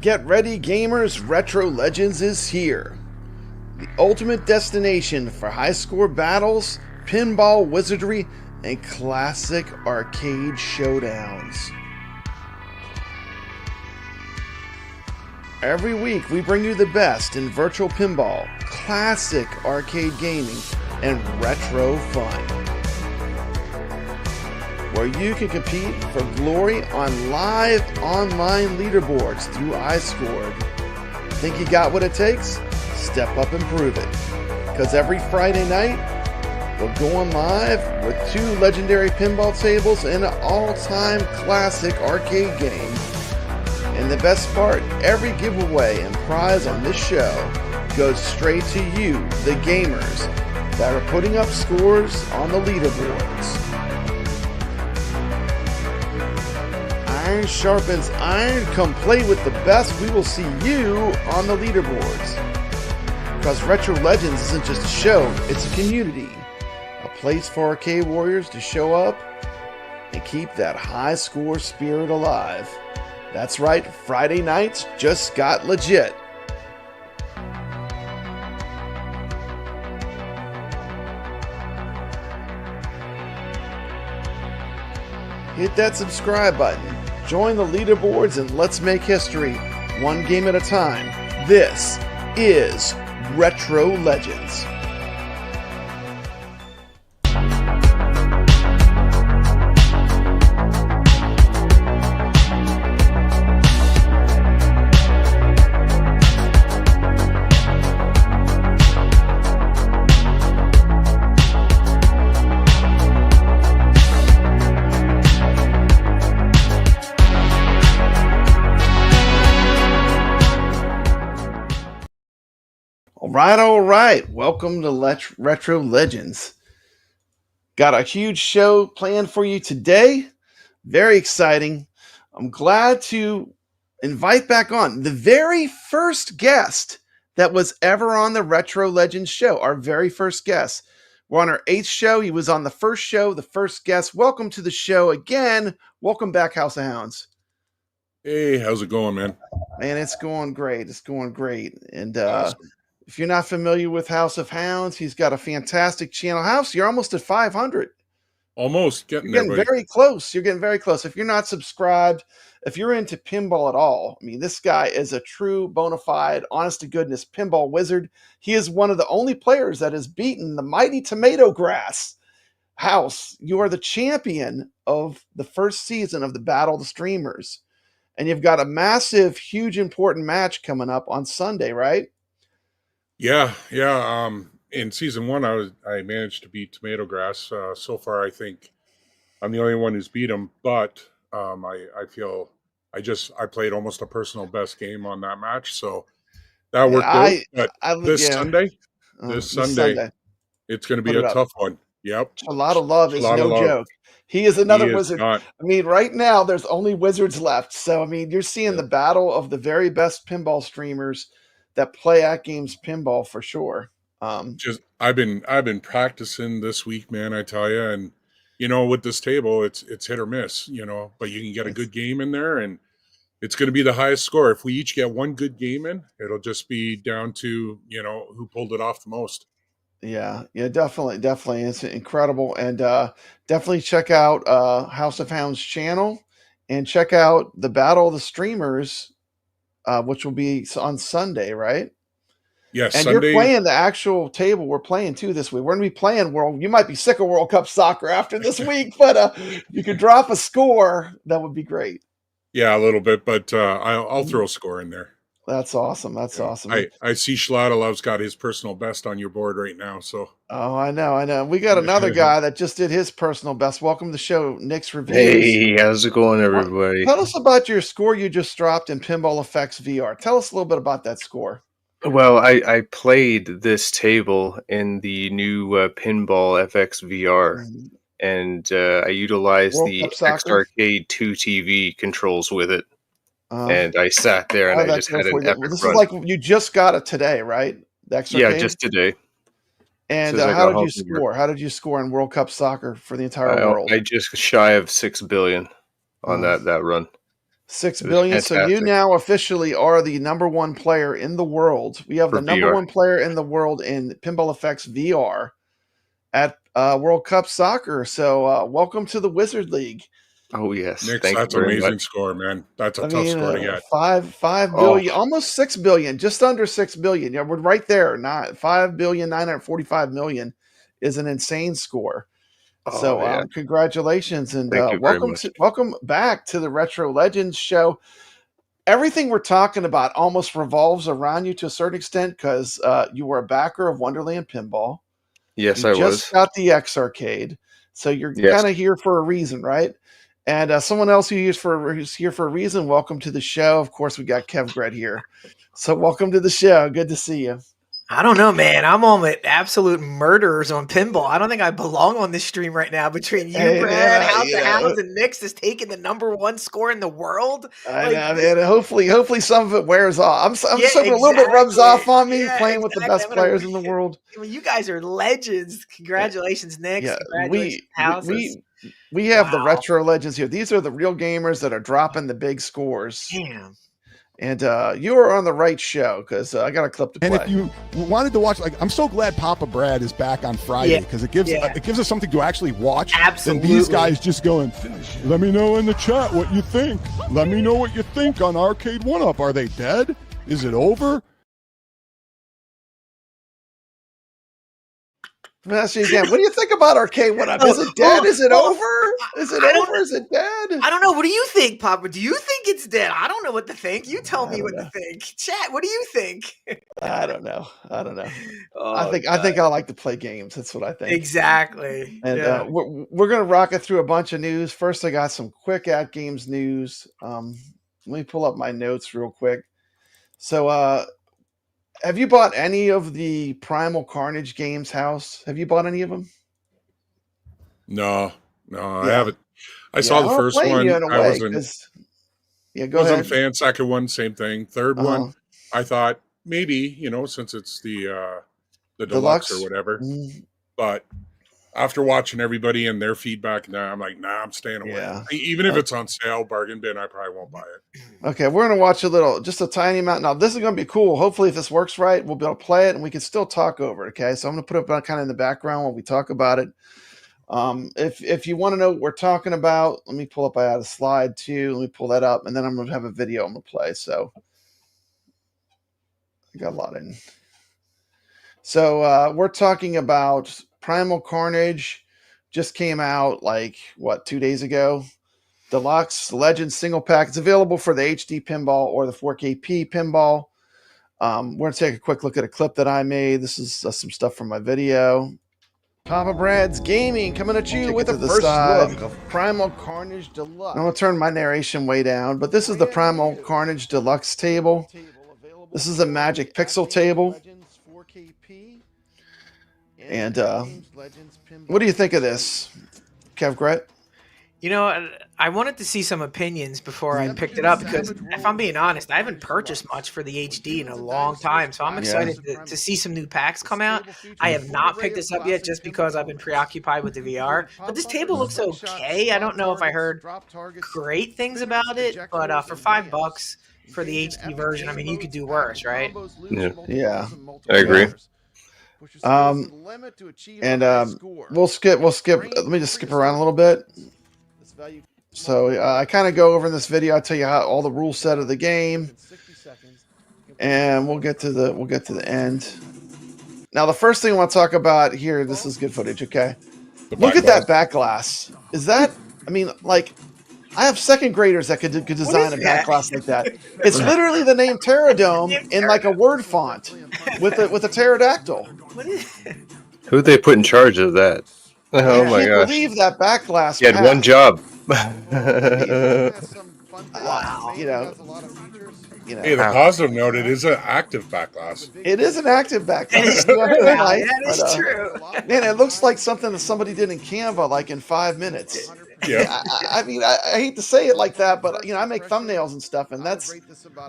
Get ready, gamers! Retro Legends is here. The ultimate destination for high score battles, pinball wizardry, and classic arcade showdowns. Every week we bring you the best in virtual pinball, classic arcade gaming, and retro fun. Where you can compete for glory on live online leaderboards through iScored. Think you got what it takes? Step up and prove it. Because every Friday night, we're going live with 2 legendary pinball tables and an all-time classic arcade game. And the best part, every giveaway and prize on this show goes straight to you, the gamers, that are putting up scores on the leaderboards. Iron sharpens iron. Come play with the best. We will see you on the leaderboards. Because Retro Legends isn't just a show, it's a community. A place for arcade warriors to show up and keep that high score spirit alive. That's right, Friday nights just got legit. Hit that subscribe button. Join the leaderboards and let's make history, one game at a time. This is Retro Legends. All right. Welcome to Retro Legends. Got a huge show planned for you today. Very exciting. I'm glad to invite back on the very first guest that was ever on the Retro Legends show. Our very first guest. We're on our 8th show. He was on the first show, the first guest. Welcome to the show again. Welcome back, House of Hounds. Hey, how's it going, man? Man, it's going great. It's going great. And Awesome. if you're not familiar with House of Hounds, he's got a fantastic channel. House, you're almost at 500. Almost You're getting very close. You're getting very close. If you're not subscribed, if you're into pinball at all, I mean, this guy is a true, bona fide, honest-to-goodness pinball wizard. He is one of the only players that has beaten the mighty Tomato Grass. House, you are the champion of the first season of the Battle of the Streamers. And you've got a massive, huge, important match coming up on Sunday, right? Yeah. In season 1, I managed to beat Tomato Grass. So far, I think I'm the only one who's beat him. But I feel I played almost a personal best game on that match, so that worked out. But this Sunday, it's going to be a tough one. Yep. A lot of love is no joke. He is another wizard. I mean, right now there's only wizards left. So I mean, you're seeing the battle of the very best pinball streamers that play AtGames pinball for sure. I've been practicing this week, man. I tell you, and with this table, it's hit or miss. But you can get a good game in there, and it's going to be the highest score. If we each get one good game in, it'll just be down to who pulled it off the most. Yeah, definitely. It's incredible, and definitely check out House of Hounds channel, and check out the Battle of the Streamers. Which will be on Sunday, right? Yes, and Sunday. You're playing the actual table we're playing too this week. We're going to be playing You might be sick of World Cup soccer after this week, but you could drop a score. That would be great. Yeah, a little bit, but I'll throw a score in there. That's awesome. That's awesome. I see Schladalov's got his personal best on your board right now. So. Oh, I know. We got another guy that just did his personal best. Welcome to the show, Nick's Reviews. Hey, how's it going, everybody? Tell us about your score you just dropped in Pinball FX VR. Tell us a little bit about that score. Well, I played this table in the new Pinball FX VR, and I utilized the X-Arcade 2 TV controls with it. And I sat there and I just had an epic This run. is like you just got it today, right? The X-Arcade? Yeah, just today. And how did you score? How did you score in World Cup soccer for the entire world? I just shy of 6 billion on that run. 6 billion. So you now officially are the #1 player in the world. We have the #1 player in the world in Pinball FX VR at World Cup Soccer. So welcome to the Wizard League. Oh yes, Nick, that's an amazing score, man. That's a tough score to get. 5 billion, almost 6 billion, just under 6 billion. Yeah, we're right there. Not 5,945,000,000 is an insane score. So congratulations and welcome back to the Retro Legends show. Everything we're talking about almost revolves around you to a certain extent because you were a backer of Wonderland Pinball. Yes, you just got the X Arcade, so you're kind of here for a reason, right? And someone else who's here for a reason, welcome to the show. Of course, we got Kev Gret here. So welcome to the show. Good to see you. I don't know, man. I'm on with absolute murderers on pinball. I don't think I belong on this stream right now between you, Brad, House of Hounds, and Nick's is taking the #1 score in the world. I know, man. Hopefully some of it wears off. I'm a little bit rubs off on me playing with the best players in the world. Well, you guys are legends. Congratulations, Nick. Yeah, congratulations, House. We have the Retro Legends here. These are the real gamers that are dropping the big scores. Damn. And you are on the right show because I got a clip to play. And if you wanted to watch, I'm so glad Papa Brad is back on Friday because it gives us something to actually watch. Absolutely. Than these guys just going, let me know in the chat what you think. Let me know what you think on Arcade 1-Up. Are they dead? Is it over? I'm asking you again. What do you think about Arcade 1-Up? Is it dead? Is it over? Is it over? Is it dead? I don't know. What do you think, Papa? Do you think it's dead? I don't know what to think. You tell me what to think. Chat, what do you think? I don't know. Oh, I think I like to play games. That's what I think. Exactly. And we're gonna rock it through a bunch of news. First, I got some quick AtGames news. Let me pull up my notes real quick. So, have you bought any of the Primal Carnage games, House? Have you bought any of them? No, I haven't. I saw the first one. I wasn't a fan. Second one, same thing. Third one, I thought maybe, since it's the deluxe or whatever. But after watching everybody and their feedback, I'm like, I'm staying away. Yeah. Even if it's on sale, bargain bin, I probably won't buy it. Okay, we're going to watch just a tiny amount. Now, this is going to be cool. Hopefully, if this works right, we'll be able to play it, and we can still talk over it, okay? So I'm going to put it kind of in the background while we talk about it. If you want to know what we're talking about, let me pull up. I had a slide, too. Let me pull that up, and then I'm going to have a video I'm going to play. So I got a lot in. So we're talking about Primal Carnage. Just came out 2 days ago. Deluxe Legends single pack. It's available for the HD pinball or the 4KP pinball. We're going to take a quick look at a clip that I made. This is some stuff from my video. Papa Brad's Gaming coming at you with the first look of Primal Carnage Deluxe. I'm going to turn my narration way down, but this is the Primal Carnage Deluxe table. This is a Magic Pixel table. And what do you think of this, Kev Gret? I wanted to see some opinions before I picked it up because, if I'm being honest, I haven't purchased much for the HD in a long time. So I'm excited to see some new packs come out. I have not picked this up yet just because I've been preoccupied with the VR. But this table looks okay. I don't know if I heard great things about it, but for $5 for the HD version, I mean, you could do worse, right? Yeah, I agree. We'll skip. Let me just skip around a little bit. So I kind of go over in this video. I tell you all the rule set of the game, and we'll get to the end. Now, the first thing I want to talk about here. This is good footage. Okay, look at that back glass. Is that? I mean, I have second graders that could design a back glass like that. It's literally the name Pterodome in a word font with a pterodactyl. What is it? Who'd they put in charge of that? Oh my gosh! I can't believe that back glass. He had one job. Wow. Hey, the positive note, it is an active back glass. It is an active back glass. That is true. Man, it looks like something that somebody did in Canva in 5 minutes. Yeah. I mean, I hate to say it like that, but I make thumbnails and stuff, and that's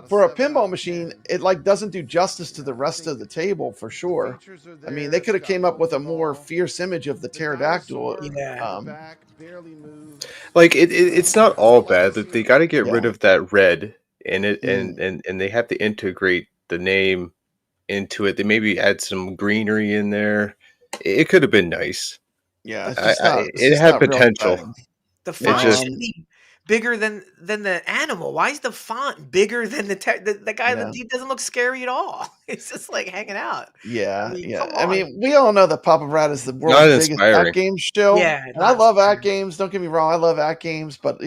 for a pinball machine. It like doesn't do justice to the rest of the table for sure. I mean, they could have came up with a more fierce image of the pterodactyl. Yeah. Like it's not all bad. That they got to get rid Yeah. of that red in it, and they have to integrate the name into it. They maybe add some greenery in there. It could have been nice. Yeah, it's just not. It had potential. The font should be bigger than the animal. Why is the font bigger than the guy that he doesn't look scary at all? It's just like hanging out. Yeah, I mean, we all know that Papa Brad is the world's biggest AtGames show. Yeah, and I love AtGames. Don't get me wrong, I love AtGames, but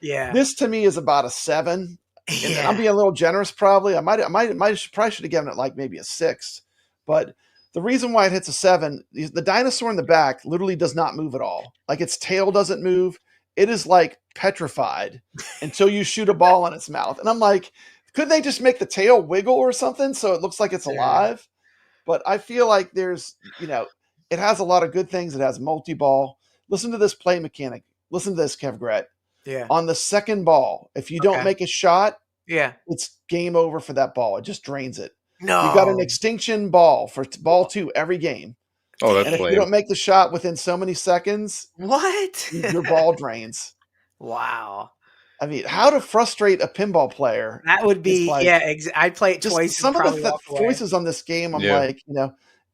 this to me is about a 7. And I'm being a little generous, probably. I probably should have given it like maybe a 6, but the reason why it hits a 7, the dinosaur in the back literally does not move at all. Like its tail doesn't move. It is like petrified until you shoot a ball in its mouth. And I'm like, couldn't they just make the tail wiggle or something so it looks like it's alive? But I feel like there's, it has a lot of good things. It has multi-ball. Listen to this play mechanic. Listen to this, Kev Gret. Yeah. On the second ball, if you don't make a shot, it's game over for that ball. It just drains it. No. You got an extinction ball for ball 2 every game. Oh, that's and if you don't make the shot within so many seconds, your ball drains. Wow. I mean, how to frustrate a pinball player? That would be I'd play it twice. Some of the voices on this game, I'm like,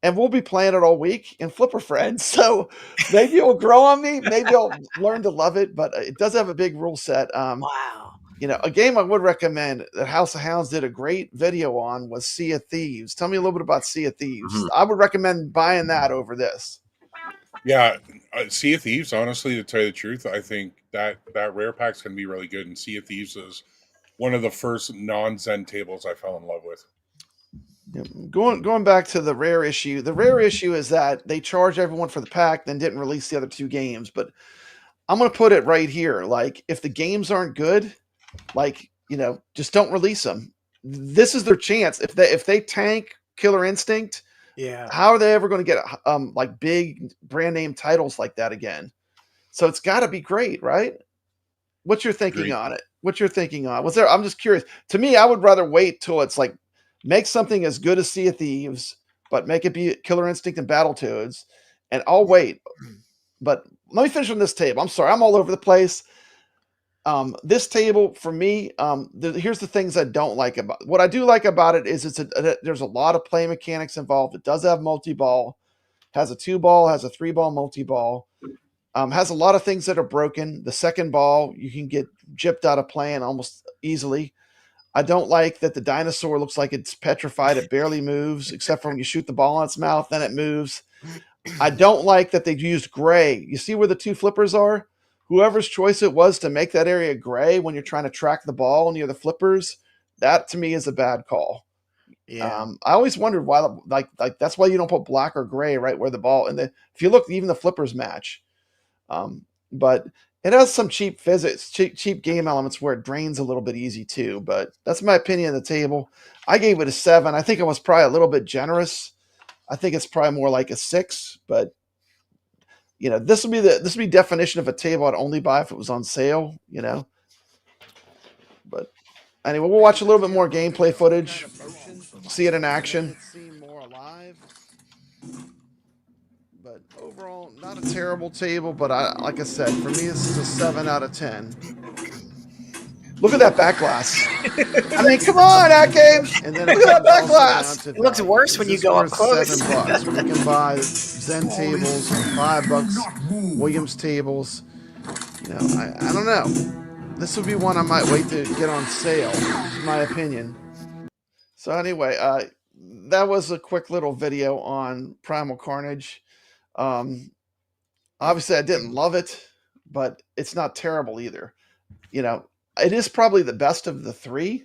and we'll be playing it all week in Flipper Friends, so maybe it'll grow on me. Maybe I'll learn to love it, but it does have a big rule set. Wow. A game I would recommend that House of Hounds did a great video on was Sea of Thieves. Tell me a little bit about Sea of Thieves. I would recommend buying that over this. Yeah, Sea of Thieves, honestly, to tell you the truth, I think that rare pack's going to be really good. And Sea of Thieves is one of the first non-Zen tables I fell in love with. Going back to the rare issue is that they charged everyone for the pack, then didn't release the other 2 games. But I'm going to put it right here. Like, if the games aren't good, just don't release them. This is their chance. If they tank Killer Instinct, how are they ever going to get like big brand name titles like that again? So it's got to be great, right? What's your thinking on it? I'm just curious. To me, I would rather wait till it's like make something as good as Sea of Thieves, but make it be Killer Instinct and Battletoads, and I'll wait. But let me finish on this table. I'm sorry, I'm all over the place. This table for me, here's the things I don't like about what I do like about it is there's a lot of play mechanics involved. It does have multi-ball, has a 2-ball, has a 3-ball multi-ball, has a lot of things that are broken. The second ball you can get gypped out of playing almost easily. I don't like that the dinosaur looks like it's petrified. It barely moves except for when you shoot the ball in its mouth, then it moves. I don't like that they used gray. You see where the 2 flippers are? Whoever's choice it was to make that area gray when you're trying to track the ball near the flippers, that to me is a bad call. Yeah. I always wondered why, like that's why you don't put black or gray right where the ball. And if you look, even the flippers match. But it has some cheap physics, cheap game elements where it drains a little bit easy too. But that's my opinion of the table. I gave it a 7. I think I was probably a little bit generous. I think it's probably more like a 6, but. This would be definition of a table I'd only buy if it was on sale, But anyway, we'll watch a little bit more gameplay footage, see it in action. But overall, not a terrible table, but like I said, for me, this is a 7 out of 10. Look at that back glass. I mean, come on, AtGames. And then look at that back glass. It looks worse when you go up close. $7 when you can buy Zen tables for $5. Williams tables. I don't know. This would be one I might wait to get on sale. In my opinion. So anyway, that was a quick little video on Primal Carnage. Obviously, I didn't love it, but it's not terrible either. It is probably the best of the 3,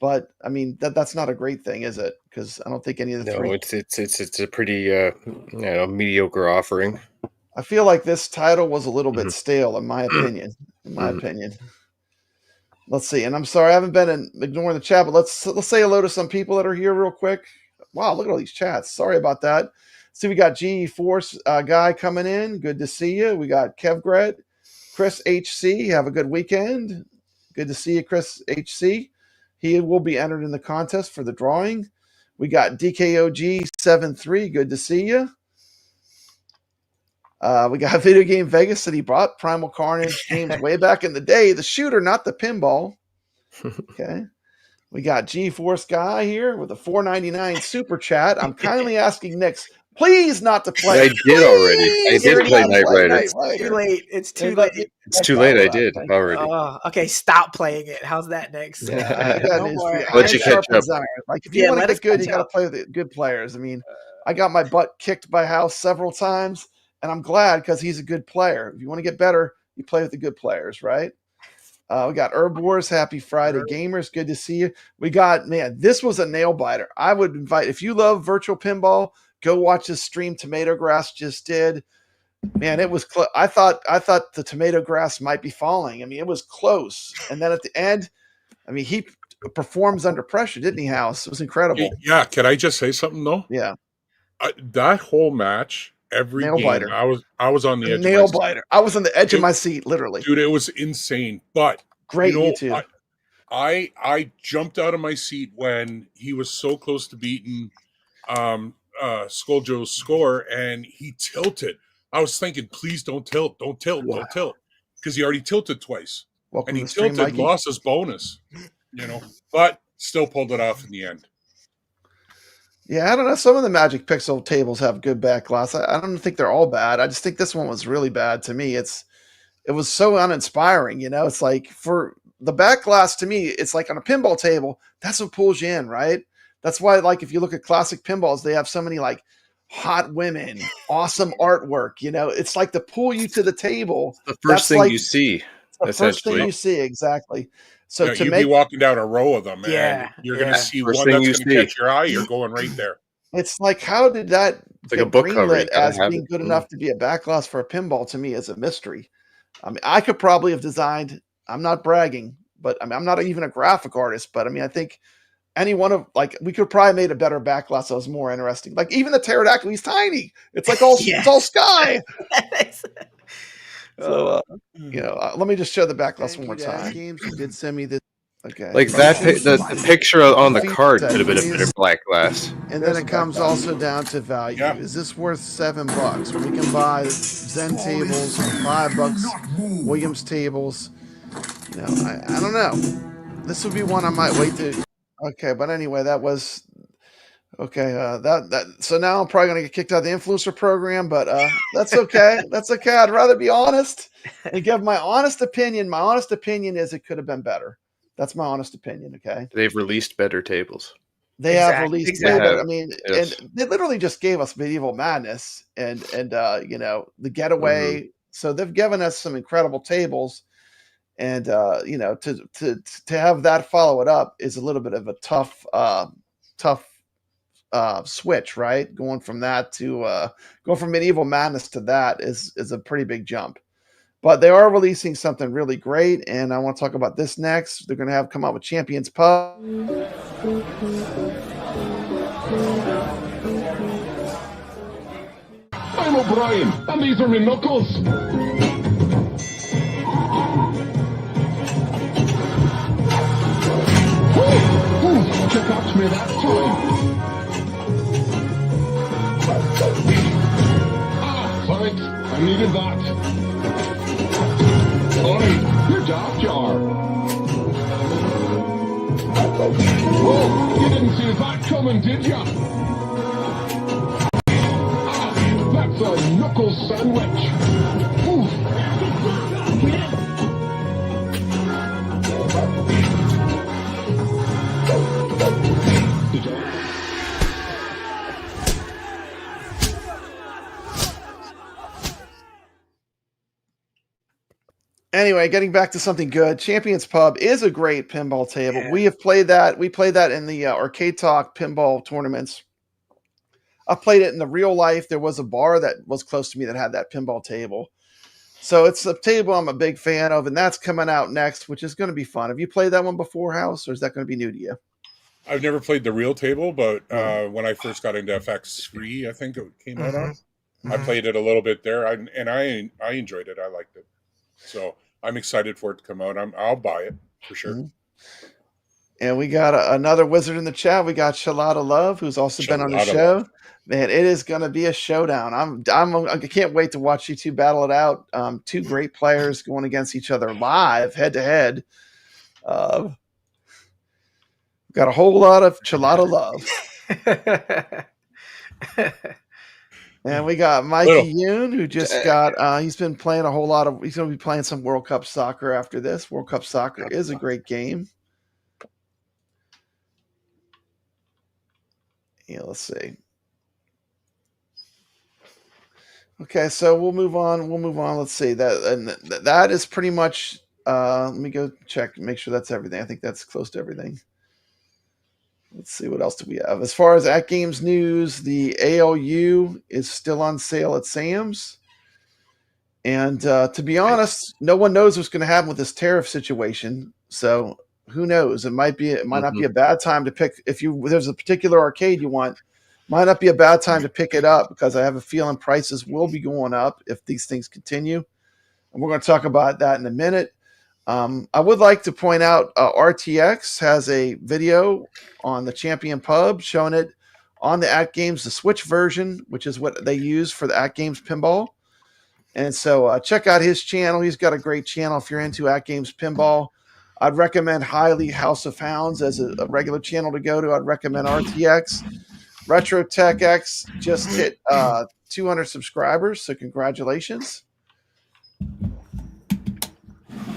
but I mean that's not a great thing, is it? Because I don't think any of the 3. No, it's a pretty mediocre offering. I feel like this title was a little bit stale, in my opinion. Let's see, and I'm sorry I haven't been ignoring the chat, but let's say hello to some people that are here real quick. Wow, look at all these chats. Sorry about that. See, we got GE Force guy coming in. Good to see you. We got Kev Gret. Chris HC, have a good weekend. Good to see you, Chris HC. He will be entered in the contest for the drawing. We got DKOG73. Good to see you. We got Video Game Vegas that he brought Primal Carnage games way back in the day. The shooter, not the pinball. Okay. We got G-Force Guy here with a $4.99 super chat. I'm kindly asking Nix, please not to play. I did already. I did play Knight Rider. It's too late. It's too late. It's too late. I did already. Okay, stop playing it. How's that, Nix? Let you catch up. Like, if you want to get good, you got to play with good players. I mean, I got my butt kicked by House several times, and I'm glad because he's a good player. If you want to get better, you play with the good players, right? We got Herb Wars. Happy Friday, gamers. Good to see you. We got, man, this was a nail biter. I would invite, if you love virtual pinball, go watch this stream Tomato Grass just did. Man, it was close. I thought the Tomato Grass might be falling. I mean, it was close. And then at the end, I mean, he performs under pressure, didn't he, House? It was incredible. Yeah. Can I just say something though? Yeah. That whole match, every nail game, biter. I was on the edge. Nail biter. I was on the edge of my seat, literally. Dude, it was insane. But great YouTube. I jumped out of my seat when he was so close to beating Skulljoe's score, and he tilted. I was thinking, please don't tilt, don't tilt, don't tilt, because he already tilted twice. Welcome and he to the stream, tilted, Mikey. lost his bonus, but still pulled it off in the end. Yeah, I don't know. Some of the Magic Pixel tables have good back glass. I don't think they're all bad. I just think this one was really bad to me. It was so uninspiring, It's like, for the back glass, to me, it's like on a pinball table, that's what pulls you in, right? That's why, like, if you look at classic pinballs, they have so many, like, hot women, awesome artwork, It's like to pull you to the table. It's the first thing you see. The first thing you see, exactly. So you'd be walking down a row of them, and you're going to see first one that's going to catch your eye. You're going right there. It's like, how did that get like a book cover as being good enough to be a back glass for a pinball? To me, is a mystery. I mean, I could probably have designed. I'm not bragging, but I mean, I'm not even a graphic artist. But I mean, I think any one of, like, we could probably made a better back glass that was more interesting. Like, even the pterodactyl, he's tiny. It's like all it's all sky. So, let me just show the back glass one more time. Games, you did send me this. Okay. Like that, the picture on the card could have been a better black glass. And then it comes also down to value. Yeah. Is this worth $7? We can buy Zen tables for $5. Williams tables. I don't know. This would be one I might wait to. Okay, but anyway, that was okay. So now I'm probably gonna get kicked out of the influencer program, but that's okay. That's okay. I'd rather be honest and give my honest opinion. My honest opinion is it could have been better. That's my honest opinion. Okay. They've released better tables. They have released. I mean, and they literally just gave us Medieval Madness and the Getaway. Mm-hmm. So they've given us some incredible tables, and to have that follow it up is a little bit of a tough switch, right? Going from that to going from Medieval Madness to that is a pretty big jump. But they are releasing something really great, and I want to talk about this next. They're going to come out with Champions Pub. I'm O'Brien, and these are my knuckles. Check out me that time. Thanks. I needed that. Oi, you're daft, Jar. Whoa, you didn't see that coming, did ya? That's a knuckle sandwich. Anyway, getting back to something good, Champions Pub is a great pinball table. Yeah. We have played that. We played that in the Arcade Talk pinball tournaments. I played it in the real life. There was a bar that was close to me that had that pinball table. So it's a table I'm a big fan of, and that's coming out next, which is going to be fun. Have you played that one before, House, or is that going to be new to you? I've never played the real table, but when I first got into FX3, I think it came out on. I played it a little bit there, and I enjoyed it. I liked it. So I'm excited for it to come out. I'll buy it for sure. Mm-hmm. And we got another wizard in the chat. We got Shalada Love, who's also been on the show. Love. Man, it is going to be a showdown. I can't wait to watch you two battle it out. Two great players going against each other live, head to head. Got a whole lot of Shalada Love. And we got Mikey Yoon, who just got, he's been playing he's going to be playing some World Cup soccer after this. World Cup soccer is a great game. Yeah, let's see. Okay, so we'll move on. Let's see. That is pretty much, let me go check, make sure that's everything. I think that's close to everything. Let's see, what else do we have? As far as AtGames news, the ALU is still on sale at Sam's. And to be honest, no one knows what's going to happen with this tariff situation. So who knows? It might not be a bad time to pick. If there's a particular arcade you want, might not be a bad time to pick it up, because I have a feeling prices will be going up if these things continue. And we're going to talk about that in a minute. I would like to point out RTX has a video on the Champion Pub showing it on the AtGames, the Switch version, which is what they use for the AtGames Pinball. And so check out his channel. He's got a great channel if you're into AtGames Pinball. I'd recommend highly House of Hounds as a regular channel to go to. I'd recommend RTX. Retro Tech X just hit 200 subscribers, so congratulations.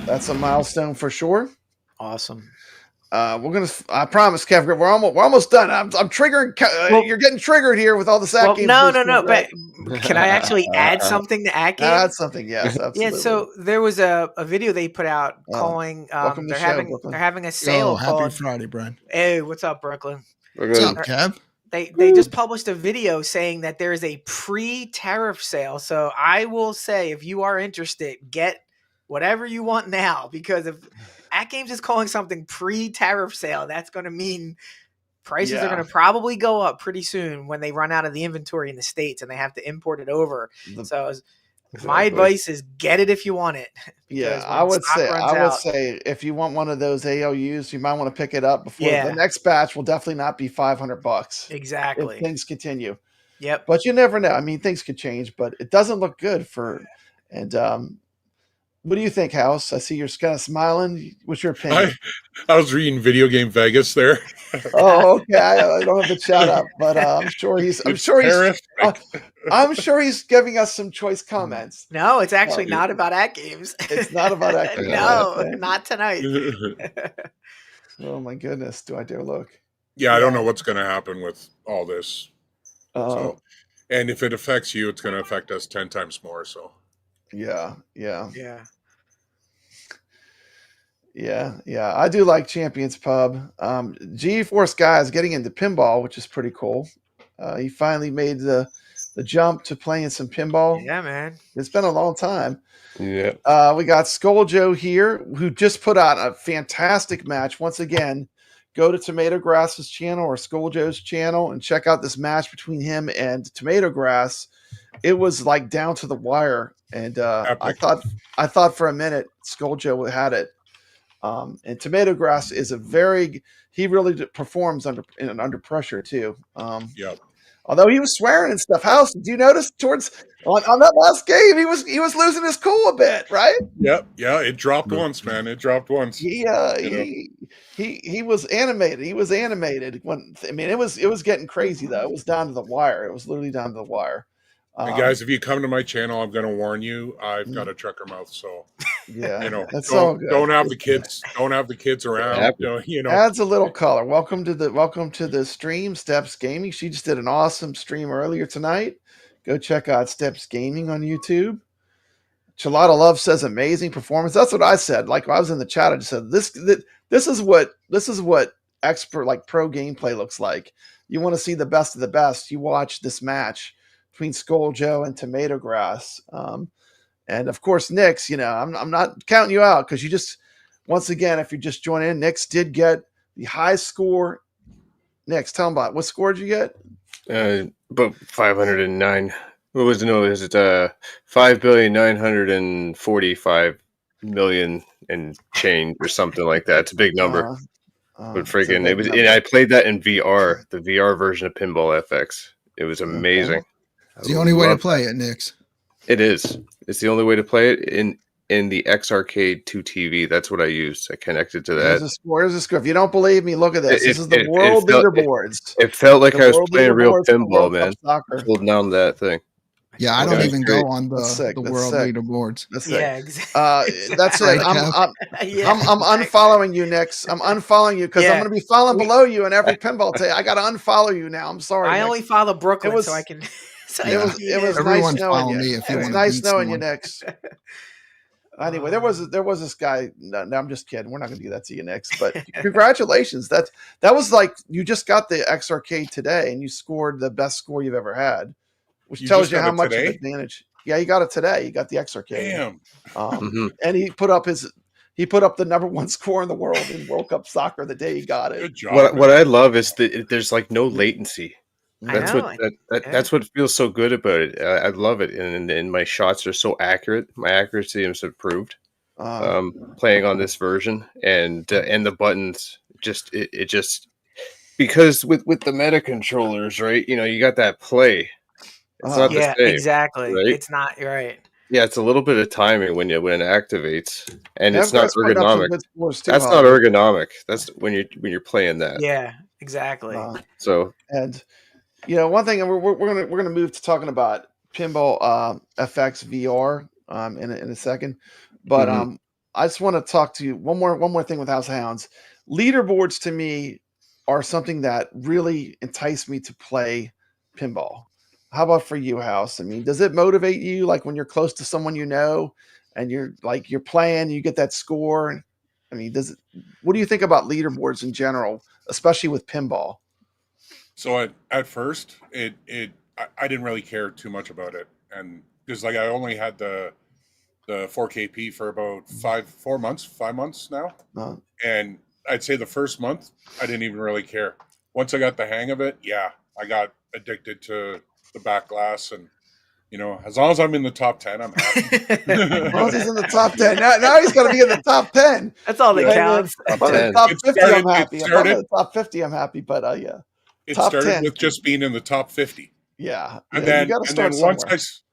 That's a milestone for sure. Awesome. I promise, Kev, we're almost done. I'm triggering. You're getting triggered here with all the AtGames. No. Right? But can I actually add something to AtGames? Add something, yes, absolutely. Yeah. So there was a video they put out calling. They're having a sale. Happy Friday, Brian. Hey, what's up, Brooklyn? What's up, Kev? They just published a video saying that there is a pre-tariff sale. So I will say, if you are interested, get whatever you want now, because if AtGames is calling something pre-tariff sale, that's going to mean prices are going to probably go up pretty soon when they run out of the inventory in the States and they have to import it over. So my advice is get it if you want it. Yeah, I would say if you want one of those ALUs, you might want to pick it up before the next batch will definitely not be $500. Exactly. If things continue. Yep. But you never know. I mean, things could change, but it doesn't look good what do you think, House? I see you're kind of smiling. What's your opinion? I was reading Video Game Vegas there. Oh, okay. I don't have the chat up, but I'm sure he's giving us some choice comments. No, it's actually not about AtGames. It's not about AtGames. No, not tonight. Oh my goodness. Do I dare look? Yeah, I don't know what's going to happen with all this. And if it affects you, it's going to affect us 10 times more. So. Yeah. I do like Champions Pub. G-Force guy is getting into pinball, which is pretty cool. He finally made the jump to playing some pinball. Yeah, man. It's been a long time. Yeah. We got Skull Joe here, who just put out a fantastic match. Once again, go to Tomato Grass's channel or Skull Joe's channel and check out this match between him and Tomato Grass. It was like down to the wire. And I thought for a minute Skull Joe had it. And Tomato Grass is he really performs under pressure too. Although he was swearing and stuff. House, did you notice on that last game he was losing his cool a bit, right? Yep. Yeah, it dropped once, man. It dropped once. He was animated. He was animated it was getting crazy though. It was down to the wire. It was literally down to the wire. And guys, if you come to my channel, I'm going to warn you. I've got a trucker mouth, so that's all good. Don't have the kids around. Adds a little color. Welcome to the stream, Steps Gaming. She just did an awesome stream earlier tonight. Go check out Steps Gaming on YouTube. Chalada Love says amazing performance. That's what I said. Like I was in the chat, I just said this is what expert like pro gameplay looks like. You want to see the best of the best. You watch this match between Skull Joe and Tomato Grass. And of course, Nix, I'm not counting you out because you just, once again, if you just join in, Nix did get the high score. Nix, tell them about what score did you get? About 509. What was it? No, is it 5,945 million and change or something like that. It's a big number. But friggin', it was, number. and I played that in VR, the VR version of Pinball FX. It was amazing. It's the only way to play it, Nix. It is. It's the only way to play it in the X Arcade 2 TV. That's what I used. I connected to that. Here's a score. If you don't believe me, look at this. This is the world leaderboards. It felt like I was playing real pinball, man. Holding down that thing. Yeah, I don't even go on the world leaderboards. Yeah, exactly. That's it. I'm unfollowing you, Nix. I'm unfollowing you because I'm going to be following below you in every pinball tape. I got to unfollow you now. I'm sorry. I only follow Brooklyn so I can. It was nice knowing you. It was nice knowing you, Nix. Anyway, there was this guy. No, I'm just kidding. We're not going to do that to you, Nix. But congratulations. That was like you just got the X Arcade today, and you scored the best score you've ever had, which tells you how much of an advantage. Yeah, you got it today. You got the X Arcade. Damn. And he put up the #1 score in the world in World Cup Soccer the day he got it. Good job. What I love is that there's like no latency. That's what feels so good about it. I love it, and my shots are so accurate. My accuracy is improved. Playing on this version, and the buttons just because with the meta controllers, right? You know, you got that play. It's not the same, exactly. Right? It's not right. Yeah, it's a little bit of timing when it activates, and it's not ergonomic. That's not ergonomic. That's when you're playing that. Yeah, exactly. And one thing, and we're gonna move to talking about Pinball FX VR in a second, but I just want to talk to you one more thing with House of Hounds. Leaderboards to me are something that really entice me to play pinball. How about for you, House? I mean, does it motivate you, like when you're close to someone and you're playing, you get that score? I mean, what do you think about leaderboards in general, especially with pinball? So at first, I didn't really care too much about it, and because I only had the 4KP for about 5 months now, and I'd say the first month I didn't even really care. Once I got the hang of it, I got addicted to the back glass, and as long as I'm in the top 10, I'm happy. As long as he's in the top 10, now he's got to be in the top 10. That's all that counts. The top 50, I'm happy. The top 50, I'm happy, but It top started 10. with just being in the top 50. Yeah. And then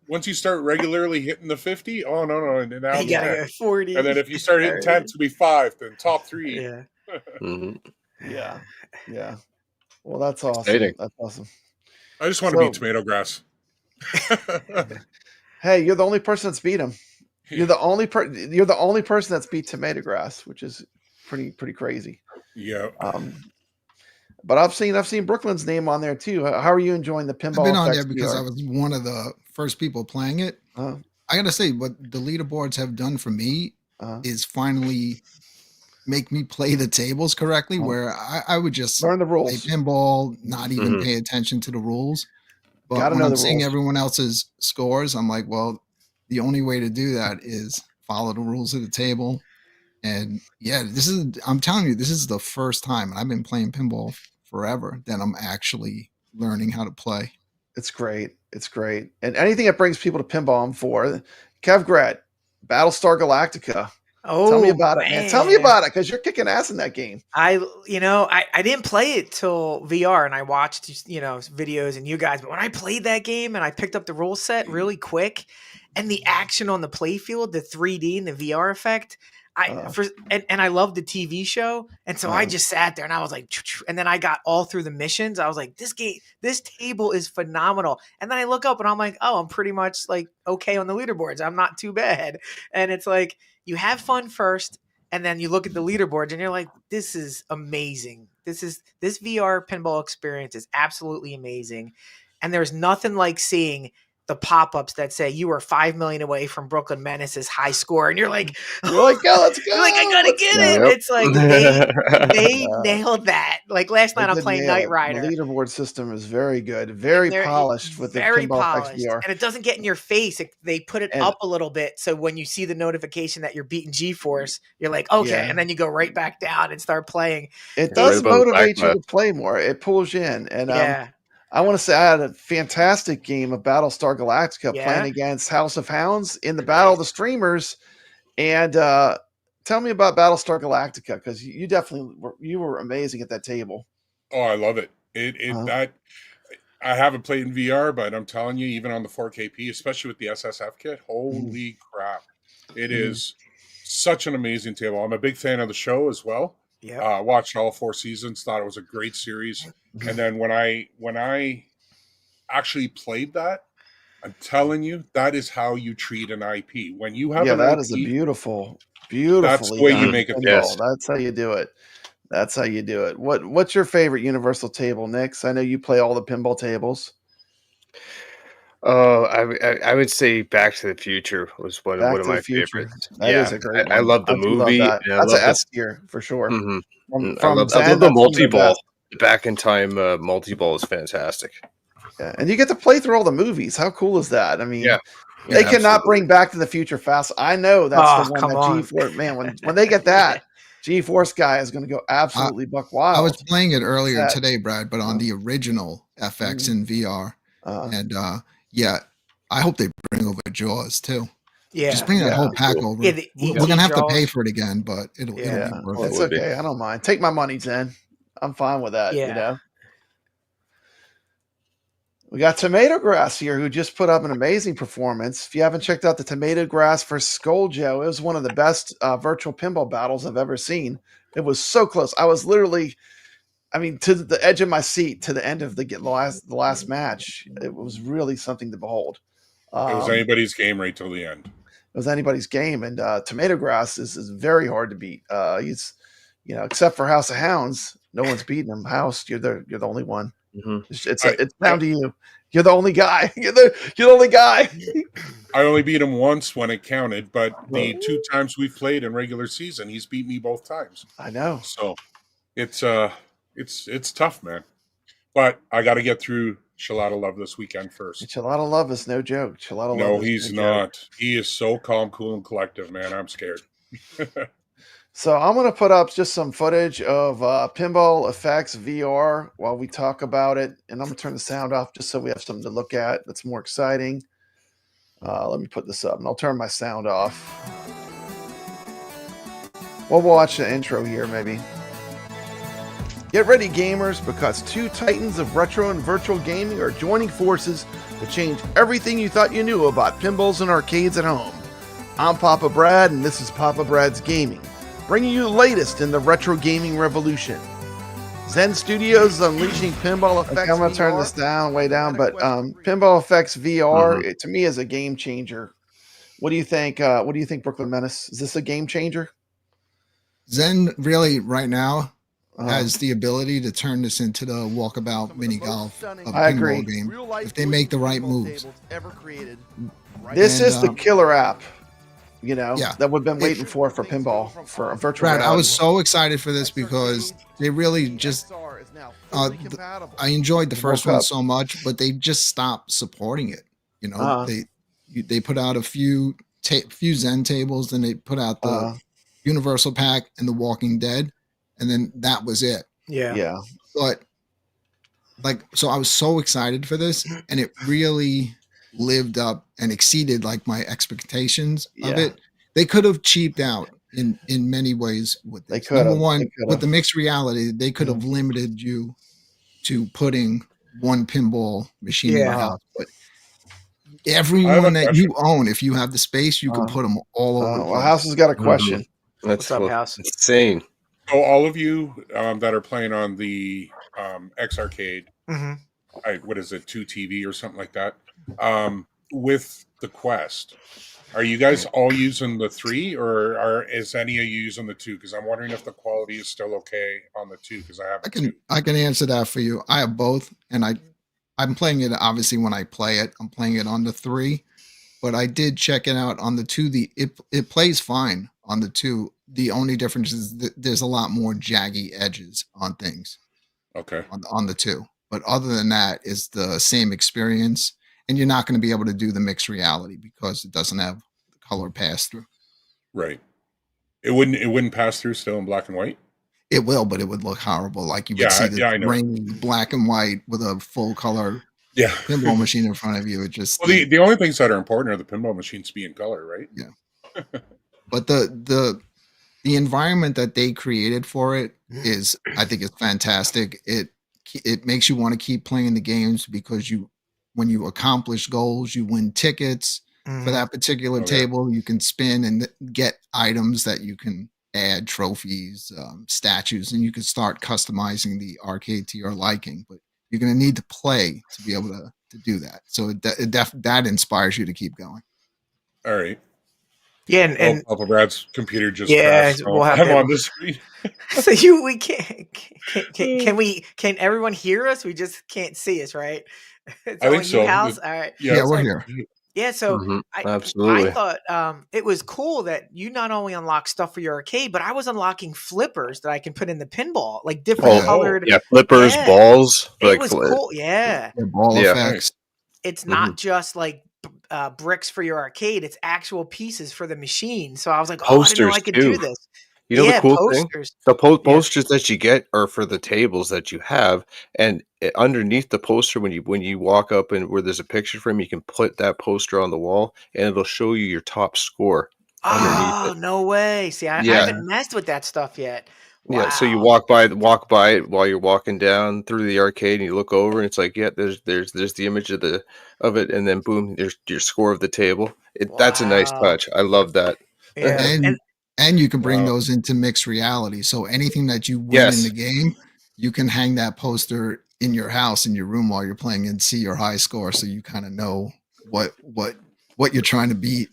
once you start regularly hitting the 50, oh no, and now you gotta go 40. And then if you start hitting 10, it's gonna be 5, then top 3. Yeah. Yeah. Well, that's awesome. Exciting. That's awesome. I just want to beat Tomato Grass. Hey, you're the only person that's beat him. You're the only person that's beat Tomato Grass, which is pretty crazy. Yeah. But I've seen Brooklyn's name on there too. How are you enjoying the pinball? I've been on there because I was one of the first people playing it. I gotta say, what the leaderboards have done for me is finally make me play the tables correctly, where I would just learn the rules, play pinball, not even pay attention to the rules. But when I'm seeing everyone else's scores, I'm like, well, the only way to do that is follow the rules of the table. And I'm telling you, this is the first time, and I've been playing pinball forever, that I'm actually learning how to play. It's great. It's great. And anything that brings people to pinball, I'm for. Kev Gret, Battlestar Galactica. Oh, tell me about it, man. Tell me about it, because you're kicking ass in that game. I didn't play it till VR, and I watched videos and you guys. But when I played that game and I picked up the rule set really quick, and the action on the playfield, the 3D and the VR effect, and I loved the TV show, and so I just sat there and I was like, and then I got all through the missions. I was like, this table is phenomenal. And then I look up and I'm like, oh, I'm pretty much like okay on the leaderboards. I'm not too bad. And it's like, you have fun first, and then you look at the leaderboards and you're like, this is amazing. This VR pinball experience is absolutely amazing. And there's nothing like seeing the pop-ups that say you are 5 million away from Brooklyn Menace's high score, and you're like, yeah, let's go. You're like, I gotta get it. Yep. It's like they nailed that. Like last night, I'm playing Knight Rider. The leaderboard system is very good, very polished with the Pinball FX VR, and it doesn't get in your face. They put it up a little bit, so when you see the notification that you're beating G-force, you're like, okay, and then you go right back down and start playing. It does motivate you to play more. It pulls you in, and I want to say I had a fantastic game of Battlestar Galactica playing against House of Hounds in the Battle of the Streamers, And tell me about Battlestar Galactica, because you definitely were amazing at that table. Oh, I love it. That I haven't played in VR, but I'm telling you, even on the 4KP, especially with the SSF kit, holy crap. It is such an amazing table. I'm a big fan of the show as well. Yeah. Watched all 4 seasons, thought it was a great series. And then when I actually played that, I'm telling you, that is how you treat an IP. When you have an that IP, is a beautifully that's the way you make it. Yes. That's how you do it. That's how you do it. What's your favorite Universal table, Nix? I know you play all the pinball tables. Oh, I would say Back to the Future was one of my favorites. That is a great one. I love the movie. Love that. That's an S tier for sure. I love the multi-ball. The Back in Time multi-ball is fantastic. Yeah, and you get to play through all the movies. How cool is that? I mean, they cannot absolutely. bring Back to the Future fast. I know that's the one that G-Force, man, when they get that, G-Force guy is going to go absolutely buck wild. I was playing it earlier today, Brad, but on the original FX in VR. And I hope they bring over Jaws too. Yeah, just bring that whole pack over. We're gonna have to pay for it again, but it'll be worth it. It's okay. I don't mind. Take my money, Zen. I'm fine with that. You know. We got Tomato Grass here, who just put up an amazing performance. If you haven't checked out the Tomato Grass for Skull Joe, it was one of the best virtual pinball battles I've ever seen. It was so close. I was literally, to the edge of my seat to the end of the last match. It was really something to behold. It was anybody's game right till the end. It was anybody's game, and Tomato Grass is very hard to beat. He's, except for House of Hounds, no one's beating him. House, you're the only one. It's down to you. You're the only guy. You're the only guy. I only beat him once when it counted, but the 2 times we've played in regular season, he's beat me both times. I know. So it's tough, man. But I got to get through Shalata Love this weekend first. Shalata Love is no joke. No, he's not. He is so calm, cool, and collective, man. I'm scared. So I'm going to put up just some footage of Pinball FX VR while we talk about it. And I'm going to turn the sound off just so we have something to look at that's more exciting. Let me put this up, and I'll turn my sound off. We'll watch the intro here, maybe. Get ready, gamers, because 2 titans of retro and virtual gaming are joining forces to change everything you thought you knew about pinballs and arcades at home. I'm Papa Brad, and this is Papa Brad's Gaming, bringing you the latest in the retro gaming revolution. Zen Studios is unleashing Pinball FX VR. I'm going to turn this way down, but Pinball FX VR, to me, is a game changer. What do you think? What do you think, Brooklyn Menace? Is this a game changer? Zen really, right now, has the ability to turn this into the walkabout mini golf of I agree. Game if they make the right moves. This is the killer app, that we've been waiting for pinball, for a virtual Brad, reality. I was so excited for this because they really just I enjoyed the first one so much, but they just stopped supporting it. They put out a few Zen tables, and they put out the Universal Pack and the Walking Dead, and then that was it. Yeah. But so I was so excited for this, and it really lived up and exceeded my expectations of it. They could have cheaped out in many ways with this. Number one, with the mixed reality, they could have limited you to putting one pinball machine in your house. But everyone that you own, if you have the space, you can put them all over. Well, House has got a question. What's up, House? Insane. So all of you that are playing on the X Arcade, what is it, 2TV or something like that, with the Quest, are you guys all using the 3, or is any of you using the 2? Because I'm wondering if the quality is still okay on the 2, because I can answer that for you. I have both, and I'm playing it, obviously, when I play it. I'm playing it on the 3, but I did check it out on the 2. It plays fine on the 2. The only difference is that there's a lot more jaggy edges on things. Okay. On the 2. But other than that, it's the same experience, and you're not going to be able to do the mixed reality because it doesn't have the color pass through. Right. It wouldn't pass through still in black and white? It will, but it would look horrible. Like you would see the grainy black and white with a full color pinball machine in front of you. It just the only things that are important are the pinball machines to be in color, right? Yeah. But the environment that they created for it is, I think, it's fantastic. It makes you want to keep playing the games because when you accomplish goals, you win tickets for that particular table. You can spin and get items that you can add, trophies, statues, and you can start customizing the arcade to your liking. But you're going to need to play to be able to do that. So that inspires you to keep going. All right. Yeah, and Papa Brad's computer just crashed. So we'll have I'm on the screen. So we can everyone hear us? We just can't see us, right? I think so. House? All right. Yeah, we're here. Yeah, so absolutely. I thought it was cool that you not only unlock stuff for your arcade, but I was unlocking flippers that I can put in the pinball, like different colored. Yeah, flippers, balls. It was cool. Yeah. Ball effects. It's not just like bricks for your arcade; it's actual pieces for the machine. So I was like, "Oh, I didn't know I could do this." You know the cool posters. thing? The posters that you get are for the tables that you have, and underneath the poster, when you walk up and where there's a picture frame, you can put that poster on the wall, and it'll show you your top score. Oh, no way! See, I haven't messed with that stuff yet. Wow. Yeah, so you walk by it while you're walking down through the arcade, and you look over, and it's like, yeah, there's the image of it, and then boom, there's your score of the table. That's a nice touch. I love that. Yeah. And you can bring those into mixed reality. So anything that you win in the game, you can hang that poster in your house, in your room while you're playing and see your high score. So you kind of know what you're trying to beat.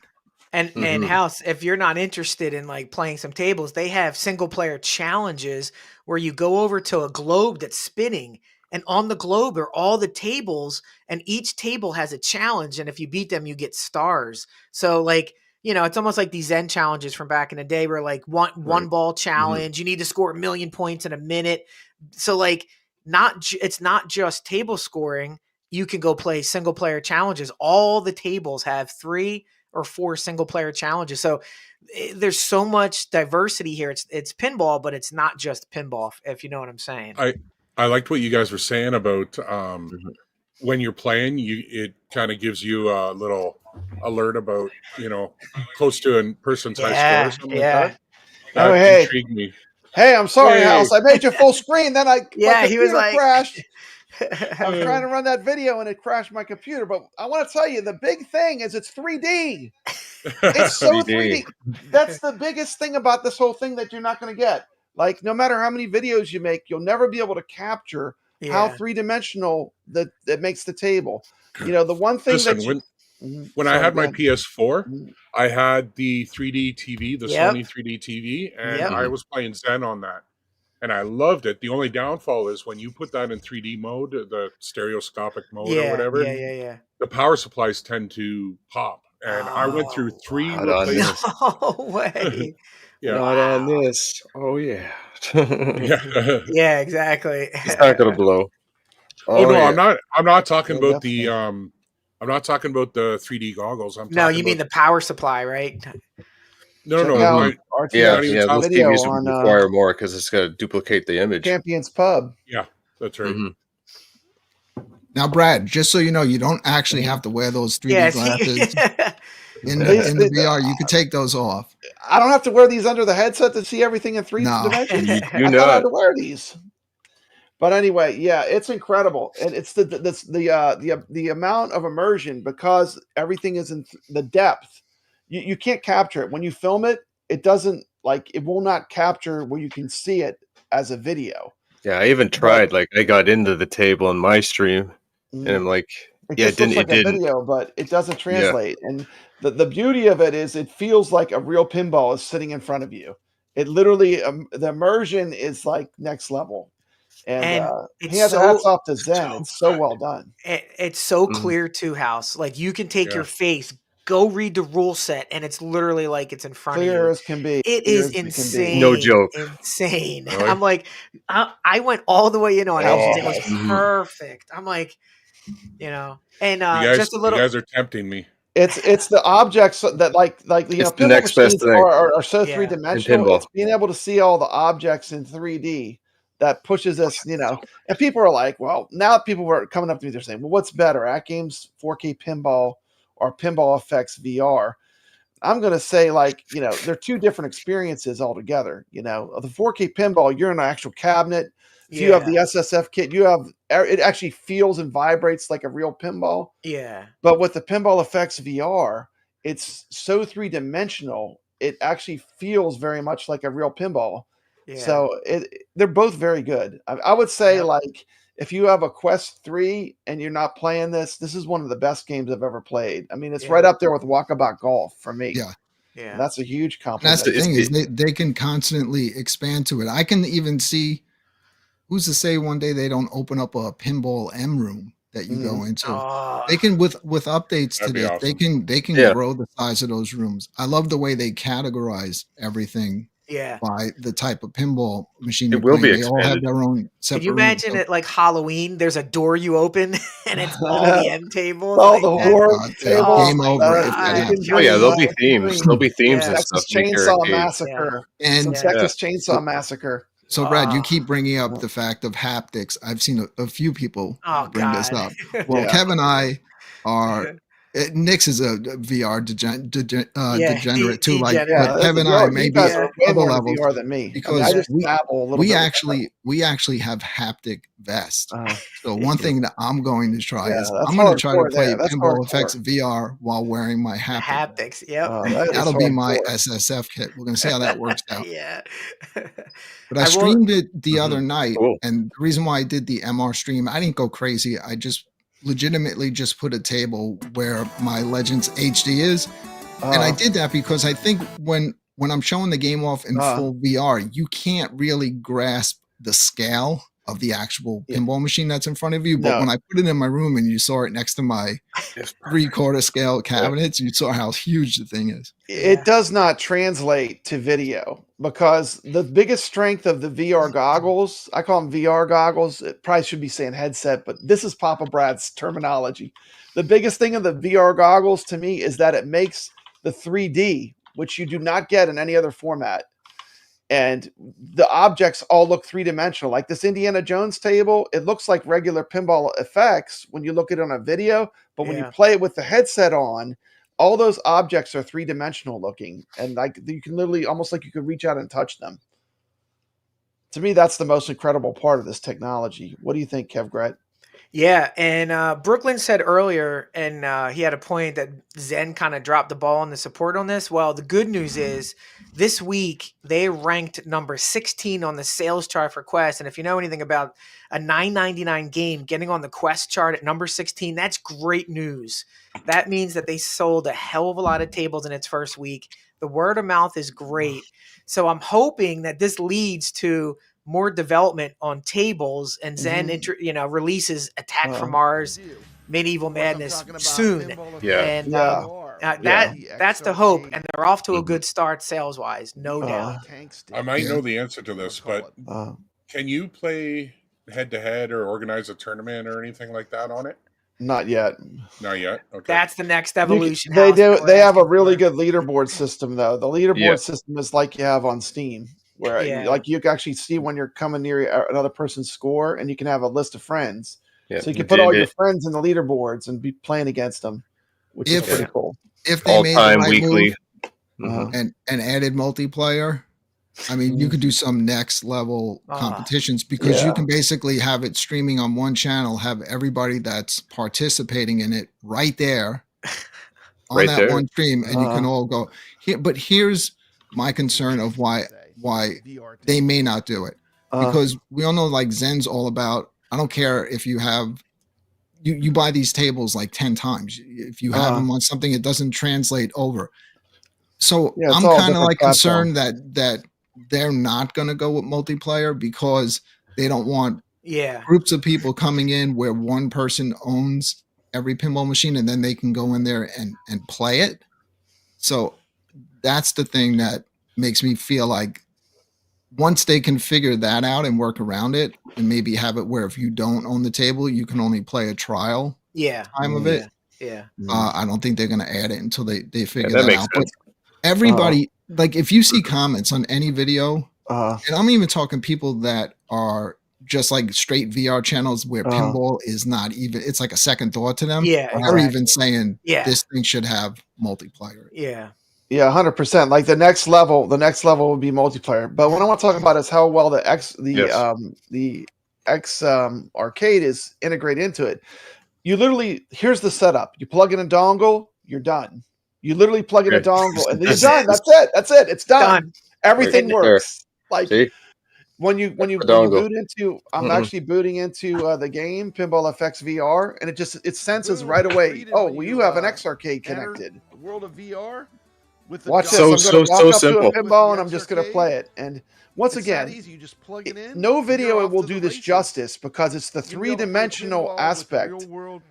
And House, if you're not interested in like playing some tables, they have single player challenges where you go over to a globe that's spinning, and on the globe are all the tables, and each table has a challenge. And if you beat them, you get stars. So like, it's almost like these Zen challenges from back in the day where like one ball challenge, you need to score 1 million points in a minute. So like it's not just table scoring. You can go play single player challenges. All the tables have 3 or 4 single player challenges. So there's so much diversity here. It's pinball, but it's not just pinball, if you know what I'm saying. I liked what you guys were saying about when you're playing, it kind of gives you a little alert about, close to a person's high score or something like that. That intrigued me. Hey, I'm sorry, House. I made you full screen. Then he was like crashed. I was trying to run that video and it crashed my computer. But I want to tell you, the big thing is it's 3D. It's so 3D. That's the biggest thing about this whole thing that you're not going to get. Like, no matter how many videos you make, you'll never be able to capture how 3-dimensional that makes the table. The one thing when I had my PS4, I had the 3D TV, the Sony 3D TV, and I was playing Zen on that. And I loved it. The only downfall is when you put that in 3D mode, the stereoscopic mode or whatever, the power supplies tend to pop. And I went through 3 replacements. No way. Not on this. Oh, yeah. Yeah, exactly. It's not going to blow. Oh, no, I'm not talking about the I'm not talking about the 3D goggles. You mean the power supply, right? No. Those TVs require more because it's got to duplicate the image. Champions Pub. Yeah, that's right. Now, Brad, just so you know, you don't actually have to wear those 3D glasses. In the VR, you can take those off. I don't have to wear these under the headset to see everything in 3 dimensions. I thought I had to wear these. But anyway, it's incredible, and it's the amount of immersion because everything is in the depth. You can't capture it when you film it. It doesn't it will not capture where you can see it as a video. Yeah, I even tried. I got into the table in my stream, and I'm like, it didn't. A video, but it doesn't translate. Yeah. And the beauty of it is, it feels like a real pinball is sitting in front of you. It literally, the immersion is like next level. And hats off to Zen. It's so well done. It's so clear too, House. Like you can take your face, go read the rule set, and it's literally like it's in front of you. Clear as can be. It is insane. No joke. Insane. Really? I'm like, I went all the way in on it. It was perfect. I'm like, and just a little. You guys are tempting me. It's the objects that it's the next best thing are so 3-dimensional. It's being able to see all the objects in 3D that pushes us, and people are like, well, now people were coming up to me, they're saying, well, what's better, AtGames 4K Pinball or Pinball FX VR? I'm going to say, like, they're two different experiences altogether. The 4K pinball, you're in an actual cabinet. If you have the SSF kit, it actually feels and vibrates like a real pinball. Yeah. But with the Pinball FX VR, it's so three-dimensional. It actually feels very much like a real pinball. Yeah. So they're both very good. I would say, like, if you have a Quest 3 and you're not playing this is one of the best games I've ever played. I mean, it's right up there with Walkabout Golf for me. Yeah. Yeah. And that's a huge compliment. And that's the thing is they can constantly expand to it. I can even see, who's to say one day they don't open up a pinball M room that you go into. They can with updates to this, awesome. they can grow the size of those rooms. I love the way they categorize everything. Yeah, by the type of pinball machine. It will be expanded. They all have their own separate. Can you imagine it like Halloween? There's a door you open and it's all the M tables. All the horror tables. Game over. There'll be themes. There'll be themes and stuff. Texas Chainsaw Massacre. And Texas Chainsaw Massacre. So, Brad, you keep bringing up the fact of haptics. I've seen a few people bring this up. Well, Kevin and I are. Nix is a VR degenerate too. But Kevin and I maybe are way more VR than me because I just dabble a little bit. We actually have haptic vests. So one thing that I'm going to try is I'm going to try to play Pinball FX VR while wearing my haptics. Yep, that'll be my SSF kit. We're going to see how that works out. Yeah. But I streamed it the other night, and the reason why I did the MR stream, I didn't go crazy. I just legitimately just put a table where my Legends HD is. And I did that because I think when I'm showing the game off in full VR, you can't really grasp the scale of the actual pinball machine that's in front of you. But when I put it in my room and you saw it next to my 3/4 scale cabinets, you saw how huge the thing is. It does not translate to video because the biggest strength of the VR goggles, I call them VR goggles. It probably should be saying headset, but this is Papa Brad's terminology. The biggest thing of the VR goggles to me is that it makes the 3D, which you do not get in any other format. And the objects all look three-dimensional. Like this Indiana Jones table, it looks like regular pinball effects when you look at it on a video, but when you play it with the headset on, all those objects are three-dimensional looking. And like you can literally, almost like you could reach out and touch them. To me, that's the most incredible part of this technology. What do you think, Kev Gret? Yeah, and Brooklyn said earlier, and he had a point that Zen kind of dropped the ball on the support on this. Well, the good news is this week they ranked number 16 on the sales chart for Quest. And if you know anything about a $9.99 game getting on the Quest chart at number 16, that's great news. That means that they sold a hell of a lot of tables in its first week. The word of mouth is great. So I'm hoping that this leads to more development on tables, and Zen releases Attack from Mars, Medieval Madness soon. And that's the hope, and they're off to a good start sales wise, no doubt. I might know the answer to this, but can you play head to head or organize a tournament or anything like that on it? Not yet. Not yet. Okay. That's the next evolution. They do. They have a really good leaderboard system, though. The leaderboard system is like you have on Steam, where like you can actually see when you're coming near another person's score, and you can have a list of friends. So you can put all your friends in the leaderboards and be playing against them, which is pretty cool. If they made the right weekly move, and added multiplayer, I mean, you could do some next level competitions because you can basically have it streaming on one channel, have everybody that's participating in it right there on that one stream, and you can all go here. But here's my concern of why they may not do it, because we all know like Zen's all about, I don't care if you have you buy these tables like 10 times. If you have them on something, it doesn't translate over. So I'm kind of like concerned that they're not going to go with multiplayer because they don't want groups of people coming in where one person owns every pinball machine and then they can go in there and play it. So that's the thing that makes me feel like once they can figure that out and work around it and maybe have it where if you don't own the table, you can only play a trial time of it. I don't think they're going to add it until they figure that out. But everybody, like if you see comments on any video, and I'm even talking people that are just like straight VR channels where pinball is not even, it's like a second thought to them. They're even saying this thing should have multiplayer. Yeah, 100%. Like the next level would be multiplayer. But what I want to talk about is how well the X arcade is integrated into it. You literally, here's the setup. You plug in a dongle, you're done. You literally plug in a dongle and then you're done. That's it. It's done. Everything works. Like when you boot into, I'm actually booting into the game Pinball FX VR, and it senses right away. Oh, well, you have an X arcade connected. The world of VR. Watch this. I'm going to walk up to a pinball and I'm just going to play it. And once again, you just plug it in, no video will do this justice because it's the three-dimensional aspect. You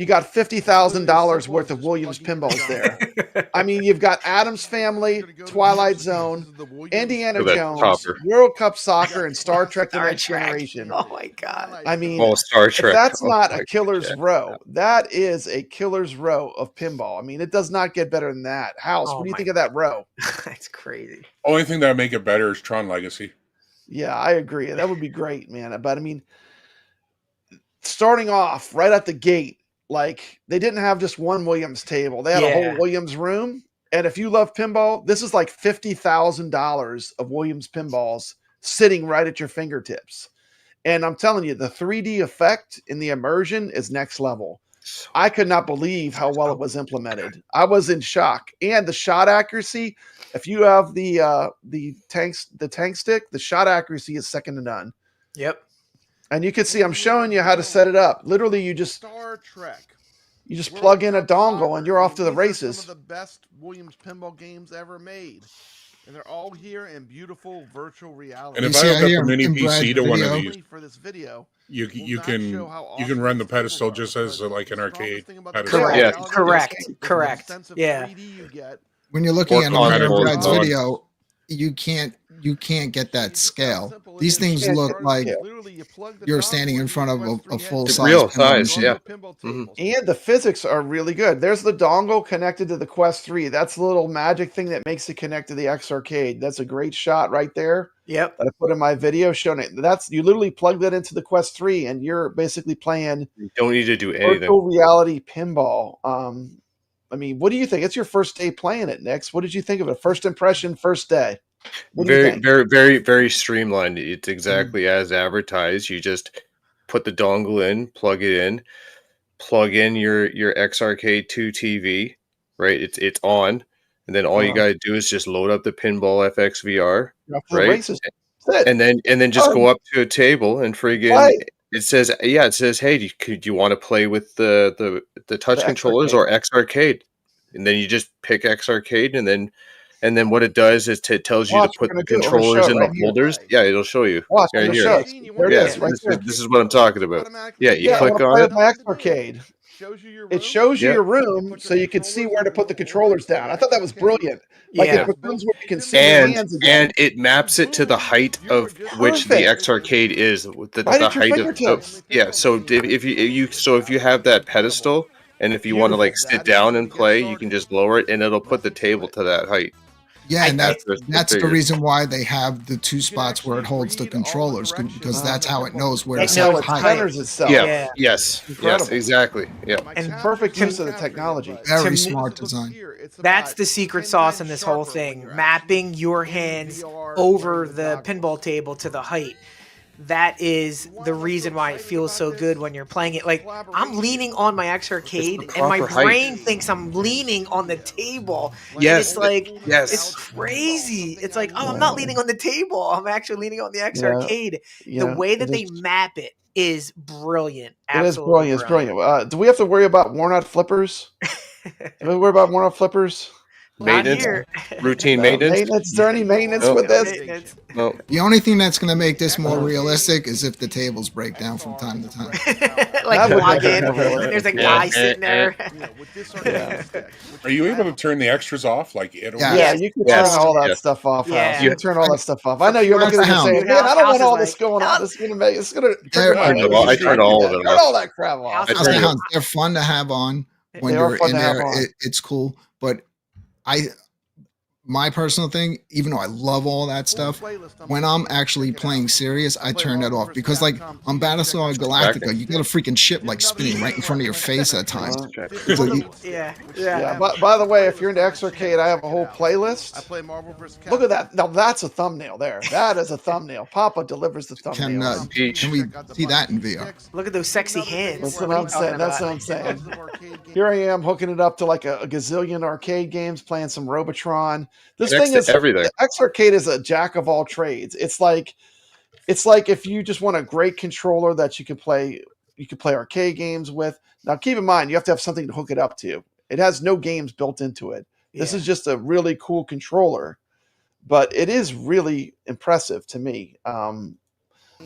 got $50,000 worth of Williams pinballs there. I mean, you've got Addams Family, Twilight Zone, Indiana Jones, World Cup Soccer, and Star Trek: The Next Generation. Oh my God! I mean, Star Trek. If that's not a killer's row. That is a killer's row of pinball. I mean, it does not get better than that. House, what do you think of that row? That's crazy. Only thing that would make it better is Tron Legacy. Yeah, I agree. That would be great, man. But I mean, starting off right at the gate, like they didn't have just one Williams table. They had a whole Williams room. And if you love pinball, this is like $50,000 of Williams pinballs sitting right at your fingertips. And I'm telling you, the 3D effect in the immersion is next level. I could not believe how well it was implemented. I was in shock. And the shot accuracy, if you have the tank stick, the shot accuracy is second to none. Yep. And you can see I'm showing you how to set it up. Literally, you just plug in a dongle and you're off to the races. Some of the best Williams pinball games ever made. And they're all here in beautiful virtual reality. And if I hook up a mini PC to one of these, you can run the pedestal just as like an arcade pedestal. Correct. Yeah. When you're looking at Brad's video, you can't get that scale. These things look like you're standing in front of a full size. Real size, yeah. Mm-hmm. And the physics are really good. There's the dongle connected to the Quest 3. That's the little magic thing that makes it connect to the X Arcade. That's a great shot right there. Yep. That I put in my video showing it. You literally plug that into the Quest 3 and you're basically playing. You don't need to do anything. Virtual reality pinball. I mean, what do you think? It's your first day playing it, Nix. What did you think of it? First impression, first day. Very streamlined. It's exactly as advertised. You just put the dongle in, plug it in, plug in your X Arcade 2 TV, right? It's on, and then all you gotta do is just load up the Pinball FX VR, right? And then just go up to a table and friggin' it says, hey, do you want to play with the touch controllers or X Arcade? And then you just pick X Arcade, and then what it does is it tells you to put the controllers in the holders. Yeah, it'll show you. Watch, right here. This is what I'm talking about. Yeah, you click on it. My X Arcade. It shows you your room so you can see where to put the controllers down. I thought that was brilliant. Like it becomes where you can see your hands again. And it maps it to the height of which the X Arcade is. The height of so if you have that pedestal and if you want to like sit down and play, you can just lower it and it'll put the table to that height. Yeah, and that's the reason why they have the two spots where it holds the controllers, because that's how it knows where to set it. Centers itself. Yeah. Yes, exactly. Yeah. And perfect use of the technology. Very smart design. That's the secret sauce in this whole thing. Mapping your hands over the pinball table to the height. That is the reason why it feels so good when you're playing it. Like, I'm leaning on my X Arcade, and my brain thinks I'm leaning on the table. Yes. It's like, it's crazy. It's like, oh, I'm not leaning on the table. I'm actually leaning on the X Arcade. The way that they map it is brilliant. Absolutely It's brilliant. Do we have to worry about worn-out flippers? Do we worry about worn-out flippers? Maintenance, routine maintenance. Is there any maintenance with this? No. The only thing that's going to make this more realistic is if the tables break down from time to time. Like log in, there's a guy sitting there. Are you able to turn the extras off? Like you can turn all that stuff off. Yeah. You can turn all that stuff off. I know you're looking at me saying, "Man, I don't want all this going on. It's gonna make. It's gonna." I turn all of it off. Turn all that crap off. They're fun to have on when you're in there. It's cool, but my personal thing, even though I love all that stuff, when I'm actually playing serious, I turn that off because, like, on Battlestar Galactica, you got a freaking ship like spinning right in front of your face at times. So Yeah. By the way, if you're into X Arcade, I have a whole playlist. Look at that. Now that's a thumbnail there. That is a thumbnail. Papa delivers the thumbnail. Can we see that in VR? Look at those sexy hands. That's what I'm saying. That's what I'm saying. Here I am hooking it up to like a gazillion arcade games, playing some Robotron. This thing is everything. X Arcade is a jack of all trades. It's like if you just want a great controller that you can play arcade games with. Now keep in mind, you have to have something to hook it up to. It has no games built into it. This is just a really cool controller, but it is really impressive to me.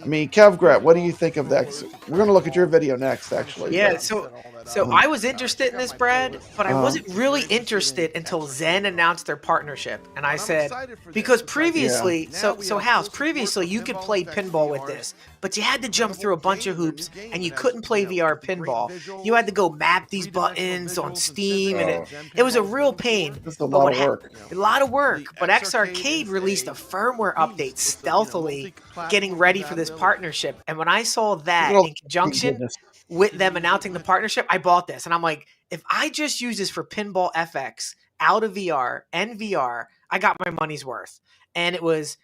I mean, Kevgrat, what do you think of that? We're going to look at your video next, actually. Yeah, so I was interested in this, Brad, but I wasn't really interested until Zen announced their partnership. And I said, because previously, so House, previously you could play pinball with this, but you had to jump through a bunch of hoops and you couldn't play VR pinball. You had to go map these buttons on Steam, and it was a real pain. It's a lot of work. A lot of work, but X Arcade released a firmware update stealthily, getting ready for this partnership. And when I saw that in conjunction with them announcing the partnership, I bought this. And I'm like, if I just use this for Pinball FX out of VR and VR, I got my money's worth. And it was,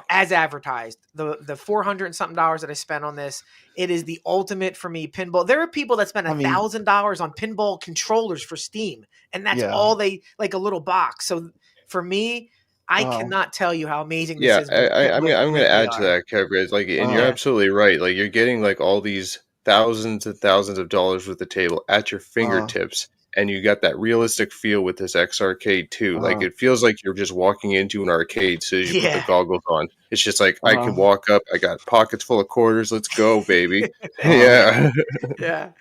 as advertised, the $400 and something that I spent on this, it is the ultimate for me pinball. There are people that spend $1,000 on pinball controllers for Steam, and that's all they, like a little box. So for me, I cannot tell you how amazing this is. I'm going to add to that, Kev. Like, and you're absolutely right. Like, you're getting like all these thousands and thousands of dollars with the table at your fingertips, and you got that realistic feel with this X Arcade too. Like, it feels like you're just walking into an arcade as soon as you put the goggles on. It's just like, I can walk up, I got pockets full of quarters, let's go, baby. Yeah.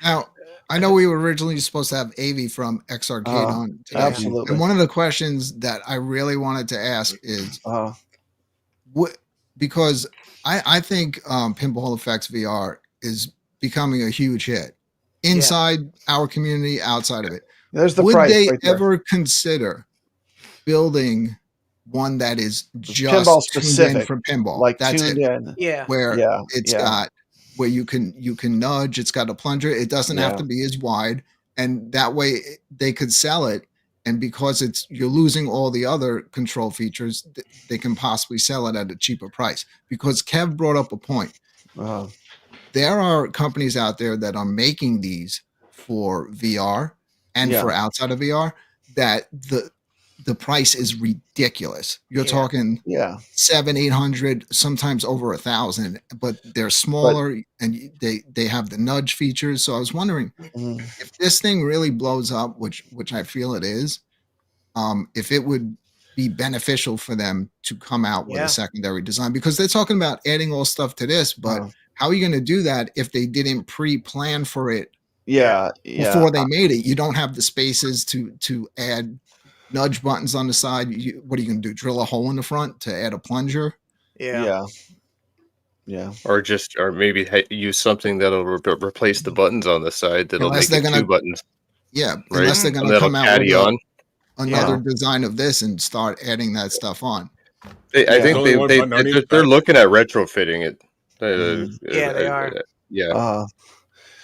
Now, I know we were originally supposed to have Avi from X Arcade on today. Absolutely. And one of the questions that I really wanted to ask is, because I think Pinball FX VR is becoming a huge hit inside our community, outside of it. There's the Would price they right there. ever consider building one that is just pinball specific for pinball? Like that's tuned it. in. Yeah. Where it's got where you can nudge, it's got a plunger, it doesn't have to be as wide, and that way they could sell it. And because you're losing all the other control features, they can possibly sell it at a cheaper price. Because Kev brought up a point. There are companies out there that are making these for VR and for outside of VR that the price is ridiculous. You're talking $700-800, sometimes over $1,000, but they're smaller and they have the nudge features. So I was wondering if this thing really blows up, which I feel it is, if it would be beneficial for them to come out with a secondary design, because they're talking about adding all stuff to this, but how are you going to do that if they didn't pre-plan for it before they made it? You don't have the spaces to add nudge buttons on the side. What are you going to do? Drill a hole in the front to add a plunger? Yeah. Or maybe use something that'll replace the buttons on the side. That'll make it two buttons. Yeah, right? Unless they're going to come out with another Yeah. design of this and start adding that stuff on. I think they're looking at retrofitting it. They are.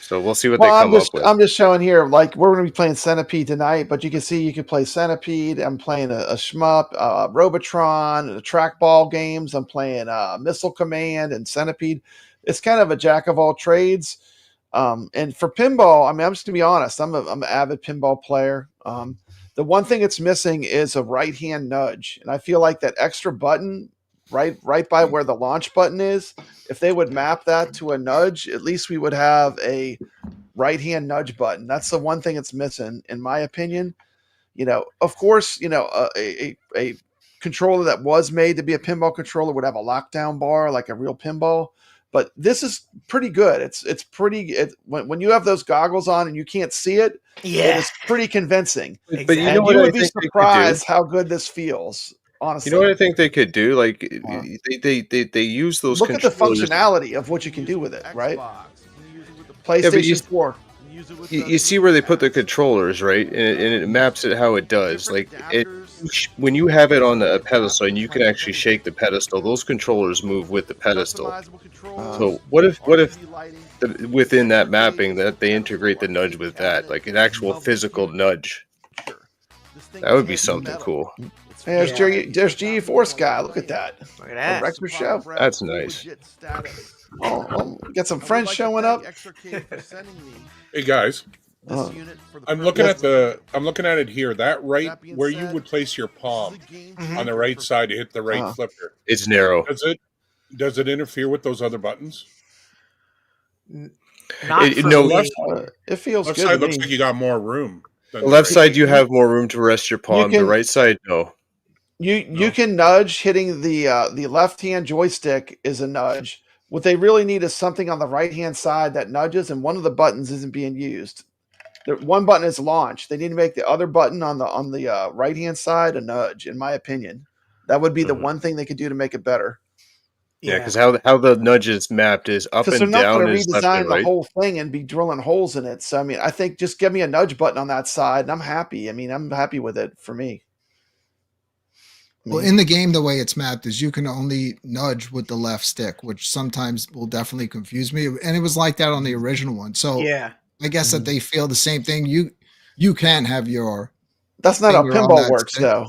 So we'll see what they come up with. I'm just showing here, like, we're going to be playing Centipede tonight, but you can see you can play Centipede. I'm playing a shmup, Robotron, the trackball games. I'm playing Missile Command and Centipede. It's kind of a jack of all trades. And for pinball, I mean, I'm just going to be honest. I'm an avid pinball player. The one thing it's missing is a right-hand nudge. And I feel like that extra button right by where the launch button is, if they would map that to a nudge, at least we would have a right-hand nudge button. That's the one thing it's missing, in my opinion. Of course, a controller that was made to be a pinball controller would have a lockdown bar like a real pinball. But this is pretty good. It's pretty. When you have those goggles on and you can't see it, it is pretty convincing. Exactly. But you would be surprised how good this feels. Honestly, you know what I think they could do? Like they use those. Look at the functionality of what you can do with it, right? PlayStation 4. You see where they put the controllers, right? And it maps it how it does. Like when you have it on a pedestal and you can actually shake the pedestal, those controllers move with the pedestal. So what if within that mapping that they integrate the nudge with that, like an actual physical nudge? That would be something cool. Hey, there's GeForce guy. Look at that. Look at that. Record show. That's nice. Oh, got some friends showing up. Hey guys, I'm looking at it here. That right where you would place your palm on the right side to hit the right flipper. It's narrow. Does it interfere with those other buttons? Not for me. It feels left good. Side looks like you got more room. The left side you have more room to rest your palm. The right side, no. You can nudge. Hitting the left hand joystick is a nudge. What they really need is something on the right hand side that nudges, and one of the buttons isn't being used. One button is launch. They need to make the other button on the right hand side a nudge. In my opinion, that would be the one thing they could do to make it better. Yeah, because how the nudge is mapped is up and down. Because they're not going to redesign the whole thing and be drilling holes in it. So I mean, I think just give me a nudge button on that side, and I'm happy. I mean, I'm happy with it for me. Well, in the game, the way it's mapped is you can only nudge with the left stick, which sometimes will definitely confuse me. And it was like that on the original one. So yeah, I guess that they feel the same thing. You can have your. That's not how pinball works, though.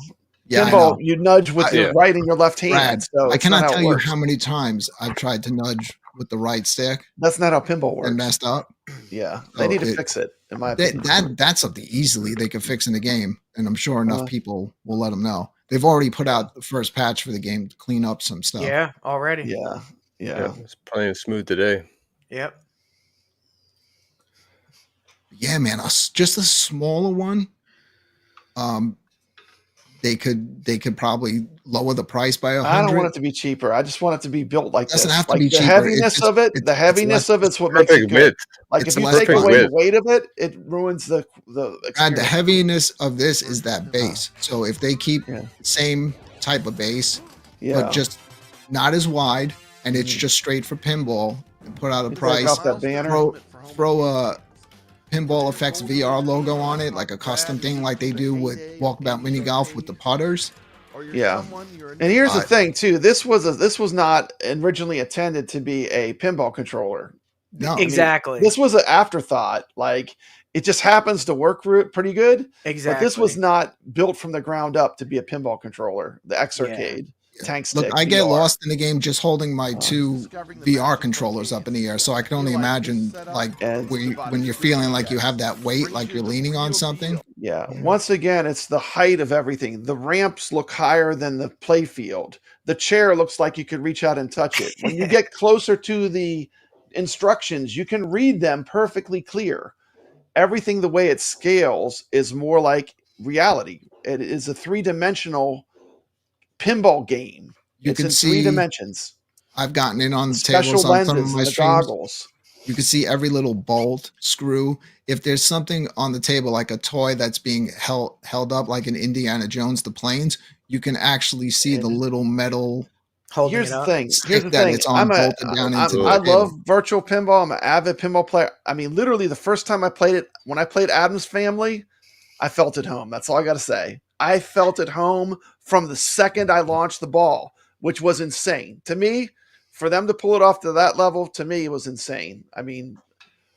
Yeah, pinball, you nudge with your right and your left hand. Brad, so I cannot tell you how many times I've tried to nudge with the right stick. That's not how pinball works. And messed up. Yeah, they need to fix it. In my opinion, that's something easily they can fix in the game, and I'm sure enough people will let them know. They've already put out the first patch for the game to clean up some stuff. Yeah, already. Yeah. It's playing smooth today. Yep. Yeah, man, just a smaller one. They could probably lower the price by 100. I don't want it to be cheaper. I just want it to be built like this. Doesn't have to like be the cheaper. Heaviness of it. The heaviness of it's what makes it good. Like if you take away the weight of it, it ruins the experience. And the heaviness of this is that base. So if they keep the same type of base, but just not as wide, and it's just straight for pinball, and put out a price, that banner. throw a Pinball FX VR logo on it, like a custom thing like they do with Walkabout Mini Golf with the putters. Yeah, and here's the thing too. This was not originally intended to be a pinball controller. No, exactly. I mean, this was an afterthought. Like it just happens to work pretty good. Exactly. But this was not built from the ground up to be a pinball controller. The X Arcade. Tank stick. Look, I get lost in the game just holding my two VR controllers up in the air, so I can only imagine like when you're feeling like you have that weight, like you're leaning on something. Yeah. Once again, it's the height of everything. The ramps look higher than the play field. The chair looks like you could reach out and touch it. When you get closer to the instructions, you can read them perfectly clear. Everything the way it scales is more like reality. It is a three-dimensional pinball game. You can see 3 dimensions. I've gotten in on the special tables on some of lenses my and the streams. goggles. You can see every little bolt, screw. If there's something on the table like a toy that's being held up like in Indiana Jones, the planes, you can actually see the little metal. Here's the thing. It's I love virtual pinball. I'm an avid pinball player. I mean, literally the first time I played it, when I played Addams Family, I felt at home. That's all I got to say. I felt at home from the second I launched the ball, which was insane. To me, for them to pull it off to that level, to me, it was insane. I mean,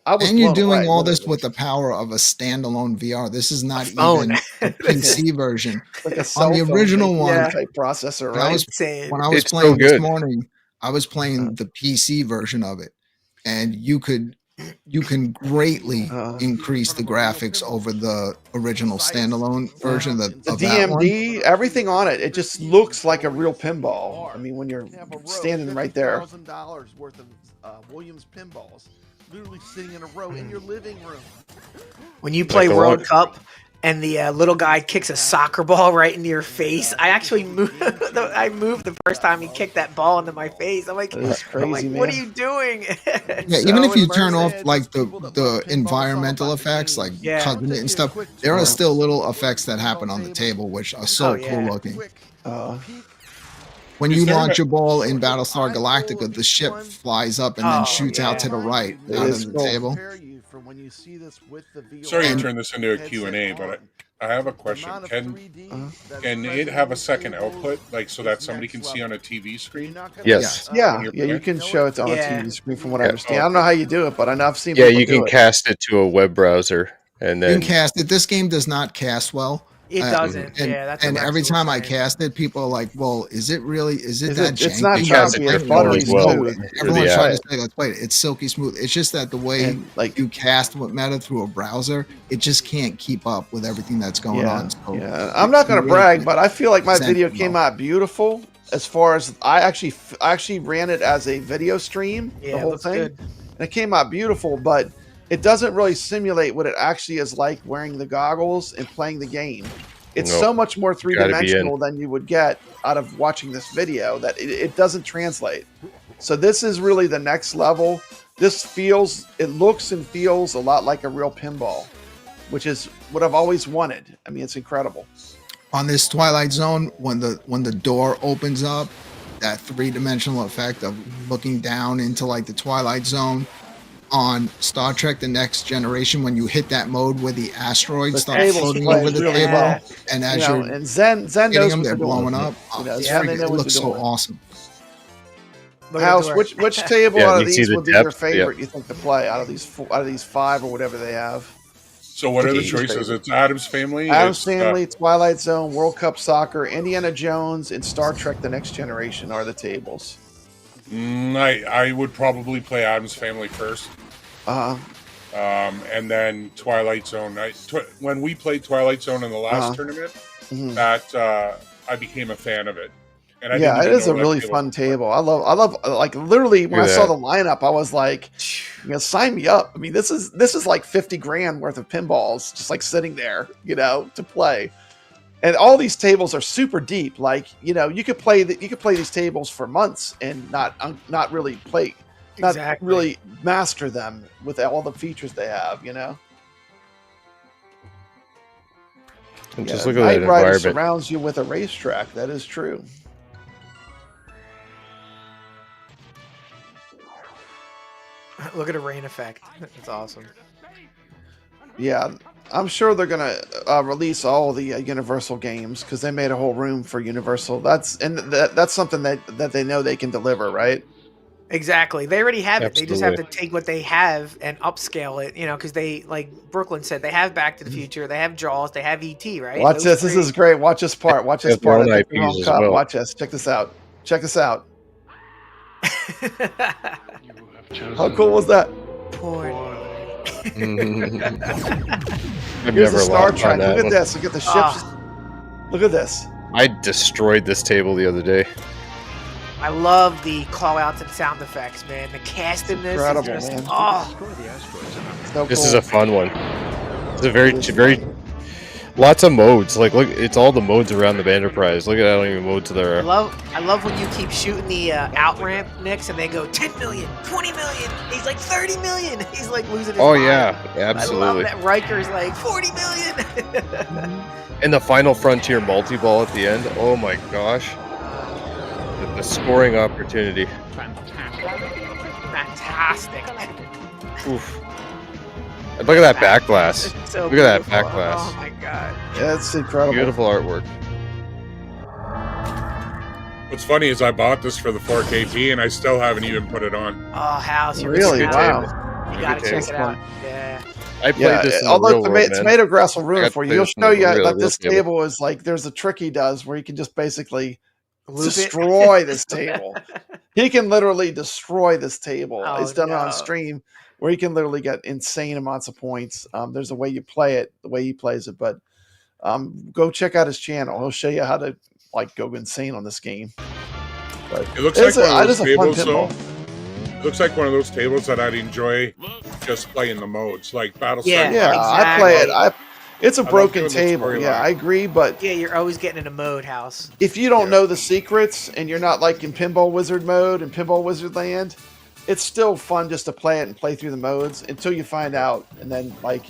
I was. And you're doing all this with the power of a standalone VR. This is not even a PC version. Like a on the original one type processor, right? When I was playing this morning, I was playing the PC version of it, and you can greatly increase the graphics over the original standalone version of the DMD, everything on it. It just looks like a real pinball. I mean, when you're standing right there. $1,000 worth of Williams pinballs, literally sitting in a row in your living room. When you play World Cup and the little guy kicks a soccer ball right into your face, I actually moved. I moved the first time he kicked that ball into my face. I'm like, crazy, what are you doing? Yeah, even if you turn off like the environmental effects, like cutting it and stuff, there are still little effects that happen on the table, which are so cool looking. When you launch a ball in Battlestar Galactica, the ship flies up and then shoots out to the right out of the table. Sorry to turn this into a Q&A, but I have a question. Can it have a second output, like so that somebody can see on a TV screen? Yes. Yeah, you can show it on a TV screen from what I understand. I don't know how you do it, but I know I've seen people do it. Yeah, you can cast it to a web browser. And then you can cast it. This game does not cast well. It doesn't. And, yeah, that's and what every Rex was time I saying. cast it, people are like, "Well, is it really? Is it that janky?" It's not cast it choppy. It's differently buttery as well. smooth. Everyone's trying to say, "Let's play it." It's silky smooth. It's just that the way And, like, you cast what meta through a browser, it just can't keep up with everything that's going on. So I'm not going to really brag, but I feel like my present video it came well. out beautiful. As far as I actually ran it as a video stream, Yeah, the it whole looks thing, good. and it came out beautiful. But it doesn't really simulate what it actually is like wearing the goggles and playing the game. It's so much more three-dimensional than you would get out of watching this video that it doesn't translate. So this is really the next level. It looks and feels a lot like a real pinball, which is what I've always wanted. I mean, it's incredible. On this Twilight Zone, when the door opens up, that three-dimensional effect of looking down into like the Twilight Zone. On Star Trek: The Next Generation, when you hit that mode where the asteroids start floating over the table, and as you're and Zen hitting knows them, what they're they're doing. blowing up. It looks so awesome. House, which table out of these would be your favorite? You think to play out of these 5 or whatever they have? So what are the choices? It's Addams Family, Twilight Zone, World Cup Soccer, Indiana Jones, and Star Trek: The Next Generation are the tables. I would probably play Addams Family first. And then Twilight Zone. When we played Twilight Zone in the last tournament, that I became a fan of it. And it is a really fun table. I love like literally when I saw the lineup, I was like, sign me up. I mean, this is like 50 grand worth of pinballs just like sitting there, to play. And all these tables are super deep. Like, you could play these tables for months and not really play. Not really master them with all the features they have, And just look at that Knight Rider environment. surrounds you with a racetrack. That is true. Look at a rain effect. That's awesome. Yeah, I'm sure they're gonna release all the Universal games because they made a whole room for Universal. That's something that they know they can deliver, right? Exactly. They already have it. They just have Absolutely. to take what they have and upscale it, because they, like Brooklyn said, they have Back to the Future, they have Jaws, they have E.T., right? Watch this. This is great. Watch this part. Watch this part. I think the World Cup. Watch this. Check this out. Check this out. How cool was that? I've Here's never the Star lost on Trek. that Look at one. this. Look at the ships. Look at this. I destroyed this table the other day. I love the call outs and sound effects, man. The cast in this Incredible, is just, man. So This cool. is a fun one. It's a very lots of modes. Like, look, it's all the modes around the Enterprise. Look at how many modes there are. I love when you keep shooting the out ramp, Nix, and they go 10 million, 20 million. He's like 30 million. He's like losing his mind. Yeah, absolutely. I love that Riker's like 40 million. And the Final Frontier multi-ball at the end. Oh my gosh. The scoring opportunity. Fantastic. Oof. And look at that backglass. So Look at that beautiful. backglass. Oh my god. Yeah, it's incredible. Beautiful artwork. What's funny is I bought this for the 4KT and I still haven't even put it on. Oh, House, you Really? missed Wow. out. You gotta Good check table. it out. Yeah. I played this in the although real world, man. Tomato Grass will I ruin got it for to you. play He'll this in show the you real that this table. table is like, there's a trick he does where he can just basically Loop it. destroy this table. He can literally destroy this table. Oh, He's done it on no. stream where he can literally get insane amounts of points. There's a way you play it, the way he plays it, but go check out his channel. He'll show you how to like go insane on this game. But It looks like one of those it is a fun tables, though. pinball. It looks like one of those tables that I'd enjoy just playing the modes, like Battlestar. Yeah. I play it. It's a like broken doing the table. storyline. Yeah, I agree. But Yeah, you're always getting in a mode, House. if you don't know the secrets and you're not like in Pinball Wizard mode and Pinball Wizard Land, it's still fun just to play it and play through the modes until you find out. And then, like,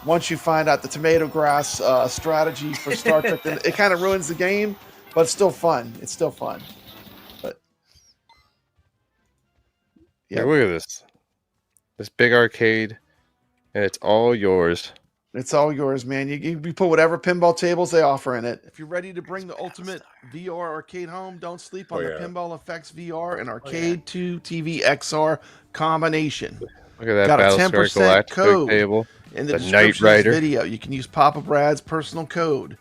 once you find out the tomato grass strategy for Star Trek, then it kind of ruins the game, but it's still fun. It's still fun. But Yeah, look at this. This big arcade, and it's all yours. It's all yours, man. You put whatever pinball tables they offer in it. If you're ready to bring the ultimate VR arcade home, don't sleep on the Pinball FX VR and Arcade 2 TV XR combination. Look at that Got a Battlestar 10% code table. in the description of this video. You can use Papa Brad's personal code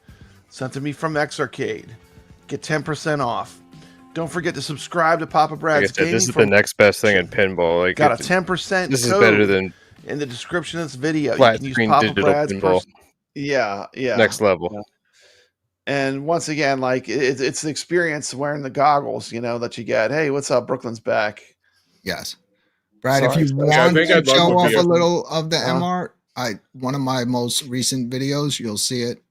sent to me from Xarcade. Get 10% off. Don't forget to subscribe to Papa Brad's Gaming. This is the next best thing in pinball. Like, got a 10% This is code better than in the description of this video. flat You can use screen Papa digital Brad's pinball. Yeah. Next level. Yeah. And once again, like it's the experience wearing the goggles, that you get. Hey, what's up? Brooklyn's back. Yes. Brad, if you want to show off a little of the MR, one of my most recent videos, you'll see it.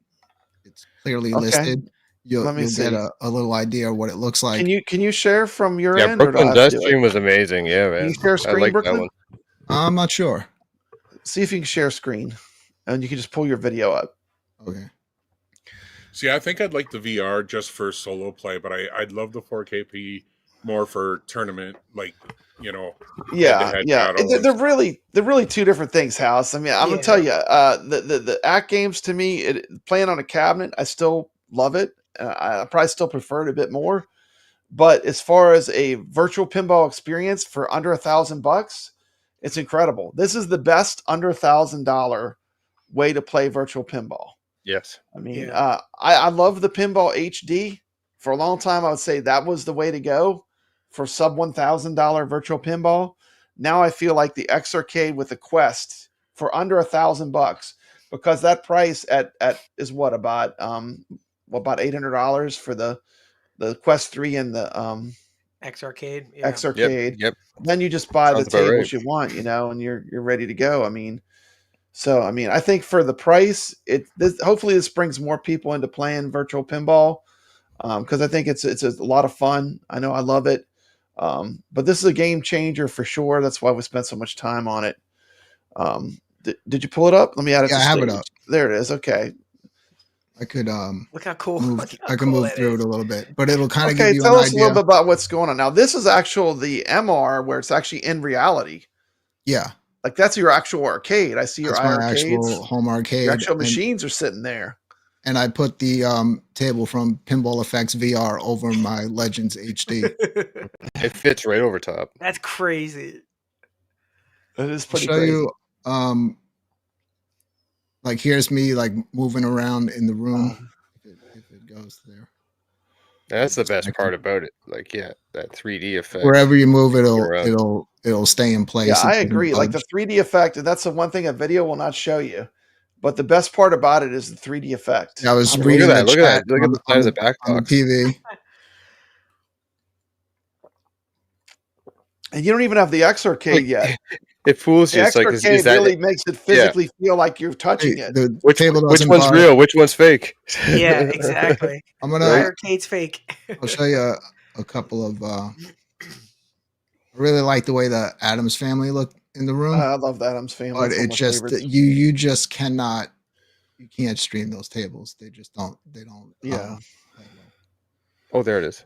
It's clearly listed. You'll get a little idea of what it looks like. Can you share from your end? Brooklyn Dust Stream was amazing. Yeah, man. Can you share screen, Brooklyn? That one. I'm not sure. See if you can share screen, and you can just pull your video up. Okay. See, I think I'd like the VR just for solo play, but I'd love the 4KP more for tournament, Yeah. They're really two different things, House. I mean, I'm gonna tell you, the AtGames to me, playing on a cabinet, I still love it. I probably still prefer it a bit more, but as far as a virtual pinball experience for under $1,000, it's incredible. This is the best under $1,000 way to play virtual pinball. Yes. I mean, I love the Pinball HD. For a long time, I would say that was the way to go for sub $1,000 virtual pinball. Now I feel like the Xarcade with the Quest for under $1,000, because that price is what, about $800 for the Quest 3 and the Xarcade. Yeah. Xarcade. Yep. Then you just buy the tables you want, and you're ready to go. I mean, I think for the price, hopefully this brings more people into playing virtual pinball, because I think it's a lot of fun. I know I love it, but this is a game changer for sure. That's why we spent so much time on it. Did you pull it up? Let me add it. Yeah, I have it up. There it is. Okay. I could look how cool. I can move through it a little bit, but it'll kind of give you tell an us idea. a little bit about what's going on now. This is the MR where it's actually in reality. Yeah. Like that's your actual arcade. I see your actual home arcade. Your actual machines are sitting there. And I put the table from Pinball FX VR over my Legends HD. It fits right over top. That's crazy. That is pretty I'll show crazy. You, like here's me like moving around in the room. If it goes there. That's the best part about it. Like, that 3D effect. Wherever you move, it'll stay in place. Yeah, I agree. Like the 3D effect, and that's the one thing a video will not show you. But the best part about it is the 3D effect. Yeah, I was reading that. Look at the side of the back on the TV. And you don't even have the Xarcade yet. It fools you. The It's like, Xarcade really makes it physically feel like you're touching it. Which one's real? Which one's fake? Yeah, exactly. Arcade's fake. I'll show you a couple of. I really like the way the Addams Family look in the room. I love the Addams Family. But it just you just cannot. You can't stream those tables. They just don't. They don't. Yeah. Oh, there it is.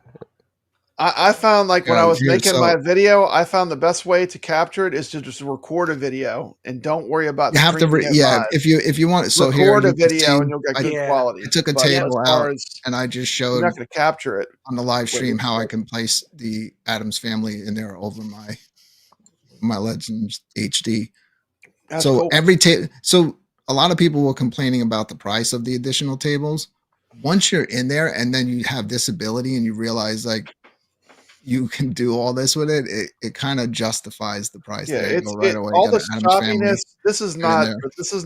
I found when I was making my video, I found the best way to capture it is to just record a video and don't worry about. You have to, if you want. So record a video and you'll get good quality. I took a table out and I just showed. You're not going to capture it on the live stream how I can place the Addams Family in there over my Legends HD. That's so cool. every table. So a lot of people were complaining about the price of the additional tables. Once you're in there and then you have this ability and you realize you can do all this with it. It kind of justifies the price. Yeah, it's right away. All the choppiness. This is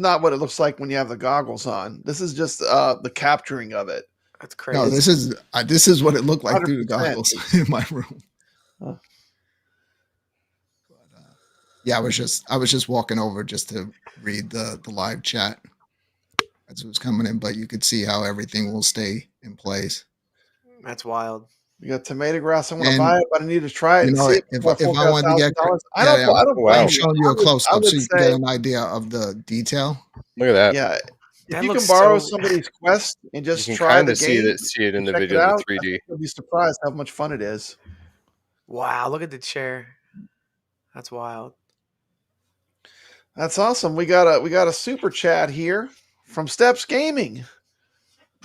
not what it looks like when you have the goggles on. This is just the capturing of it. That's crazy. No, this is what it looked like 100%. Through the goggles in my room. Huh. But, yeah, I was just walking over just to read the live chat as it was coming in, but you could see how everything will stay in place. That's wild. You got tomato grass. I want to buy it, but I need to try it. You know, if I want to get, I don't. I'm showing you a close up so you can get an idea of the detail. Look at that. Yeah, if you can borrow somebody's Quest and just try the game, see it in the video in 3D. You'll be surprised how much fun it is. Wow! Look at the chair. That's wild. That's awesome. We got a super chat here. from Steps Gaming.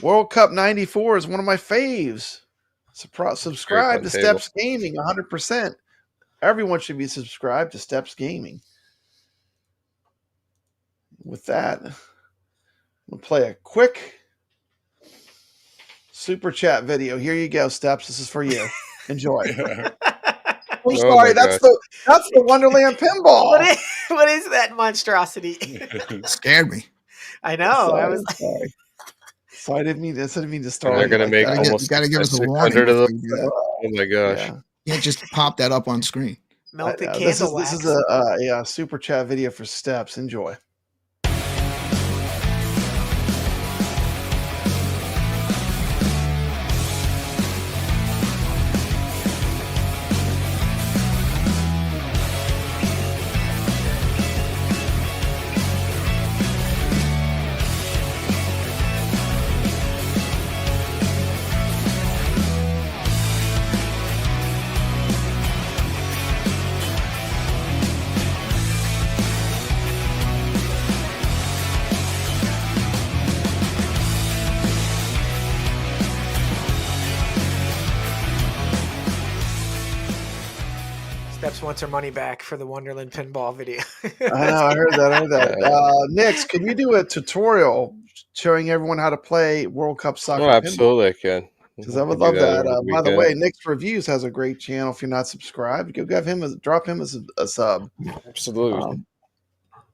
World Cup 94 is one of my faves. Subscribe to Steps Gaming 100%. Everyone should be subscribed to Steps Gaming. With that, we'll play a quick super chat video. Here you go, Steps. This is for you. Enjoy. I'm sorry, that's the Wonderland Pinball. What is that monstrosity? Scared me. I know. Sorry. So I didn't mean to start. They're going to make almost you got to give us a warning. Oh my gosh! Yeah. You can't just pop that up on screen. Melted candle wax. This is a super chat video for Steps. Enjoy. Steps wants her money back for the Wonderland Pinball video. I know, I heard that. Nix, can you do a tutorial showing everyone how to play World Cup Soccer? Oh, absolutely, I can. Because I would love that. By the way, Nix Reviews has a great channel. If you're not subscribed, go drop him as a sub. Absolutely.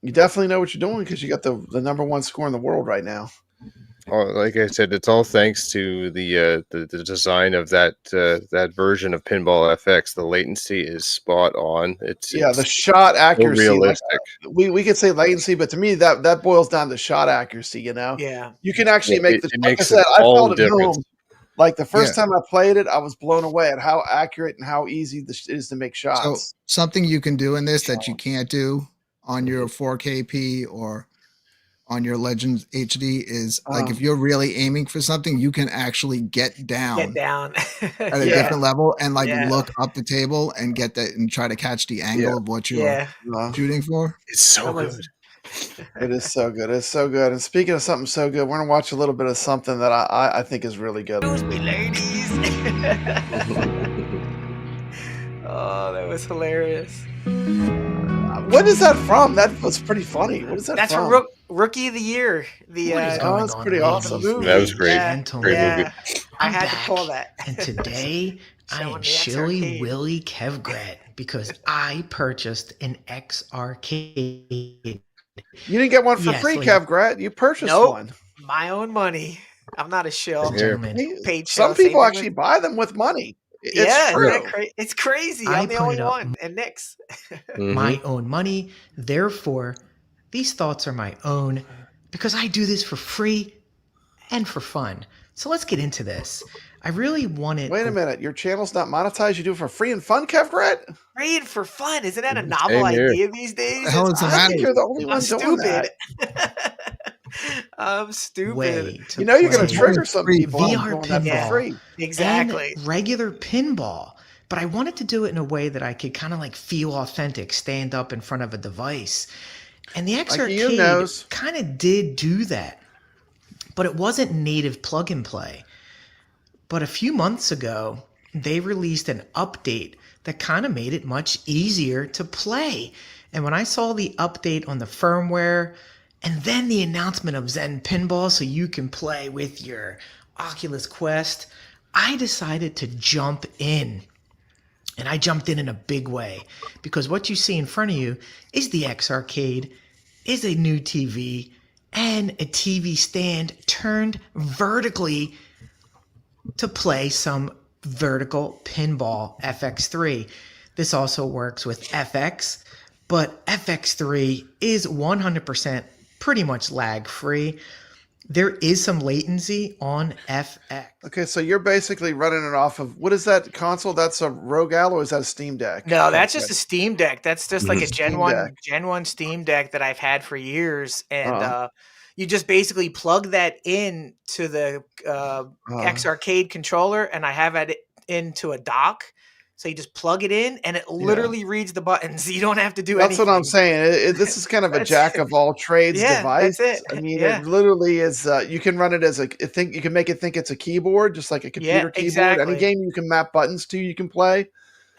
You definitely know what you're doing because you got the #1 score in the world right now. Oh, like I said, it's all thanks to the design of that version of Pinball FX. The latency is spot on. It's the shot accuracy. So realistic. We could say latency, but to me that boils down to shot accuracy. Yeah. You can actually make the. Like I said, I felt it home. Like the first time I played it, I was blown away at how accurate and how easy it is to make shots. So something you can do in this that you can't do on your 4KP or on your Legends HD is like if you're really aiming for something, you can actually get down at a different level and look up the table and get that and try to catch the angle of what you're shooting for. It's so good. It is so good. It's so good. And speaking of something so good, we're gonna watch a little bit of something that I think is really good. Excuse me, ladies. Oh, that was hilarious. What is that from? That was pretty funny. What is that That's from? from Rookie of the Year. That's pretty awesome. That was great. Great movie. I had to pull that. And today I am Shilly Willy Kevgrat because I purchased an X Arcade. You didn't get one for free, Kevgrat. You purchased one. My own money. I'm not a shill. Some people actually buy them with money. It's crazy. I'm the only one. And Nick's. My own money. Therefore, these thoughts are my own because I do this for free and for fun. So let's get into this. I really wanted. Wait a minute. Your channel's not monetized. You do it for free and fun, Kevgrat? Free and for fun. Isn't that a novel idea these days? I think you're the only one doing that. I'm stupid. You know you're going to trigger some people. VR pinball, free. Exactly. And regular pinball. But I wanted to do it in a way that I could kind of like feel authentic, stand up in front of a device. And the X Arcade kind of did do that. But it wasn't native plug and play. But a few months ago, they released an update that kind of made it much easier to play. And when I saw the update on the firmware, and then the announcement of Zen Pinball so you can play with your Oculus Quest, I decided to jump in. And I jumped in a big way because what you see in front of you is the X Arcade, is a new TV, and a TV stand turned vertically to play some vertical Pinball FX3. This also works with FX, but FX3 is 100% pretty much lag free. There is some latency on FX. Okay, so you're basically running it off of, what is that console? That's a Rogal or is that a Steam Deck? No, that's just a Steam Deck. That's just like a Gen 1 Steam Deck that I've had for years. And you just basically plug that in to the X Arcade controller, and I have it into a dock. So you just plug it in, and it literally reads the buttons. You don't have to do That's anything. what I'm saying. This is kind of a jack of all trades device. That's it. I mean, it literally is. You can run it as you can make it think it's a keyboard, just like a computer keyboard. Exactly. Any game you can map buttons to, you can play.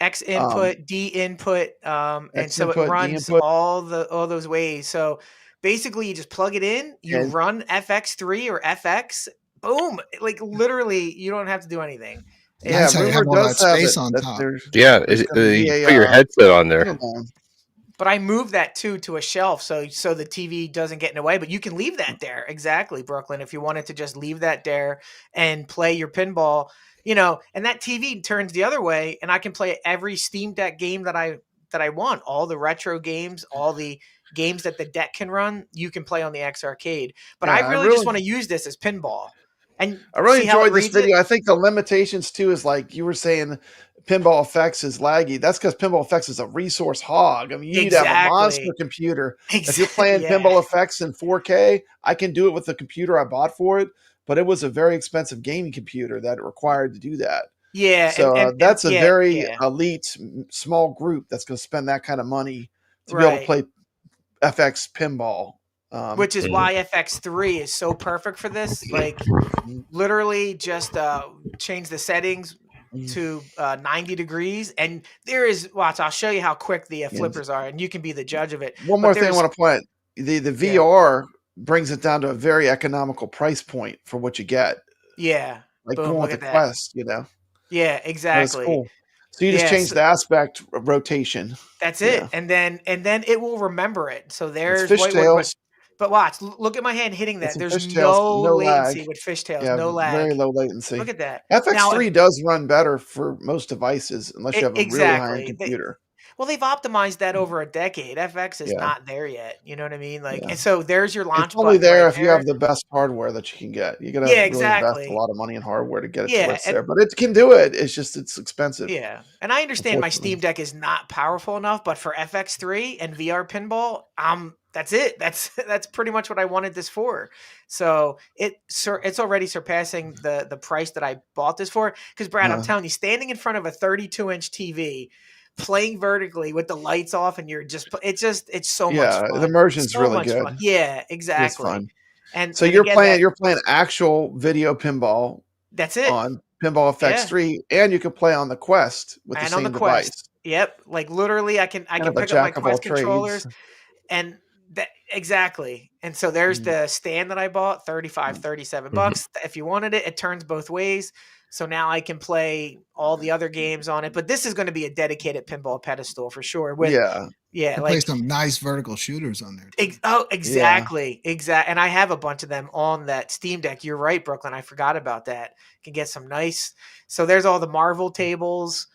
X input, D input, and so it runs all those ways. So basically, you just plug it in, you run FX3 or FX, boom! Like literally, you don't have to do anything. Yeah, rumor does have space on top. Yeah, you put your headset on there. But I moved that to a shelf so the TV doesn't get in the way. But you can leave that there, exactly, Brooklyn. If you wanted to just leave that there and play your pinball, and that TV turns the other way, and I can play every Steam Deck game that I want. All the retro games, all the games that the deck can run, you can play on the X Arcade. But I really just want to use this as pinball. And I really enjoyed this video. I think the limitations too is like you were saying, Pinball FX is laggy. That's because Pinball FX is a resource hog. I mean, you need to have a monster computer. If you're playing Pinball FX in 4K, I can do it with the computer I bought for it, but it was a very expensive gaming computer that it required to do that. Yeah. So that's a very elite small group that's going to spend that kind of money to be able to play FX Pinball. Which is why FX3 is so perfect for this. Like, literally just change the settings to 90 degrees, and there is watch. I'll show you how quick the flippers are, and you can be the judge of it. One more thing I want to point: the VR brings it down to a very economical price point for what you get. Yeah, like going with the Quest, Yeah, exactly. Cool. So you just change the aspect rotation. That's it, and then it will remember it. So there's fishtails. But watch, look at my hand hitting that. There's no latency with fishtails, no lag. Very low latency. Look at that. FX3 does run better for most devices unless you have a really high-end computer. Well, they've optimized that over a decade. FX is not there yet. You know what I mean? Like, and so there's your launch. It's only there if you have the best hardware that you can get. You gotta really invest a lot of money in hardware to get it to where it's there. But it can do it. It's just it's expensive. Yeah, and I understand my Steam Deck is not powerful enough, but for FX3 and VR pinball, that's it. That's pretty much what I wanted this for. So it's already surpassing the price that I bought this for. Because Brad, I'm telling you, standing in front of a 32-inch TV, playing vertically with the lights off, and it's so much fun. Yeah, the immersion's really good. Fun. Yeah, exactly. It's fun. And so you're playing actual video pinball. That's it. On Pinball FX3, and you can play on the Quest with the same device. Yep, like literally, I can pick up my Quest controllers, and that exactly. And so there's the stand that I bought, $37 if you wanted it. It turns both ways. So now I can play all the other games on it, but this is going to be a dedicated pinball pedestal for sure. Play some nice vertical shooters on there. Exactly. And I have a bunch of them on that Steam Deck. You're right, Brooklyn. I forgot about that. Can get some nice. So there's all the Marvel tables.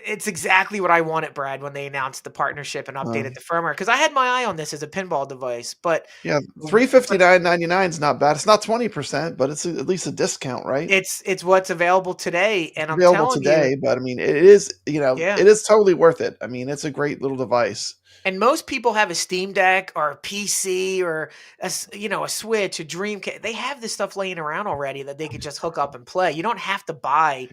It's exactly what I wanted, Brad, when they announced the partnership and updated the firmware. Because I had my eye on this as a pinball device, but $359.99 is not bad. It's not 20%, but it's at least a discount, right? It's what's available today, and I'm telling you, but I mean, it is it is totally worth it. I mean, it's a great little device. And most people have a Steam Deck or a PC or a Switch, a Dreamcast. They have this stuff laying around already that they could just hook up and play. You don't have to buy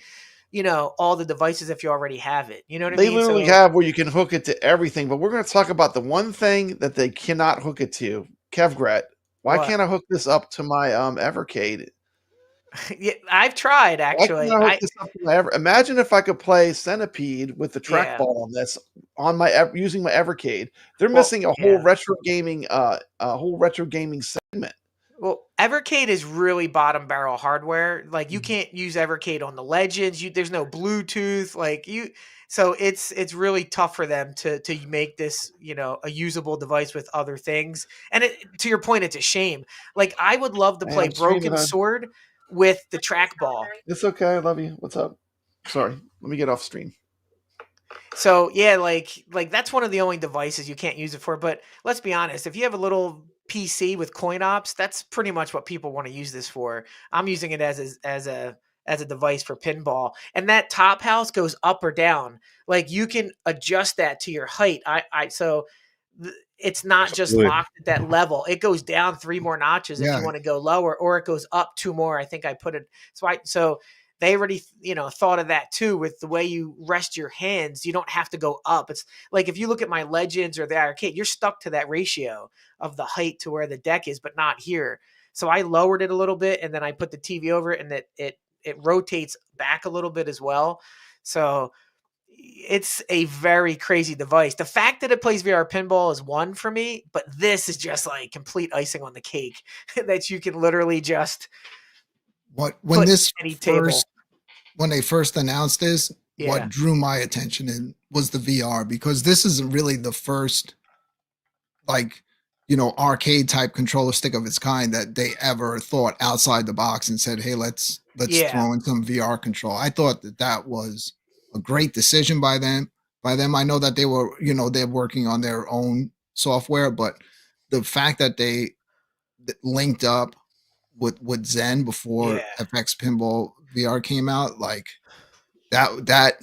all the devices if you already have it. You know what I mean? They literally have where you can hook it to everything, but we're going to talk about the one thing that they cannot hook it to. Kevgret, why can't I hook this up to my Evercade? Yeah, I've tried actually. Imagine if I could play Centipede with the trackball on this using my Evercade. They're missing a whole retro gaming segment. Well, Evercade is really bottom barrel hardware. Like you can't use Evercade on the Legends. There's no Bluetooth. So it's really tough for them to make this a usable device with other things. And to your point, it's a shame. Like I would love to play Broken Sword with the trackball. It's okay. I love you. What's up? Sorry, let me get off stream. So yeah, like that's one of the only devices you can't use it for. But let's be honest, if you have a little PC with coin ops, that's pretty much what people want to use this for. I'm using it as a device for pinball, and that top house goes up or down. Like you can adjust that to your height. It's not just locked at that level. It goes down 3 more notches if you want to go lower, or it goes up 2 more. I think I put it. So they already, thought of that too with the way you rest your hands. You don't have to go up. It's like if you look at my Legends or the arcade, you're stuck to that ratio of the height to where the deck is, but not here. So I lowered it a little bit, and then I put the TV over it, and it rotates back a little bit as well. So it's a very crazy device. The fact that it plays VR pinball is one for me, but this is just like complete icing on the cake that you can literally just when they first announced this, what drew my attention in was the VR, because this isn't really the first arcade type controller stick of its kind that they ever thought outside the box and said, hey, let's throw in some VR control. I thought that was a great decision by them. I know that they were, they're working on their own software, but the fact that they linked up with Zen before FX Pinball VR came out, that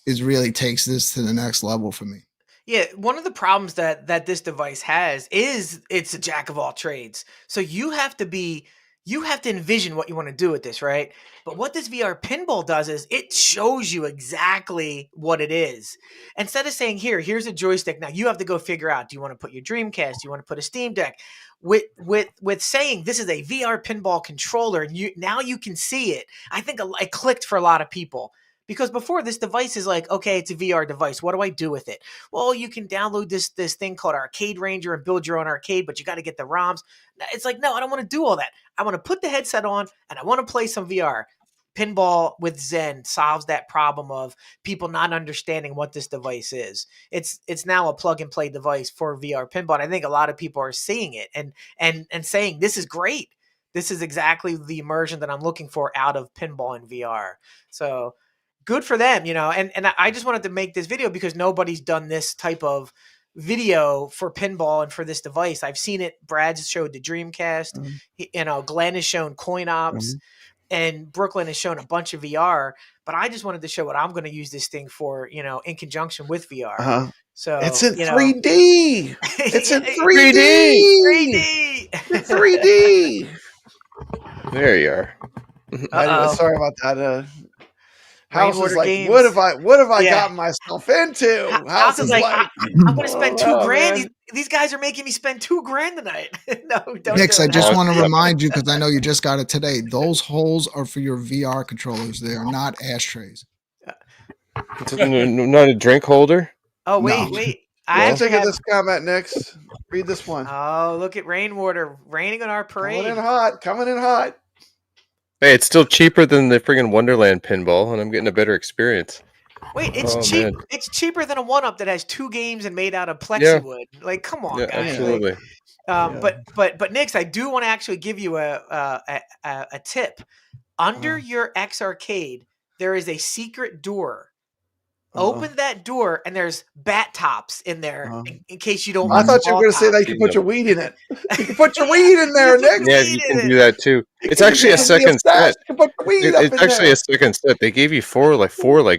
is really takes this to the next level for me. Yeah, one of the problems that this device has is it's a jack of all trades. So you have to envision what you want to do with this, right? But what this VR pinball does is it shows you exactly what it is. Instead of saying, here's a joystick. Now you have to go figure out, do you want to put your Dreamcast? Do you want to put a Steam Deck? With saying this is a VR pinball controller, and now you can see it. I think it clicked for a lot of people. Because before, this device is like, okay, it's a VR device. What do I do with it? Well, you can download this thing called Arcade Ranger and build your own arcade, but you got to get the ROMs. It's like, no, I don't want to do all that. I want to put the headset on and I want to play some VR. Pinball with Zen solves that problem of people not understanding what this device is. It's now a plug and play device for VR pinball. And I think a lot of people are seeing it and saying, this is great. This is exactly the immersion that I'm looking for out of pinball and VR. So good for them, and I just wanted to make this video because nobody's done this type of video for pinball and for this device. I've seen it. Brad's showed the Dreamcast, Glenn has shown Coin Ops, and Brooklyn has shown a bunch of VR, but I just wanted to show what I'm going to use this thing for, in conjunction with VR. So it's in 3D. It's in 3D. 3D. There you are. Sorry about that. House is like, games. What have I gotten myself into? House is like, I'm going to spend $2,000. These guys are making me spend $2,000 tonight. No, don't. Nix, I just want to remind you, because I know you just got it today. Those holes are for your VR controllers. They are not ashtrays. Not a drink holder. Oh wait. I take this comment next. Read this one. Oh, look at rainwater raining on our parade. Coming in hot. Hey, it's still cheaper than the friggin' Wonderland Pinball, and I'm getting a better experience. Wait, it's cheap. Man. It's cheaper than a 1-up that has 2 games and made out of plexiwood. Yeah. Like, come on, guys. Absolutely. But Nix, I do want to actually give you a tip. Under your X Arcade, there is a secret door. Open that door, and there's bat tops in there in case you don't. I thought you were going to say that you can put your weed in it. You can put your weed in there, Nick. Yeah, you can do that too. It's actually a second set. It's actually a second set. They gave you four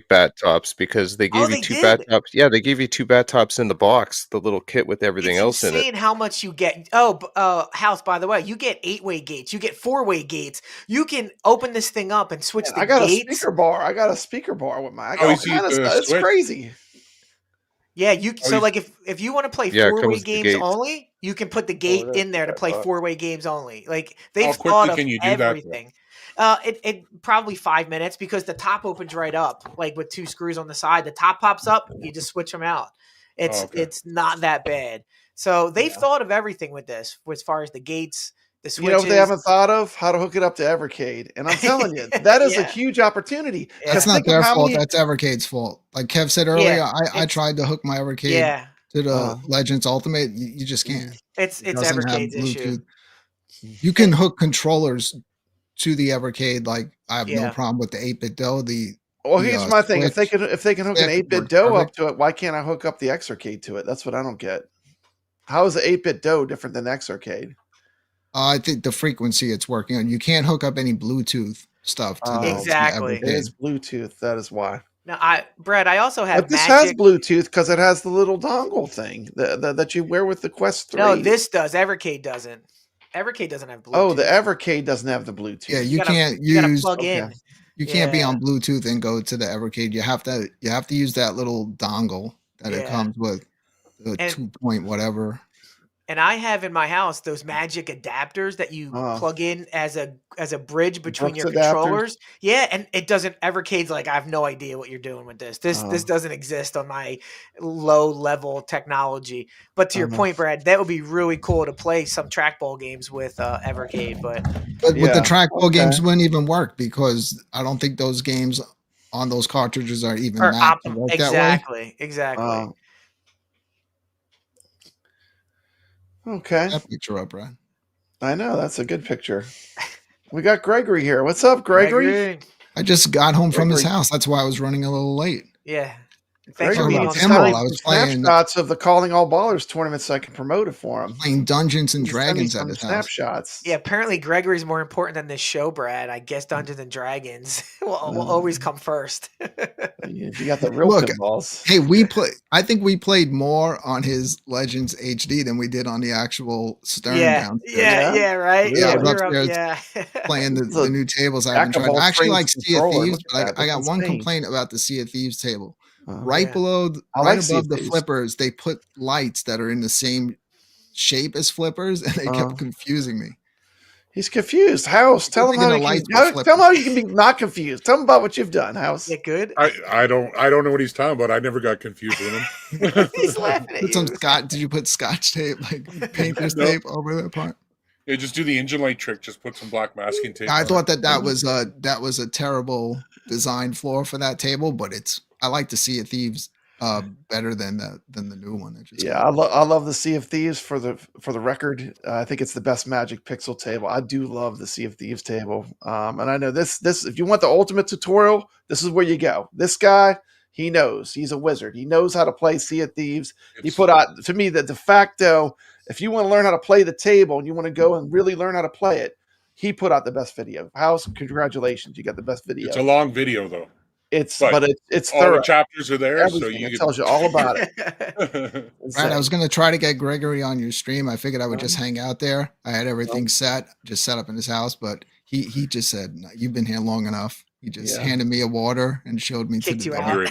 bat tops because they gave you 2 bat tops. Yeah, they gave you 2 bat tops in the box, the little kit with everything else in it. It's insane how much you get. House, by the way, you get 8-way gates. You get 4-way gates. You can open this thing up and switch the gates. I got a speaker bar with my. It's crazy. Yeah, if you want to play 4-way games only, you can put the gate in there to play 4-way games only. Like they've thought of everything. It probably 5 minutes because the top opens right up, like with 2 screws on the side. The top pops up, you just switch them out. It's not that bad. So they've thought of everything with this, as far as the gates. The switches. You know what they haven't thought of? How to hook it up to Evercade. And I'm telling you, that is a huge opportunity. That's not their fault. That's Evercade's fault. Like Kev said earlier, I tried to hook my Evercade to the Legends Ultimate. You just can't. It's Evercade's issue. You can hook controllers to the Evercade. Like I have no problem with the 8-bit dough. Here's my thing. If they can hook an 8-bit dough up to it, why can't I hook up the X Arcade to it? That's what I don't get. How is the 8-bit dough different than X Arcade? I think the frequency it's working on. You can't hook up any Bluetooth stuff to exactly. It is Bluetooth. That is why. Now, Brad, I also have. But this has Bluetooth because it has the little dongle thing that you wear with the Quest 3. No, this does. Evercade doesn't. Evercade doesn't have Bluetooth. Oh, the Evercade doesn't have the Bluetooth. Yeah, you can't use. Plug in. You can't be on Bluetooth and go to the Evercade. You have to use that little dongle that it comes with, the 2 point whatever. And I have in my house those magic adapters that you plug in as a bridge between your controllers. Yeah, and it doesn't. Evercade's like, I have no idea what you're doing with this. This doesn't exist on my low level technology. But to your point, Brad, that would be really cool to play some trackball games with Evercade. But with the trackball games wouldn't even work, because I don't think those games on those cartridges are even that work exactly. Okay. That picture up, Brad. I know, that's a good picture. We got Gregory here. What's up, Gregory? I just got home from his house. That's why I was running a little late. Yeah. Thanks for being on Pinball. I was playing snapshots of the Calling All Ballers tournament so I can promote it for him. Playing Dungeons and Dragons at his snapshots. Yeah, apparently Gregory's more important than this show, Brad. I guess Dungeons and Dragons will always come first. You got the real pinballs. Hey, I think we played more on his Legends HD than we did on the actual Stern downstairs. Yeah, right. Yeah, I was upstairs playing the new tables I haven't tried. I actually like Sea of Thieves, but I got one complaint about the Sea of Thieves table. Right above the flippers, they put lights that are in the same shape as flippers, and they kept confusing me. He's confused. House, tell him how you can be not confused. Tell him about what you've done, House. Yeah, good. I don't know what he's talking about. I never got confused with him. He's laughing at you. Did you put Scotch tape, like painter's tape over that part? Yeah, just do the engine light trick. Just put some black masking tape. I thought that was a terrible design flaw for that table, but I like to see Sea of Thieves better than the new one. I love the Sea of Thieves for the record. I think it's the best Magic Pixel table. I do love the Sea of Thieves table. And I know this if you want the ultimate tutorial, this is where you go. This guy, he knows. He's a wizard. He knows how to play Sea of Thieves. He put out, to me, the de facto, if you want to learn how to play the table and you want to go and really learn how to play it, he put out the best video. House, congratulations. You got the best video. It's a long video though. It's all thorough. The chapters are there, everything. So it tells you all about it. Right, I was going to try to get Gregory on your stream. I figured I would just hang out there. I had everything set up in his house, but he just said, no, "You've been here long enough." He just handed me a water and showed me Kicked to the door.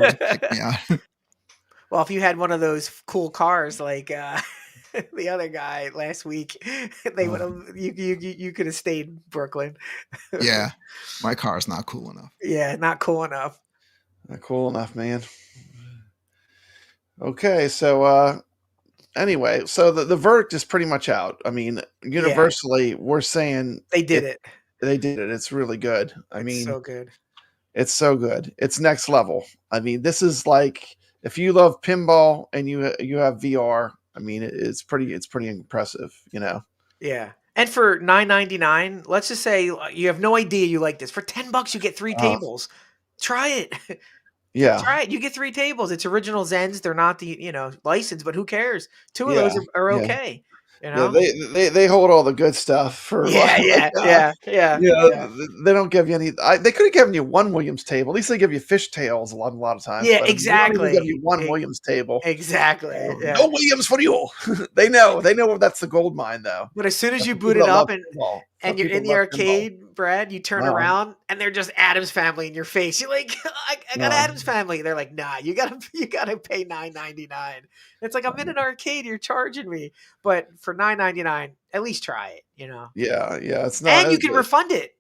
Kicked me out. Well, if you had one of those cool cars like the other guy last week, they would have. You could have stayed in Brooklyn. Yeah, my car's not cool enough. Yeah, not cool enough. Not cool enough, man. Okay, so anyway, so the verdict is pretty much out. I mean, universally, we're saying they did it. They did it. It's really good. I mean, so good. It's so good. It's next level. I mean, this is like, if you love pinball and you have VR. I mean, it's pretty impressive, you know. Yeah. And for $9.99, let's just say you have no idea you like this. For $10, you get 3 tables. Try it. Yeah. Try it. You get 3 tables. It's original Zens. They're not the, licensed, but who cares? 2 of those are okay. You know? Yeah, they hold all the good stuff for yeah. They don't give you any. They could have given you one Williams table. At least they give you fishtails a lot of times. Yeah, exactly. They give you one Williams table. Exactly. Yeah. No Williams for you. They know that's the gold mine though. But as soon as you boot it up and you're in the arcade, pinball. Brad, you turn around and they're just Addams Family in your face. You're like, I got Addams Family. They're like, nah, you gotta pay $9.99. It's like, I'm in an arcade. You're charging me, but for $9.99, at least try it. You know. Yeah. It's not. And you can refund it.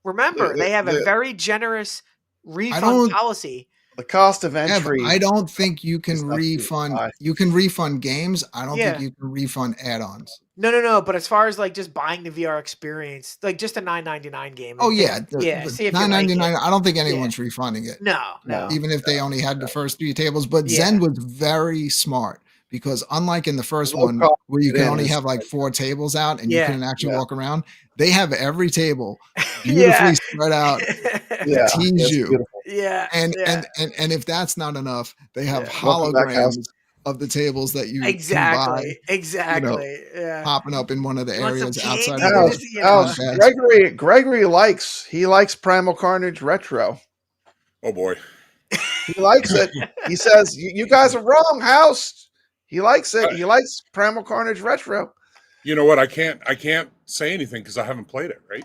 Remember, they have a very generous refund policy. The cost of entry. I don't think you can refund. You can refund games. I don't think you can refund add-ons. No. But as far as like just buying the VR experience, like just a $9.99 game. Oh yeah, See if $9.99. Like I don't think anyone's refunding it. No. Even if they only had the first 3 tables. But Zen was very smart, because unlike in the first one where you can only have like 4 tables out and you couldn't actually walk around, they have every table beautifully spread out to tease you. Beautiful. Yeah. And if that's not enough, they have holograms of the tables that you can buy. Exactly. Popping up in one of the areas outside of the Gregory likes Primal Carnage Retro. Oh boy. He likes it. He says, you guys are wrong, House. He likes it. He likes Primal Carnage Retro. You know what? I can't say anything because I haven't played it, right?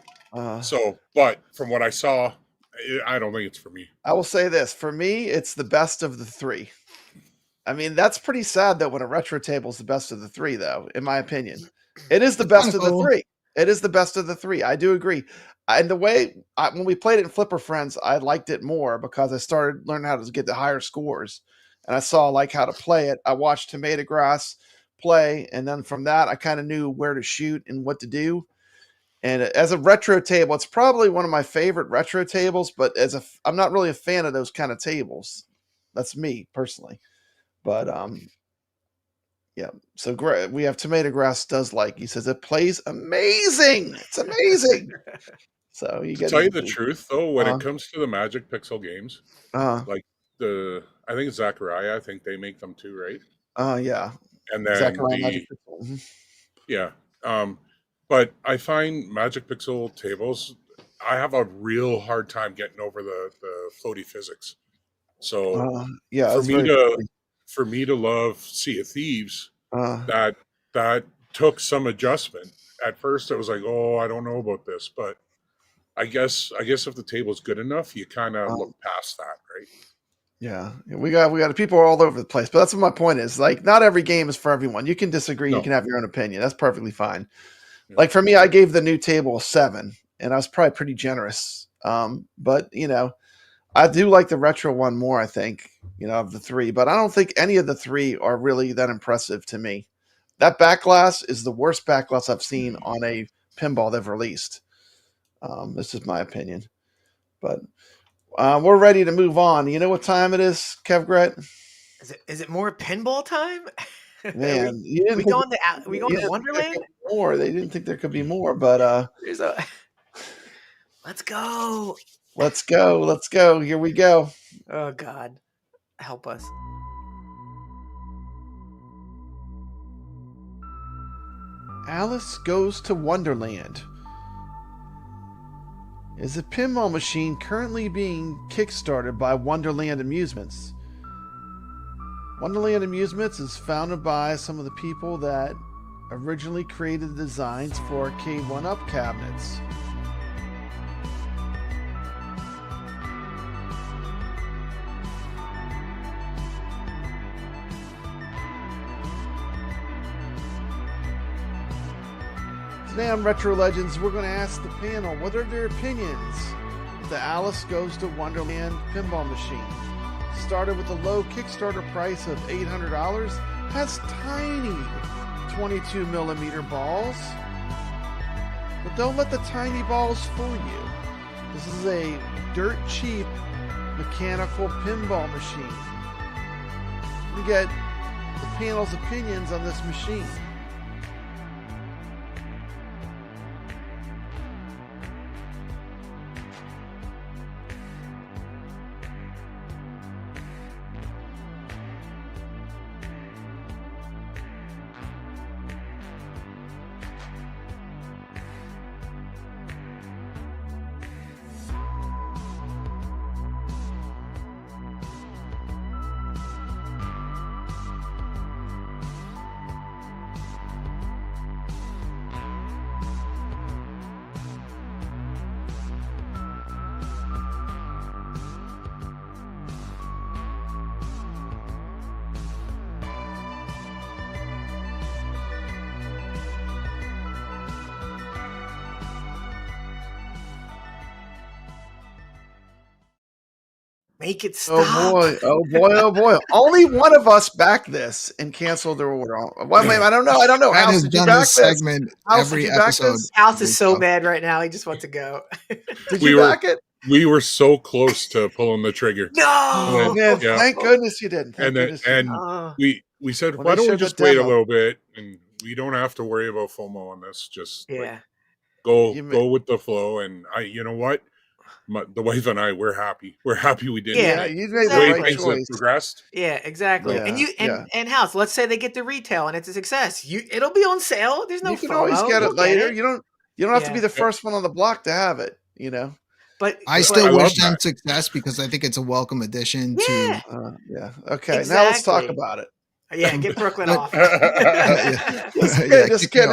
So, but from what I saw I don't think it's for me. I will say this. For me, it's the best of the three. I mean, that's pretty sad that when a retro table is the best of the three, though, in my opinion. It is the best of the three. It is the best of the three. I do agree. And the way, when we played it in Flipper Friends, I liked it more because I started learning how to get the higher scores. And I saw like how to play it. I watched Tomato Grass play. And then from that, I kind of knew where to shoot and what to do. And as a retro table, it's probably one of my favorite retro tables, but I'm not really a fan of those kind of tables. That's me personally. But yeah. So we have Tomato Grass does like, he says it plays amazing. It's amazing. So you get. To tell you the truth, though, when it comes to the Magic Pixel games, like I think Zachariah, I think they make them too, right? Yeah. And then Magic Pixel. Yeah. But I find Magic Pixel tables, I have a real hard time getting over the floaty physics. So yeah, for me to love Sea of Thieves, that took some adjustment. At first, it was like, oh, I don't know about this, but I guess if the table's good enough, you kind of look past that, right? Yeah, we got people all over the place, but that's what my point is. Like, not every game is for everyone. You can disagree. No. You can have your own opinion. That's perfectly fine. Yeah. Like for me, I gave the new table a 7, and I was probably pretty generous. But I do like the retro one more. I think of the 3, but I don't think any of the 3 are really that impressive to me. That back glass is the worst back glass I've seen on a pinball they've released. This is my opinion, but we're ready to move on. You know what time it is, Kev Gret? Is it more pinball time? Man, we going to Wonderland? More. They didn't think there could be more, but let's go. Let's go. Here we go. Oh God, help us. Alice Goes to Wonderland is a pinball machine currently being kickstarted by Wonderland Amusements. Wonderland Amusements is founded by some of the people that originally created the designs for Arcade 1-Up cabinets. Today on Retro Legends, we're going to ask the panel what are their opinions of the Alice Goes to Wonderland pinball machine. Started with a low Kickstarter price of $800, has tiny 22mm balls. But don't let the tiny balls fool you. This is a dirt cheap mechanical pinball machine. We get the panel's opinions on this machine. Make it stop. Oh boy. Only one of us backed this and canceled their order. Well, I don't know. House, did you back this segment every episode? House is so mad right now. He just wants to go. Did you back it? We were so close to pulling the trigger. No, man, thank goodness you didn't. We said, why don't we just wait a little bit, and we don't have to worry about FOMO on this. Just go with the flow. And you know what? The wife and I, we're happy. We're happy we didn't. Yeah, you made the right choice. Progressed. Yeah, exactly. Yeah. And House, let's say they get the retail and it's a success. It'll be on sale. There's no. You can always get it later. You don't have to be the first one on the block to have it. But I still wish them success because I think it's a welcome addition to. Okay, now let's talk about it. Yeah, get Brooklyn off. Just kidding.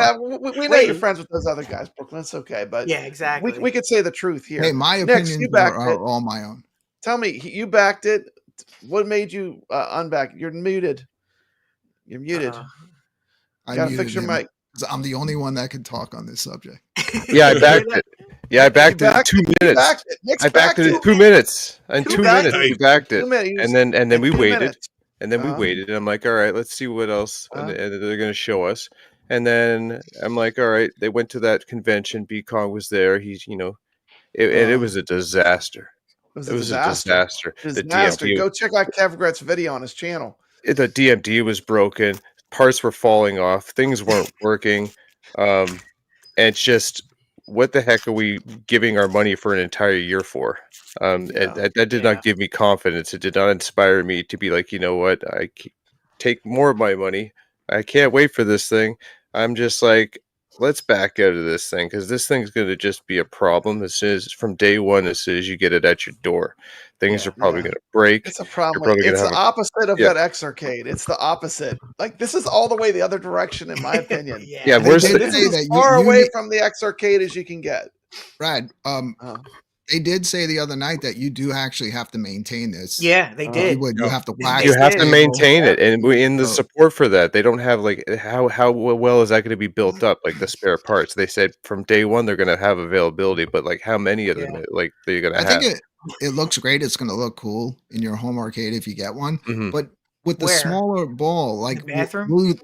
We know you're friends with those other guys, Brooklyn. It's okay, but yeah, exactly. We could say the truth here. Hey, my opinions are all my own. Tell me, you backed it. What made you unback? You're muted. You're muted. I gotta fix your mic. I'm the only one that can talk on this subject. Yeah, I backed it. Yeah, I backed it in 2 minutes. I backed it in 2 minutes. In 2 minutes, we backed it, and then we waited. And then we waited, and I'm like, all right, let's see what else and they're going to show us. And then I'm like, all right, they went to that convention. B Kong was there. He's, and it was a disaster. It was a disaster. The DMD, go check out Kev Gret's video on his channel. The DMD was broken. Parts were falling off. Things weren't working. And it's just, what the heck are we giving our money for an entire year for? And that did not give me confidence. It did not inspire me to be like, you know what, I take more of my money. I can't wait for this thing. I'm just like, let's back out of this thing, because this thing's going to just be a problem as soon as, from day one, as soon as you get it at your door. Things are probably going to break. It's a problem. It's the opposite of that X Arcade. It's the opposite. Like, this is all the way the other direction, in my opinion. Where's this is as far away from the X Arcade as you can get. Brad, they did say the other night that you do actually have to maintain this. Yeah, they did. You have to wax. You have to maintain it, and in the support for that, they don't have like how well is that going to be built up? Like the spare parts, they said from day one they're going to have availability, but like how many of them like they're going to have? I think it looks great. It's going to look cool in your home arcade if you get one, but with the smaller ball, like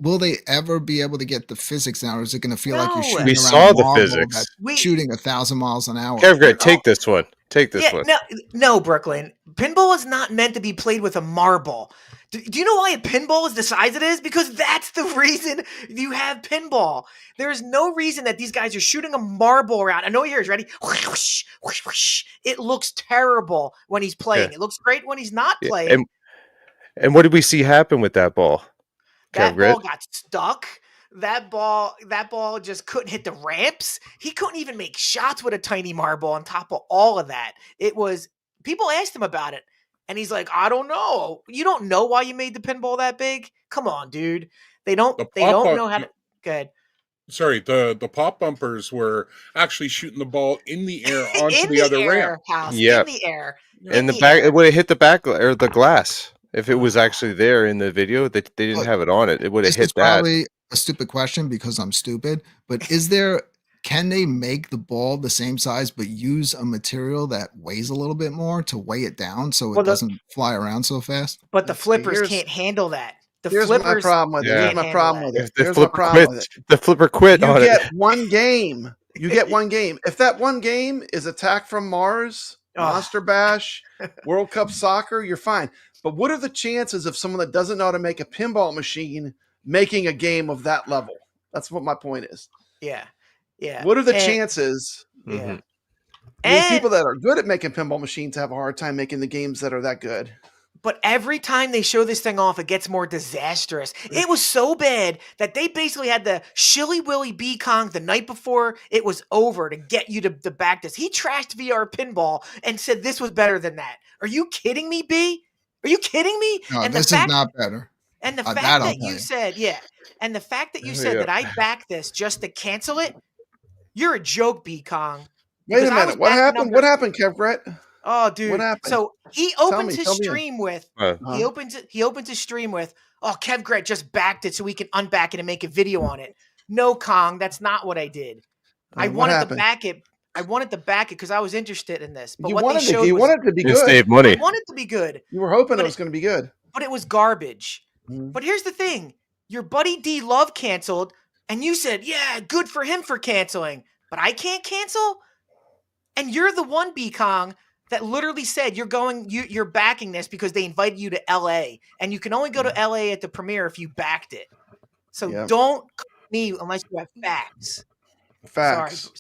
will they ever be able to get the physics down, or is it going to feel like you're shooting we saw the physics shooting 1,000 miles an hour? Kev, take this one. Take this one. No, Brooklyn. Pinball is not meant to be played with a marble. Do you know why a pinball is the size it is? Because that's the reason you have pinball. There's no reason that these guys are shooting a marble around. I know you're ready. Whoosh, whoosh, whoosh. It looks terrible when he's playing. Yeah. It looks great when he's not playing. And what did we see happen with that ball? That ball got stuck. That ball just couldn't hit the ramps. He couldn't even make shots with a tiny marble on top of all of that. It was, people asked him about it, and he's like, I don't know. You don't know why you made the pinball that big? Come on, dude. They don't know how to. Go ahead. Sorry, the pop bumpers were actually shooting the ball in the air onto the other ramp. Yeah, in the air. And the back, it would have hit the back or the glass. If it was actually there in the video, they didn't have it on it. It would have hit that. Probably a stupid question because I'm stupid, but can they make the ball the same size but use a material that weighs a little bit more to weigh it down so it doesn't fly around so fast? But the flippers can't handle that. Here's my problem with it. Here's my problem with it. The flipper quit on it. You get one game. You get one game. If that one game is Attack from Mars, Monster Bash, World Cup Soccer, you're fine. But what are the chances of someone that doesn't know how to make a pinball machine making a game of that level? That's what my point is. Yeah. Yeah. What are the chances? Yeah. These people that are good at making pinball machines have a hard time making the games that are that good. But every time they show this thing off, it gets more disastrous. It was so bad that they basically had the Shilly Willy B Kong the night before it was over to get you to back this. He trashed VR pinball and said this was better than that. Are you kidding me, B? Are you kidding me? No, and this is not better. And the fact that you said, and the fact that you said that I backed this just to cancel it, you're a joke, B Kong. Wait a minute. What happened? What happened, Kev Brett? Oh, dude. What happened? So he opens his stream with he opens his stream with, oh, Kev Gret just backed it so we can unback it and make a video on it. No, Kong, that's not what I did. I wanted to back it. I wanted to back it because I was interested in this. But you what wanted they showed you wanted to be good. Save money. I wanted to be good. You were hoping it was going to be good. But it was garbage. But here's the thing. Your buddy D Love canceled, and you said, yeah, good for him for canceling. But I can't cancel? And you're the one, B Kong, that literally said you're backing this because they invited you to LA. And you can only go to LA at the premiere if you backed it. So don't call me unless you have facts. Facts.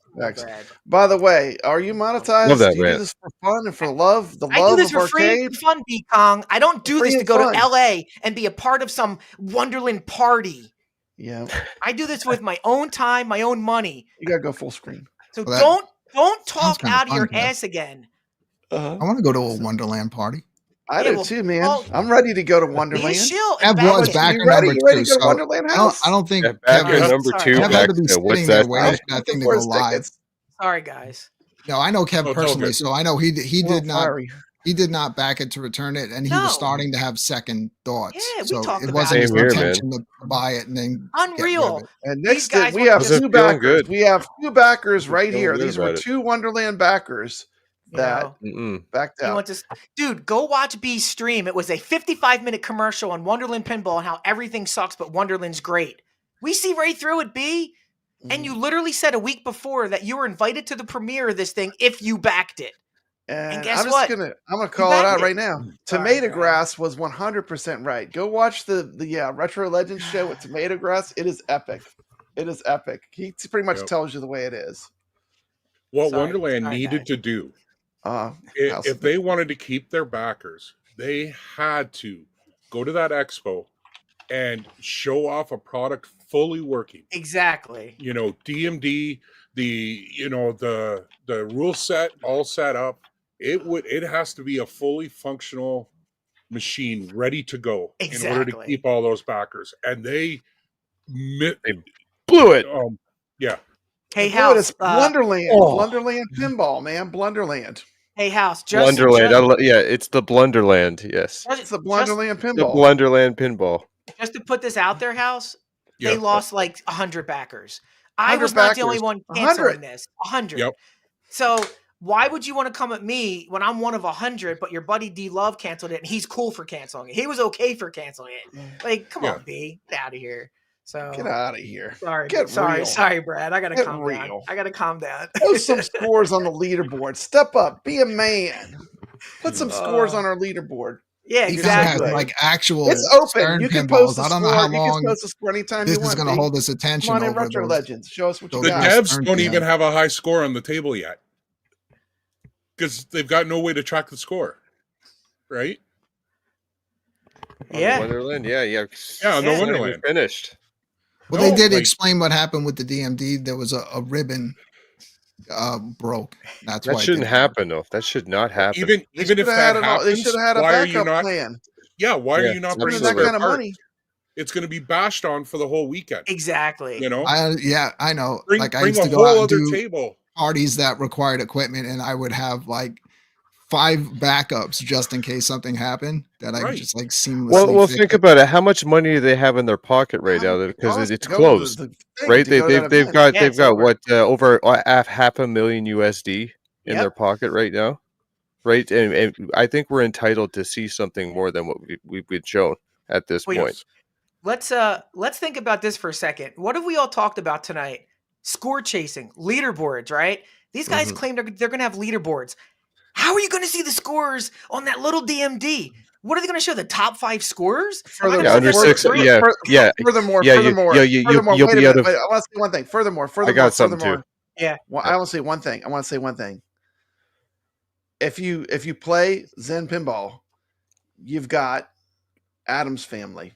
By the way, are you monetized? Love that, do you do this for fun and for love? The love of arcade? I do this for free and fun, B Kong. I don't do this to go to LA and be a part of some Wonderland party. Yeah. I do this with my own time, my own money. You gotta go full screen. So don't talk out of your ass again. I want to go to a Wonderland party. I do too, man. I'm ready to go to Wonderland. Kev was backer number 2. Ready to go to Wonderland House? I don't think backer number 2. Kev had to be sitting there waiting for that thing to go live. Sorry, guys. No, I know Kev personally, so I know he did not back it to return it, and he was starting to have second thoughts. Yeah, so we talked it wasn't his here, intention to buy it and then unreal. And next we have 2 backers. We have 2 backers right here. These were 2 Wonderland backers that backed out. Dude, go watch B's stream. It was a 55-minute commercial on Wonderland Pinball and how everything sucks, but Wonderland's great. We see right through it, B. And you literally said a week before that you were invited to the premiere of this thing if you backed it. And guess what? I'm gonna call it out right now. Tomato Grass was 100% right. Go watch the Retro Legends show with Tomato Grass. It is epic. It is epic. He pretty much tells you the way it is. What Wonderland needed to do, if they wanted to keep their backers, they had to go to that expo and show off a product fully working. Exactly. DMD, the rule set all set up. It has to be a fully functional machine ready to go in order to keep all those backers. And they blew it. Yeah. Hey, House. It's Blunderland. Blunderland Pinball, man. Blunderland. Hey, House. Blunderland. It's the Blunderland. Yes. It's the Blunderland Pinball. The Blunderland Pinball. Just to put this out there, House, they lost like 100 backers. I was not the only one canceling this. 100. Yep. So why would you want to come at me when I'm one of 100, but your buddy D Love canceled it and he's cool for canceling it? He was okay for canceling it. Like, come on, B, get out of here. So get out of here. Sorry, Brad. I gotta calm down. I gotta calm down. Post some scores on the leaderboard. Step up. Be a man. Put some scores on our leaderboard. Yeah, exactly. Has, like actual. It's open. You can post. I don't know how long post a score anytime this you want. Is going to hold us attention. Come on in, Retro Legends. Show us what you got. The devs don't even have a high score on the table yet because they've got no way to track the score, right? Yeah. Wonderland. Yeah. No Wonderland finished. Well, they did explain what happened with the DMD. There was a ribbon broke. That's that why shouldn't happen though. That should not happen. Even if that happens, they should have had a backup plan. Yeah, why are you not bringing that kind of money? It's going to be bashed on for the whole weekend. Exactly. I know. I used to go out and do table. Parties that required equipment, and I would have like 5 backups just in case something happened. That I just like seamlessly. Well, think about it. How much money do they have in their pocket right now? Because it's closed, right? They've got what over $500,000 USD in their pocket right now. Right, and I think we're entitled to see something more than what we've been shown at this point. Let's think about this for a second. What have we all talked about tonight? Score chasing, leaderboards, right? These guys claim they're going to have leaderboards. How are you going to see the scores on that little DMD? What are they going to show? The top 5 scorers? Under 6. Furthermore, you'll be out of. I want to say one thing. Furthermore, I got something too. Yeah. Well, I want to say one thing. If you play Zen Pinball, you've got Addams Family,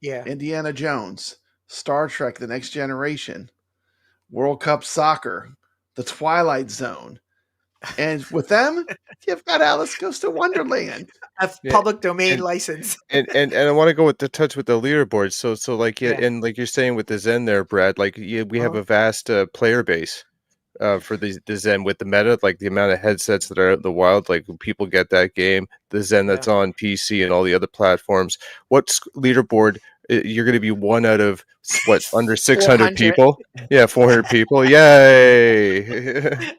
Indiana Jones, Star Trek: The Next Generation, World Cup Soccer, The Twilight Zone, and with them, you've got Alice Goes to Wonderland. A public domain license. And I want to go with the touch with the leaderboard. So like and like you're saying with the Zen there, Brad, like we have a vast player base. For the Zen with the meta, like the amount of headsets that are out in the wild, like people get that game, the Zen that's on PC and all the other platforms. What leaderboard you're going to be one out of under 600 people? Yeah, 400 people. Yay!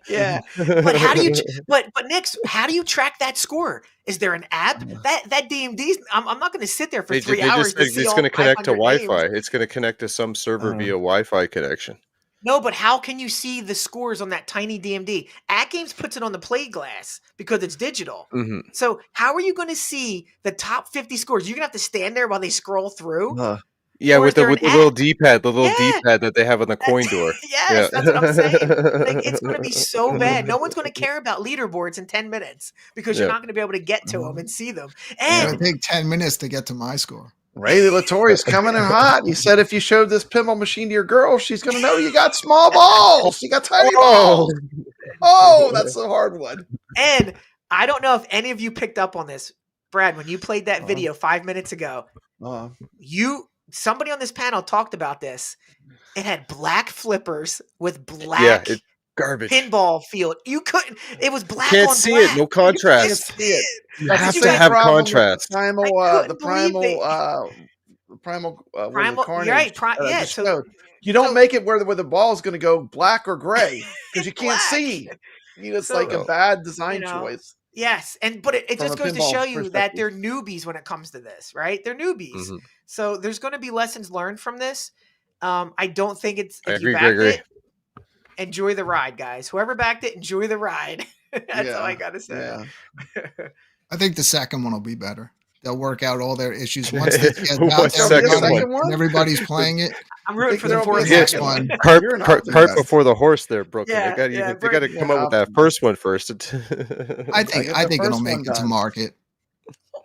Yeah, but how do you? But Nix, how do you track that score? Is there an app? That DMD? I'm not going to sit there for 3 hours. It's going to connect to Wi-Fi. It's going to connect to some server via Wi-Fi connection. No, but how can you see the scores on that tiny DMD? AtGames puts it on the plate glass because it's digital. So how are you going to see the top 50 scores? You're going to have to stand there while they scroll through? With the little D-pad, D-pad that they have on the coin door. Yes, that's what I'm saying. Like, it's going to be so bad. No one's going to care about leaderboards in 10 minutes because you're not going to be able to get to them and see them. And it would take 10 minutes to get to my score. Ray Latorre's coming in hot. He said if you showed this pinball machine to your girl, she's going to know you got small balls. You got tiny balls. Oh, that's a hard one. And I don't know if any of you picked up on this. Brad, when you played that video 5 minutes ago, somebody on this panel talked about this. It had black flippers with black garbage pinball field. You couldn't. It was black. Can't on see black. it. No contrast. You have to have contrast. The primal carnage. You're right. So you don't make it where the ball is going to go black or gray because you can't see. It's like a bad design choice. Yes, but it just goes to show you that they're newbies when it comes to this, right? They're newbies. Mm-hmm. So there's going to be lessons learned from this. I don't think it's if you backed it, enjoy the ride, guys. Whoever backed it, enjoy the ride. That's all I got to say. Yeah. I think the second one will be better. They'll work out all their issues once they get out. Everybody's playing it. I'm rooting for the fourth one. Cart before the horse there, Brooklyn. They got to come up with that first one first. I think it'll make it to market.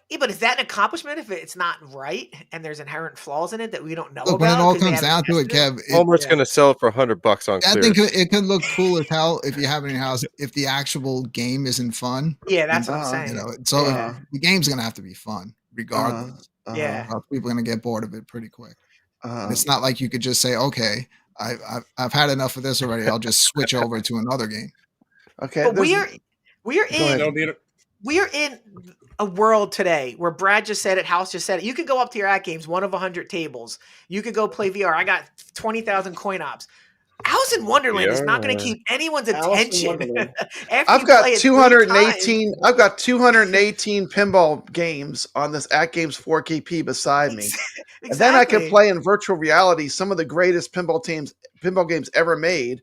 Yeah, but is that an accomplishment if it's not right and there's inherent flaws in it that we don't know about? When it all comes down to it, Kev, Walmart's going to sell it for $100 on clearance. I think it could look cool as hell if you have it in your house. If the actual game isn't fun, that's what I'm saying. The game's going to have to be fun, regardless. People are going to get bored of it pretty quick. It's not like you could just say, "Okay, I've had enough of this already. I'll just switch over to another game." Okay, but we are in a world today where Brad just said it, House just said it. You could go up to your AtGames, one of 100 tables. You could go play VR. I got 20,000 coin ops. Alice in Wonderland is not going to keep anyone's attention. I've got 218. I've got 218 pinball games on this AtGames 4KP beside me, and then I can play in virtual reality some of the greatest pinball games ever made.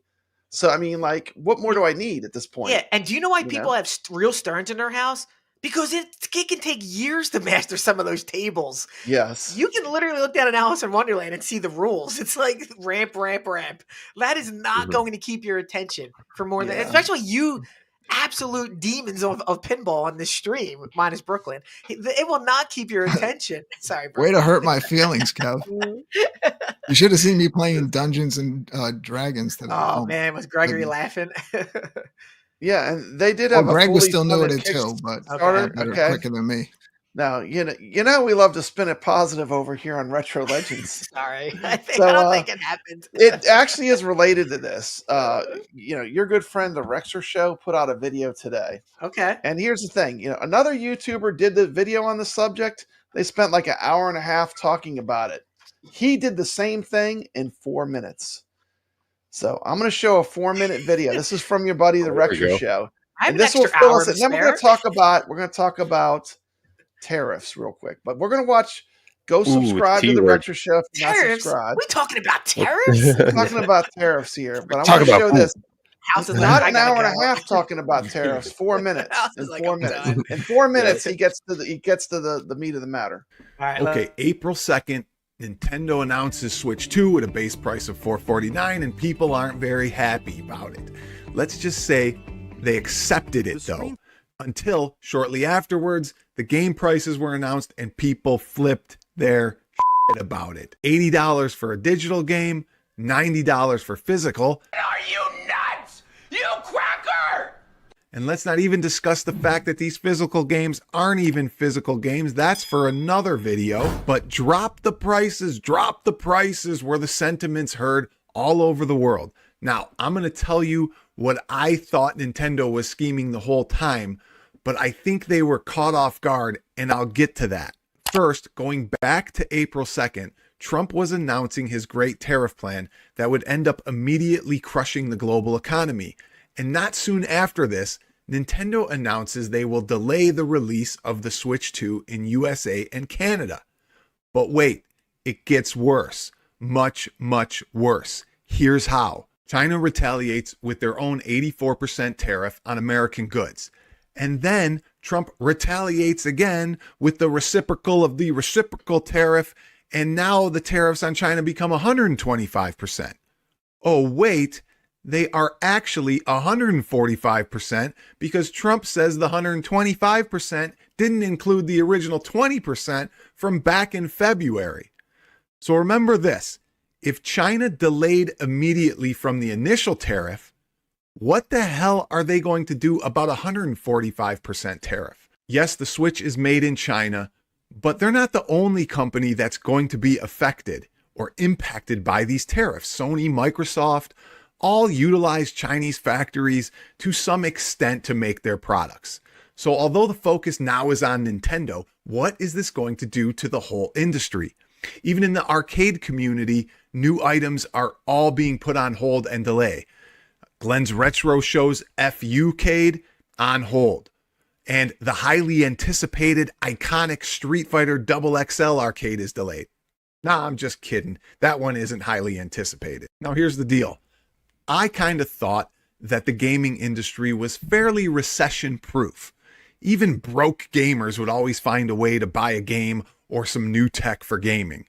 So I mean, like, what more do I need at this point? Yeah, and do you know why people have real Stearns in their house? Because it can take years to master some of those tables. Yes. You can literally look down at Alice in Wonderland and see the rules. It's like ramp. That is not going to keep your attention for more than, especially you absolute demons of pinball on this stream, minus Brooklyn. It will not keep your attention. Sorry, Brooklyn. Way to hurt my feelings, Kev. You should have seen me playing Dungeons and Dragons today. Oh, man, was Gregory laughing? Yeah, and they did have. Greg was still new at it too, but quicker than me. Now you know we love to spin it positive over here on Retro Legends. Sorry, I don't think it happened. It actually is related to this. Your good friend the Rexer Show put out a video today. Okay, and here's the thing. Another YouTuber did the video on the subject. They spent like an hour and a half talking about it. He did the same thing in 4 minutes. So I'm going to show a 4-minute video. This is from your buddy, the Rexer Show. And this will fill us in. Then we're going to talk about tariffs real quick. But we're going to watch. Go subscribe to the Rexer Show if you're not subscribed. We talking about tariffs? We're talking about tariffs here. But I'm going to show this. Not an hour and a half talking about tariffs. 4 minutes. In 4 minutes. In 4 minutes, he gets to the meat of the matter. All right. Okay, April 2nd. Nintendo announces Switch 2 at a base price of $449, and people aren't very happy about it. Let's just say they accepted it, though, until shortly afterwards, the game prices were announced and people flipped their shit about it. $80 for a digital game, $90 for physical. Are you nuts? You cracker! And let's not even discuss the fact that these physical games aren't even physical games. That's for another video. But drop the prices were the sentiments heard all over the world. Now, I'm going to tell you what I thought Nintendo was scheming the whole time, but I think they were caught off guard, and I'll get to that. First, going back to April 2nd, Trump was announcing his great tariff plan that would end up immediately crushing the global economy. And not soon after this, Nintendo announces they will delay the release of the Switch 2 in USA and Canada. But wait, it gets worse. Much, much worse. Here's how. China retaliates with their own 84% tariff on American goods. And then Trump retaliates again with the reciprocal of the reciprocal tariff, and now the tariffs on China become 125%. Oh, wait. They are actually 145% because Trump says the 125% didn't include the original 20% from back in February. So remember this, if China delayed immediately from the initial tariff, what the hell are they going to do about 145% tariff? Yes, the Switch is made in China, but they're not the only company that's going to be affected or impacted by these tariffs. Sony, Microsoft, all utilize Chinese factories to some extent to make their products. So although the focus now is on Nintendo, what is this going to do to the whole industry? Even in the arcade community, new items are all being put on hold and delay. Glenn's Retro shows FUcade on hold. And the highly anticipated iconic Street Fighter XXL arcade is delayed. Nah, I'm just kidding. That one isn't highly anticipated. Now here's the deal. I kind of thought that the gaming industry was fairly recession-proof. Even broke gamers would always find a way to buy a game or some new tech for gaming.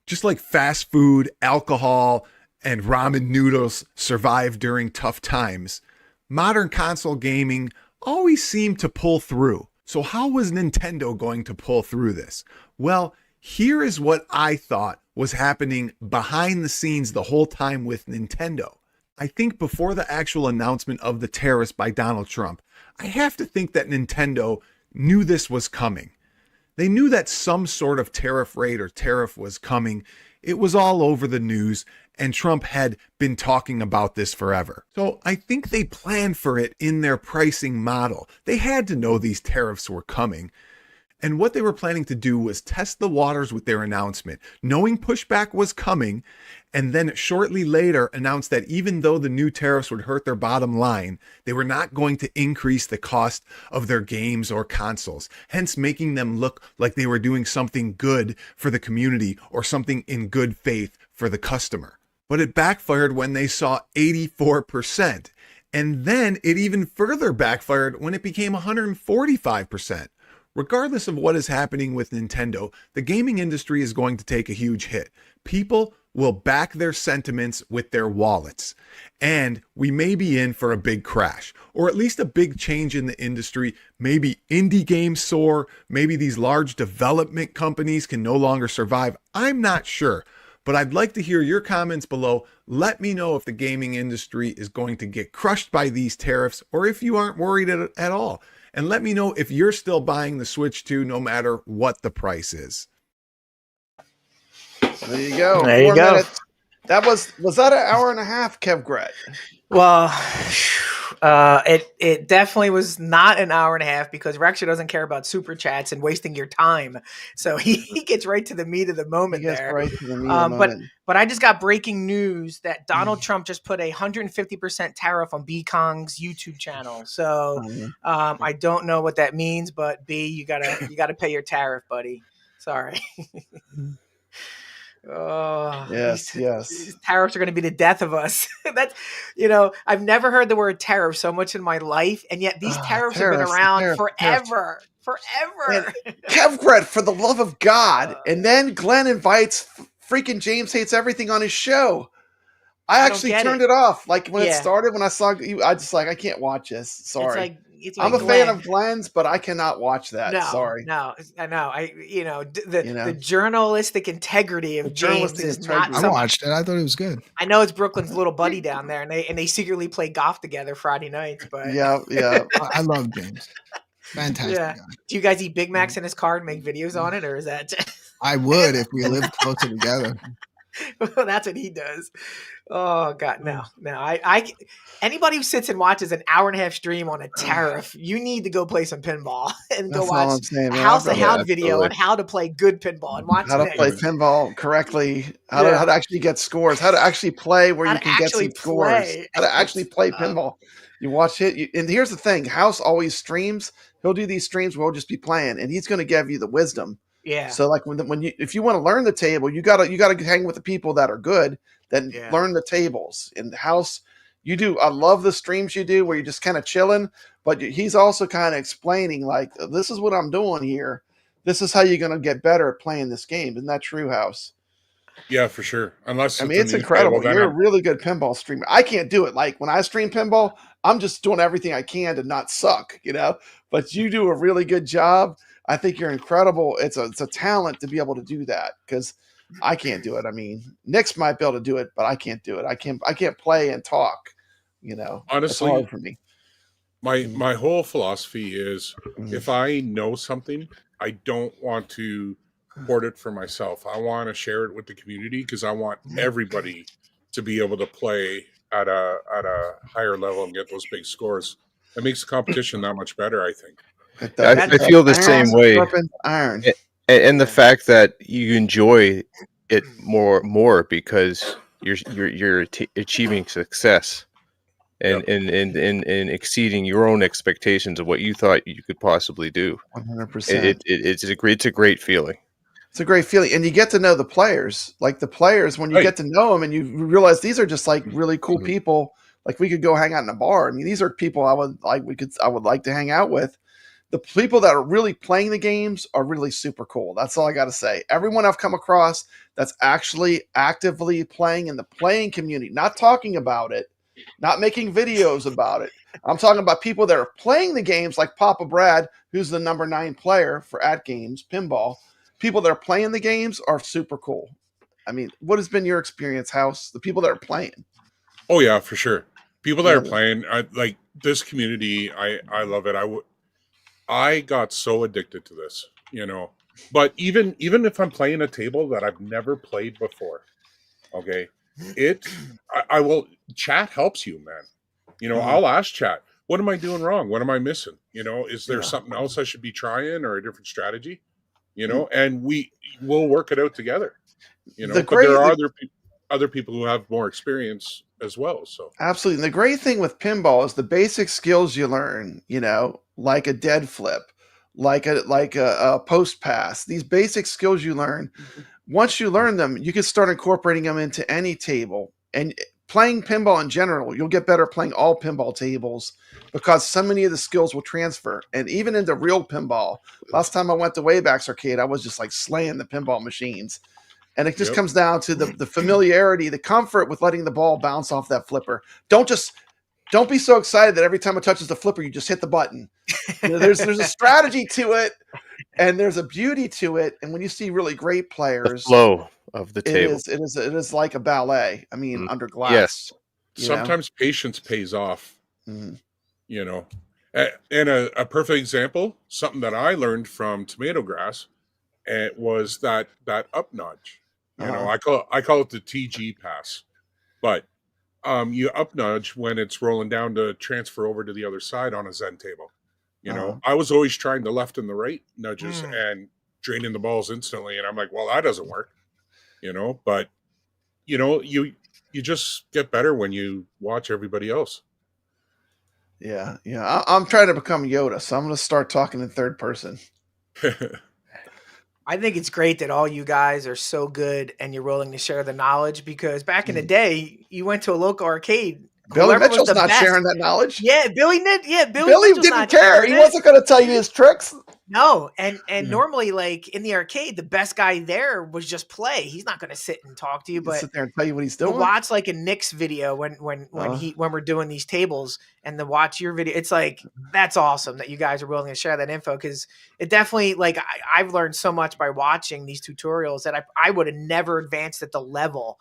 Just like fast food, alcohol, and ramen noodles survive during tough times, modern console gaming always seemed to pull through. So how was Nintendo going to pull through this? Well, here is what I thought was happening behind the scenes the whole time with Nintendo. I think before the actual announcement of the tariffs by Donald Trump, I have to think that Nintendo knew this was coming. They knew that some sort of tariff rate or tariff was coming. It was all over the news, and Trump had been talking about this forever. So I think they planned for it in their pricing model. They had to know these tariffs were coming. And what they were planning to do was test the waters with their announcement, knowing pushback was coming, and then shortly later announce that even though the new tariffs would hurt their bottom line, they were not going to increase the cost of their games or consoles, hence making them look like they were doing something good for the community or something in good faith for the customer. But it backfired when they saw 84%. And then it even further backfired when it became 145%. Regardless of what is happening with Nintendo, the gaming industry is going to take a huge hit. People will back their sentiments with their wallets. And we may be in for a big crash, or at least a big change in the industry. Maybe indie games soar. Maybe these large development companies can no longer survive. I'm not sure. But I'd like to hear your comments below. Let me know if the gaming industry is going to get crushed by these tariffs, or if you aren't worried at all. And let me know if you're still buying the Switch 2 no matter what the price is. There you go. There you 4 go. minutes. That was that an hour and a half, Kev Gret? Well, it definitely was not an hour and a half because Rexha doesn't care about super chats and wasting your time. So he gets right to the meat of the moment there. Right to the meat of the moment. But I just got breaking news that Donald Trump just put a 150% tariff on B Kong's YouTube channel. So I don't know what that means, but B, you gotta pay your tariff, buddy. Sorry. Oh, yes. These tariffs are going to be the death of us. That's, I've never heard the word tariff so much in my life, and yet these tariffs have been around forever. Forever. Kev Gret, for the love of God. And then Glenn invites freaking James Hates Everything on his show. I actually turned it off. Like when it started, when I saw you, I just I can't watch this. Sorry. I'm a fan of Glenn's, but I cannot watch that. Sorry. No, I know. The journalistic integrity of James is not I watched it. I thought it was good. I know it's Brooklyn's little buddy down there, and they secretly play golf together Friday nights. But yeah. I love James. Fantastic guy. Do you guys eat Big Macs in his car and make videos on it, or is that? I would if we lived closer together. Well, that's what he does. Oh God, no. I anybody who sits and watches an hour and a half stream on a tariff, you need to go play some pinball and go watch a House of Hounds video on how to play good pinball and watch how to play pinball correctly, how to actually get scores, how to actually play where you can get some scores, how to actually play pinball. You watch it, and here's the thing: House always streams. He'll do these streams where he'll just be playing, and he's going to give you the wisdom. Yeah. So like if you want to learn the table, you gotta hang with the people that are good, then learn the tables. In the House, I love the streams you do where you're just kind of chilling, but he's also kind of explaining like, this is what I'm doing here. This is how you're gonna get better at playing this game. Isn't that true, House? Yeah, for sure. Unless it's incredible. You're a really good pinball streamer. I can't do it. Like when I stream pinball, I'm just doing everything I can to not suck, But you do a really good job. I think you're incredible. It's a talent to be able to do that because I can't do it. I mean, Nick's might be able to do it, but I can't do it. I can't play and talk. Honestly, it's hard for me. My whole philosophy is if I know something, I don't want to hoard it for myself. I want to share it with the community because I want everybody to be able to play at a higher level and get those big scores. It makes the competition that much better, I think. I feel the same way. Iron. And the fact that you enjoy it more because you're achieving success and exceeding your own expectations of what you thought you could possibly do. 100%. It's a great feeling. It's a great feeling, and you get to know the players. Like the players, when you get to know them, and you realize these are just like really cool people. Like we could go hang out in a bar. I mean, these are people I would like to hang out with. The people that are really playing the games are really super cool. That's all I got to say. Everyone I've come across that's actually actively playing in the playing community, not talking about it, not making videos about it. I'm talking about people that are playing the games like Papa Brad, who's the number 9 player for AtGames Pinball. People that are playing the games are super cool. I mean, what has been your experience, House? The people that are playing. Oh yeah, for sure. People that are playing, like this community, I love it. I got so addicted to this, But even if I'm playing a table that I've never played before, okay, I will. Chat helps you, man. I'll ask chat, what am I doing wrong? What am I missing? Is there something else I should be trying or a different strategy? And we'll work it out together. But there are other people who have more experience as well. So absolutely. And the great thing with pinball is the basic skills you learn, like a dead flip, like a post pass. These basic skills you learn, once you learn them, you can start incorporating them into any table. And playing pinball in general, you'll get better playing all pinball tables because so many of the skills will transfer. And even into real pinball, last time I went to Wayback's Arcade, I was just like slaying the pinball machines. And it just comes down to the familiarity, the comfort with letting the ball bounce off that flipper. Don't be so excited that every time it touches the flipper, you just hit the button. There's a strategy to it, and there's a beauty to it. And when you see really great players, the flow of the table, it is like a ballet. I mean, under glass. Yes. Sometimes patience pays off. And a perfect example, something that I learned from Tomato Grass, it was that up nudge. I call it the TG pass, but you up nudge when it's rolling down to transfer over to the other side on a Zen table. I was always trying the left and the right nudges and draining the balls instantly, and I'm like, well, that doesn't work. But you just get better when you watch everybody else. Yeah. I'm trying to become Yoda, so I'm going to start talking in third person. I think it's great that all you guys are so good and you're willing to share the knowledge because back in the day, you went to a local arcade. Billy Mitchell's not sharing that knowledge. Yeah, Billy didn't care. He wasn't going to tell you his tricks. No, and normally, like in the arcade, the best guy there was just play. He's not going to sit and talk to you, but sit there and tell you what he's doing. Watch like a Nick's video when we're doing these tables, and then watch your video. It's like that's awesome that you guys are willing to share that info because it definitely like I've learned so much by watching these tutorials that I would have never advanced at the level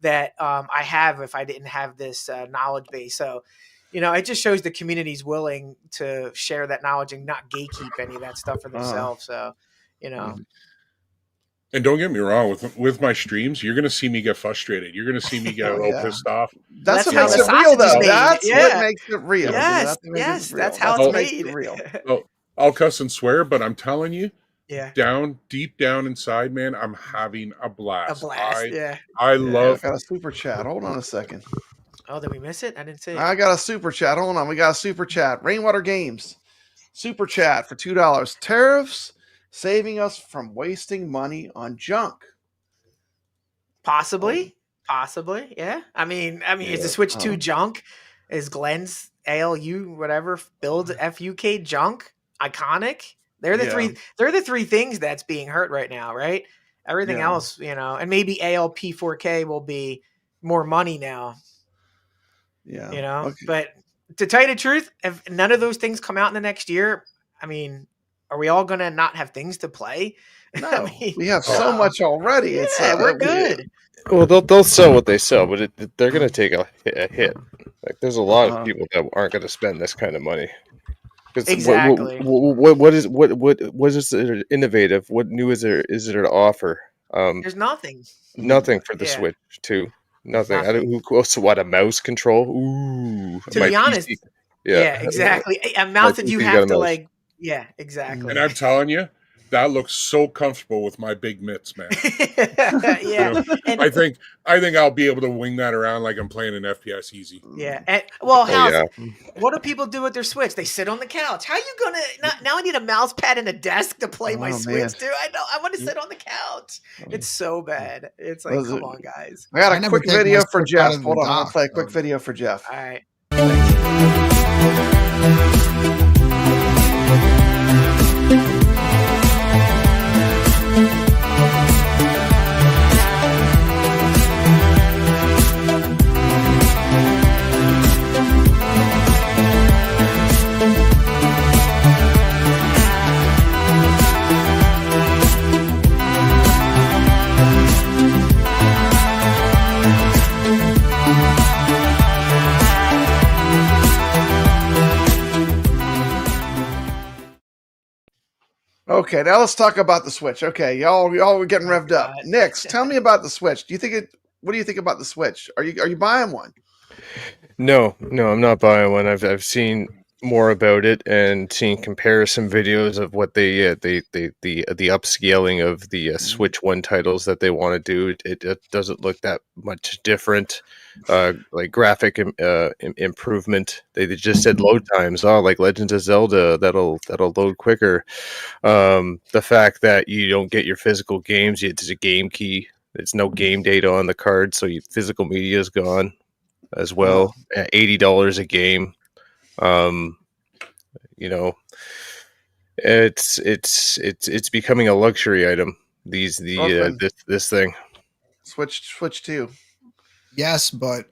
that I have if I didn't have this knowledge base. So. It just shows the community's willing to share that knowledge and not gatekeep any of that stuff for themselves. So, And don't get me wrong, with my streams, you're going to see me get frustrated. You're going to see me get a little pissed off. That's what makes it real, though. That's what makes it real. Yes, that's how it's made. Real. I'll cuss and swear, but I'm telling you, deep down inside, man, I'm having a blast. I love. I got a super chat. Hold on a second. Oh, did we miss it? I didn't see it. I got a super chat. Hold on. We got a super chat. Rainwater Games. Super chat for $2. Tariffs saving us from wasting money on junk. Possibly. Yeah. I mean, is the Switch 2 junk? Is Glenn's ALU, whatever, build FUK junk iconic? They're the three things that's being hurt right now, right? Everything else, and maybe ALP 4K will be more money now. Yeah. But to tell you the truth, if none of those things come out in the next year, I mean, Are we all gonna not have things to play? No, I mean, we have so much already. Yeah, we're good. Well, they'll sell what they sell, but they're going to take a hit. Like, there's a lot of people that aren't going to spend this kind of money. Exactly. What is innovative? What new is there to offer? There's nothing. Nothing for the Switch 2. Nothing. I don't. Who goes to what, a mouse control? Ooh. To be honest. PC. Yeah, exactly. A mouse that you have to like. Yeah, exactly. And I'm telling you, that looks so comfortable with my big mitts, man. Yeah, and I think I'll be able to wing that around like I'm playing an FPS easy. Yeah, and House, what do people do with their Switch? They sit on the couch. How are you gonna? Now I need a mouse pad and a desk to play my Switch, dude. I know. I want to sit on the couch. It's so bad. It's like, come on, guys. I got a quick video for Jeff. Hold on, I'll play a quick video for Jeff. All right. Okay, now let's talk about the Switch. Okay, y'all were getting revved up. Nix, tell me about the Switch. What do you think about the Switch? Are you buying one? No, I'm not buying one. I've seen more about it and seen comparison videos of what the upscaling of the Switch 1 titles that they want to do. It doesn't look that much different. Like graphic improvement. They just said load times. Like Legends of Zelda, that'll load quicker. The fact that you don't get your physical games, it's a game key. There's no game data on the card, so your physical media is gone as well. At $80 a game. It's becoming a luxury item. This thing. Switch 2. Yes, but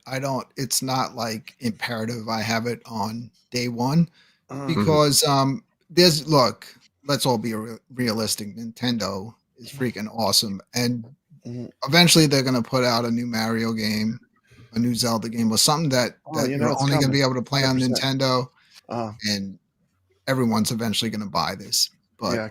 it's not like imperative I have it on day one because let's all be realistic. Nintendo is freaking awesome, and eventually they're going to put out a new Mario game, a new Zelda game, or something that you're only going to be able to play 100%. On Nintendo, and everyone's eventually going to buy this. But yeah,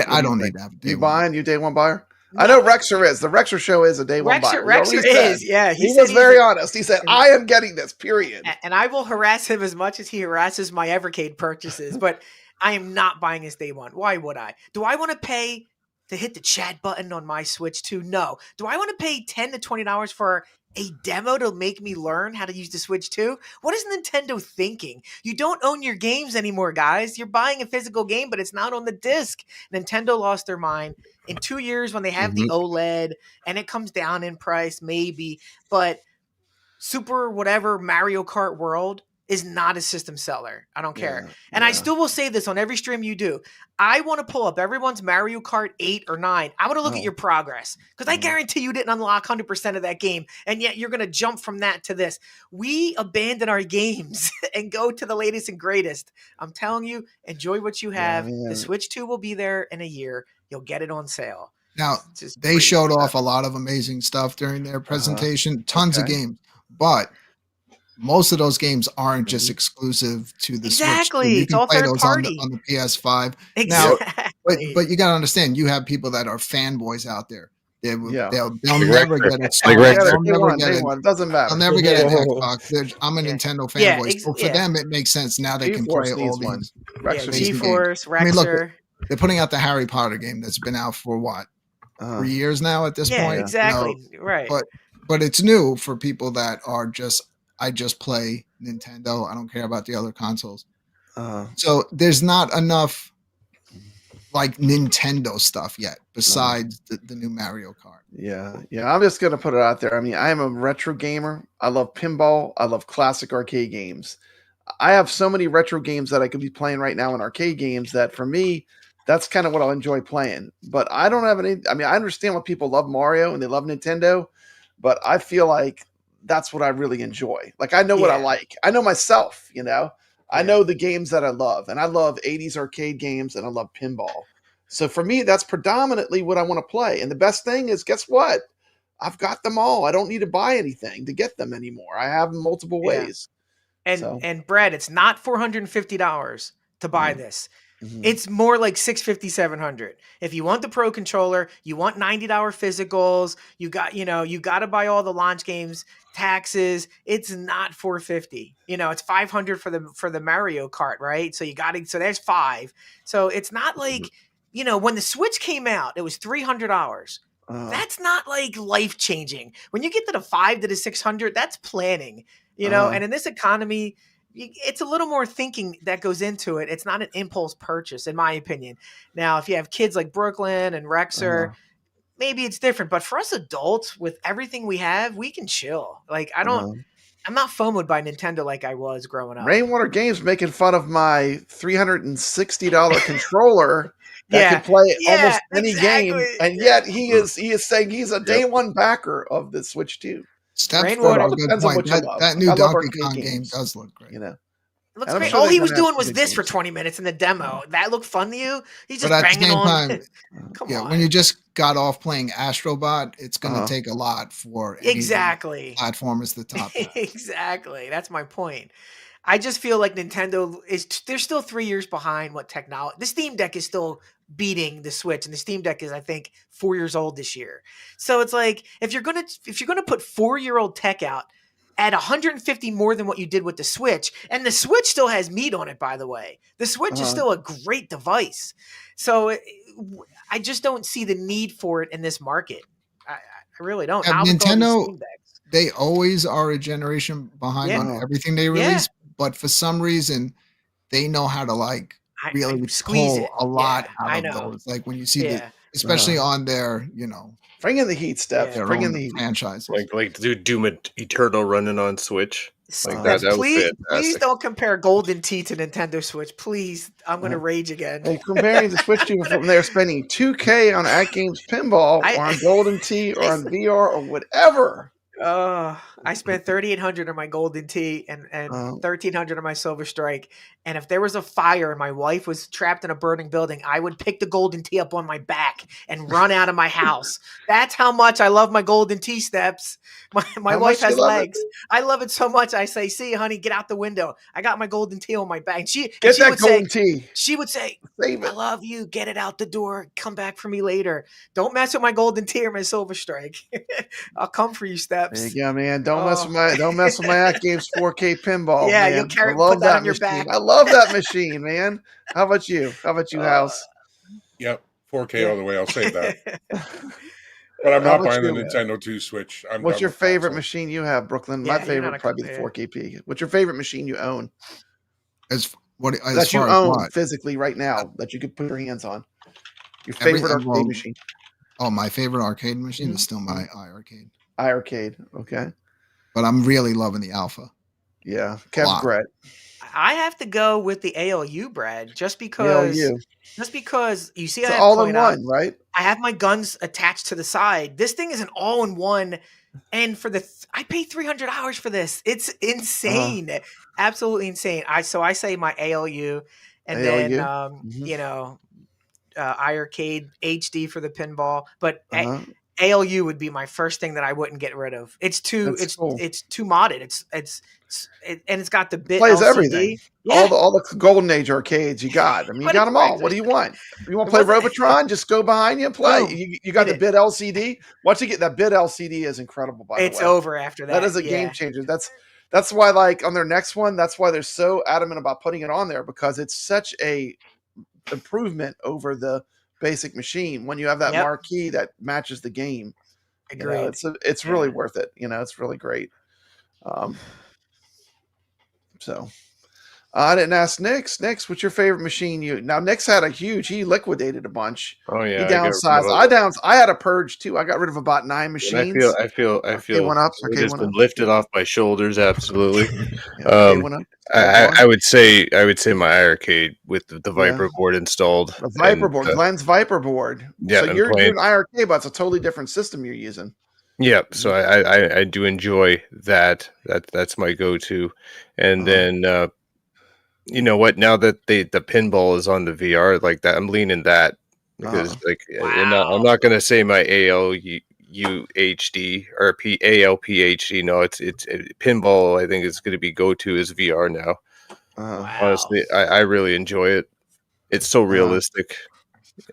I don't need to have you buying? You day one buyer? No. I know Rexer is. The Rexer show is a day one buyer. Rexer is, yeah. He was very honest. He said, I am getting this, period. And I will harass him as much as he harasses my Evercade purchases, but I am not buying his day one. Why would I? Do I want to pay to hit the chat button on my Switch 2? No. Do I want to pay $10 to $20 for a demo to make me learn how to use the Switch 2? What is Nintendo thinking? You don't own your games anymore, guys. You're buying a physical game, but it's not on the disc. Nintendo lost their mind. In 2 years, when they have the OLED and it comes down in price, maybe, but Super whatever Mario Kart World is not a system seller. I don't care. And I still will say this on every stream you do. I want to pull up everyone's Mario Kart 8 or 9. I want to look at your progress because I guarantee you didn't unlock 100% of that game. And yet you're going to jump from that to this. We abandon our games and go to the latest and greatest. I'm telling you, enjoy what you have. The Switch 2 will be there in a year. You'll get it on sale. Now, they showed off a lot of amazing stuff during their presentation, tons of games, but most of those games aren't just exclusive to the Switch. You can play those on the PS5. Now, but you got to understand, you have people that are fanboys out there. They'll never get it. Doesn't matter. They'll never get an Xbox. I'm a Nintendo fanboy. So for them, it makes sense. Now they can play all these. GeForce, Rexer. I mean, look, they're putting out the Harry Potter game that's been out for what? 3 years now at this point? Yeah, exactly. Right. But it's new for people that are I just play Nintendo. I don't care about the other consoles. So there's not enough like Nintendo stuff yet besides the new Mario Kart. Yeah. I'm just going to put it out there. I mean, I am a retro gamer. I love pinball. I love classic arcade games. I have so many retro games that I could be playing right now in arcade games that for me, that's kind of what I'll enjoy playing. But I don't have any. I mean, I understand why people love Mario and they love Nintendo, but I feel like that's what I really enjoy. Like, I know what I like. I know myself, I know the games that I love, and I love 80s arcade games, and I love pinball. So for me, that's predominantly what I want to play. And the best thing is, guess what? I've got them all. I don't need to buy anything to get them anymore. I have them multiple ways. And Brad, it's not $450 to buy this. It's more like $650, $700. If you want the Pro controller, you want $90 physicals, you got to buy all the launch games, taxes. It's not $450. It's $500 for the Mario Kart, right? So so there's $5. So it's not like, when the Switch came out, it was $300. That's not like life changing. When you get to the $500 to the $600, that's planning. And in this economy, it's a little more thinking that goes into it. It's not an impulse purchase, in my opinion. Now, if you have kids like Brooklyn and Rexer, maybe it's different. But for us adults, with everything we have, we can chill. Like, I'm not FOMO'd by Nintendo like I was growing up. Rainwater Games making fun of my $360 controller that can play almost any game, and yet he is saying he's a day one backer of the Switch 2. Steps for a good point. That new Donkey Kong game does look great. It looks great. All he was doing was this for 20 minutes in the demo. That looked fun to you? He's just banging on. Come on. When you just got off playing Astrobot, it's going to take a lot for platformers to top that. Exactly. That's my point. I just feel like Nintendo they're still 3 years behind what technology. The Steam Deck is still beating the Switch, and the Steam Deck is, I think, 4 years old this year. So it's like, if you're gonna put 4-year-old tech out at $150 more than what you did with the Switch, and the Switch still has meat on it, by the way. The Switch is still a great device. So I just don't see the need for it in this market. I really don't. Nintendo, they always are a generation behind on everything they release, but for some reason, they know how to really squeeze a lot out of those. Like when you see especially on their, bring in the heat, Steph. Bring in the franchises. Like Doom Eternal running on Switch. Like that please don't compare Golden Tee to Nintendo Switch. Please, I'm going to rage again. Hey, comparing the Switch to from there, spending $2,000 on AtGames Pinball or on Golden Tee or on VR or whatever. I spent $3,800 on my Golden Tee and $1,300 on my Silver Strike. And if there was a fire and my wife was trapped in a burning building, I would pick the Golden Tee up on my back and run out of my house. That's how much I love my Golden Tee, Steps. My wife has legs. I love it so much. I say, "See, honey, get out the window. I got my Golden Tee on my back." And she Golden Tee. She would say, "I love you. Get it out the door. Come back for me later. Don't mess with my Golden Tee or my Silver Strike. I'll come for you, Steps." There you go, man. Don't mess with my AtGames 4K Pinball. Yeah, man. you'll put that on your back. I love that machine, man. How about you? House? Yep, 4K all the way. I'll say that. But I'm not buying the Nintendo 2 Switch. What's your favorite machine you have, Brooklyn? My favorite would probably be the 4KP. What's your favorite machine you own? That you own physically right now that you could put your hands on? Your favorite arcade machine? Oh, my favorite arcade machine is still my iArcade. iArcade, okay. But I'm really loving the Alpha. Yeah, Kev Brett. I have to go with the ALU, Brad, just because you see, it's all in one, right? I have my guns attached to the side. This thing is an all-in-one, and I paid $300 for this. It's insane, absolutely insane. I say my ALU, and then iArcade HD for the pinball, but. ALU would be my first thing that I wouldn't get rid of. It's too modded. It's got the bit plays LCD. Everything. Yeah. All the golden age arcades you got. I mean, you got them all. What do you want? You want to play Robotron? Just go behind you and play. You got the bit LCD. Once you get that bit LCD, is incredible. By the way, it's over after that. That is a game changer. That's why, on their next one, that's why they're so adamant about putting it on there, because it's such a improvement over the basic machine when you have that marquee that matches the game. Agreed. It's really worth it. It's really great. So I didn't ask Nick's. What's your favorite machine? Now Nick's had he liquidated a bunch. Oh yeah, he downsized. I had a purge too. I got rid of about 9 machines. I feel went up. It's been lifted off my shoulders. Absolutely. I would say my iArcade with the Viper board installed. The Viper board, Glenn's Viper board. Yeah, so you're doing iArcade, but it's a totally different system you're using. Yep. So I do enjoy that. That's my go-to, and then You know what? Now that the pinball is on the VR like that, I'm leaning that because and I'm not gonna say my ALUHD or ALPHD. No, it's pinball. I think it's gonna be go-to as VR now. Honestly, I really enjoy it. It's so realistic.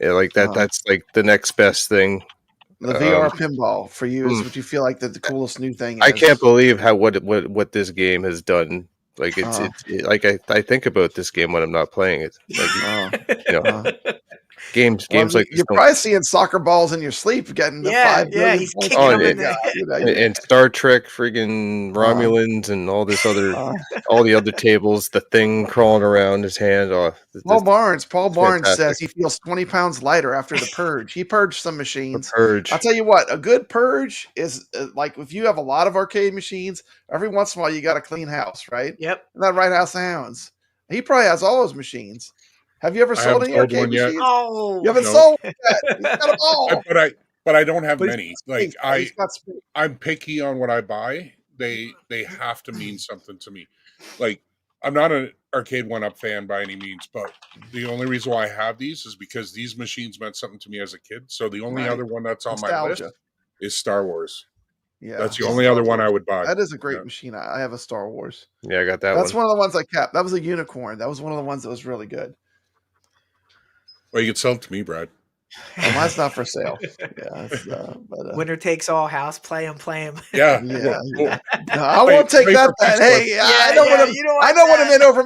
Yeah, like that. That's like the next best thing. The VR pinball for you is what you feel like the coolest new thing is. I can't believe how what this game has done. Like it's like I think about this game when I'm not playing it. Like games like you're probably seeing soccer balls in your sleep getting the 5 billion he's kicking them in and Star Trek friggin' Romulans and all this other all the other tables, the thing crawling around his hand. Paul Barnes says he feels 20 pounds lighter after the purge. He purged some machines. The purge. I'll tell you what, a good purge is like if you have a lot of arcade machines, every once in a while you got to clean house, right? Yep. Isn't that right, House of Hounds? He probably has all those machines. Have you ever sold any arcade machines? Oh, you haven't sold yet. He's got them all. But I don't have many. Like I'm picky on what I buy. They have to mean something to me. Like I'm not an arcade 1-up fan by any means, but the only reason why I have these is because these machines meant something to me as a kid. So the only other one that's on my list is Star Wars. Yeah, that's the only other one I would buy. That is a great machine. I have a Star Wars. Yeah, I got that. That's one of the ones I kept. That was a unicorn. That was one of the ones that was really good. Well, you could sell it to me, Brad. Well, mine's not for sale. Yeah, winner takes all. House, play them. Yeah. No, I won't take that. Hey, I know what I'm in over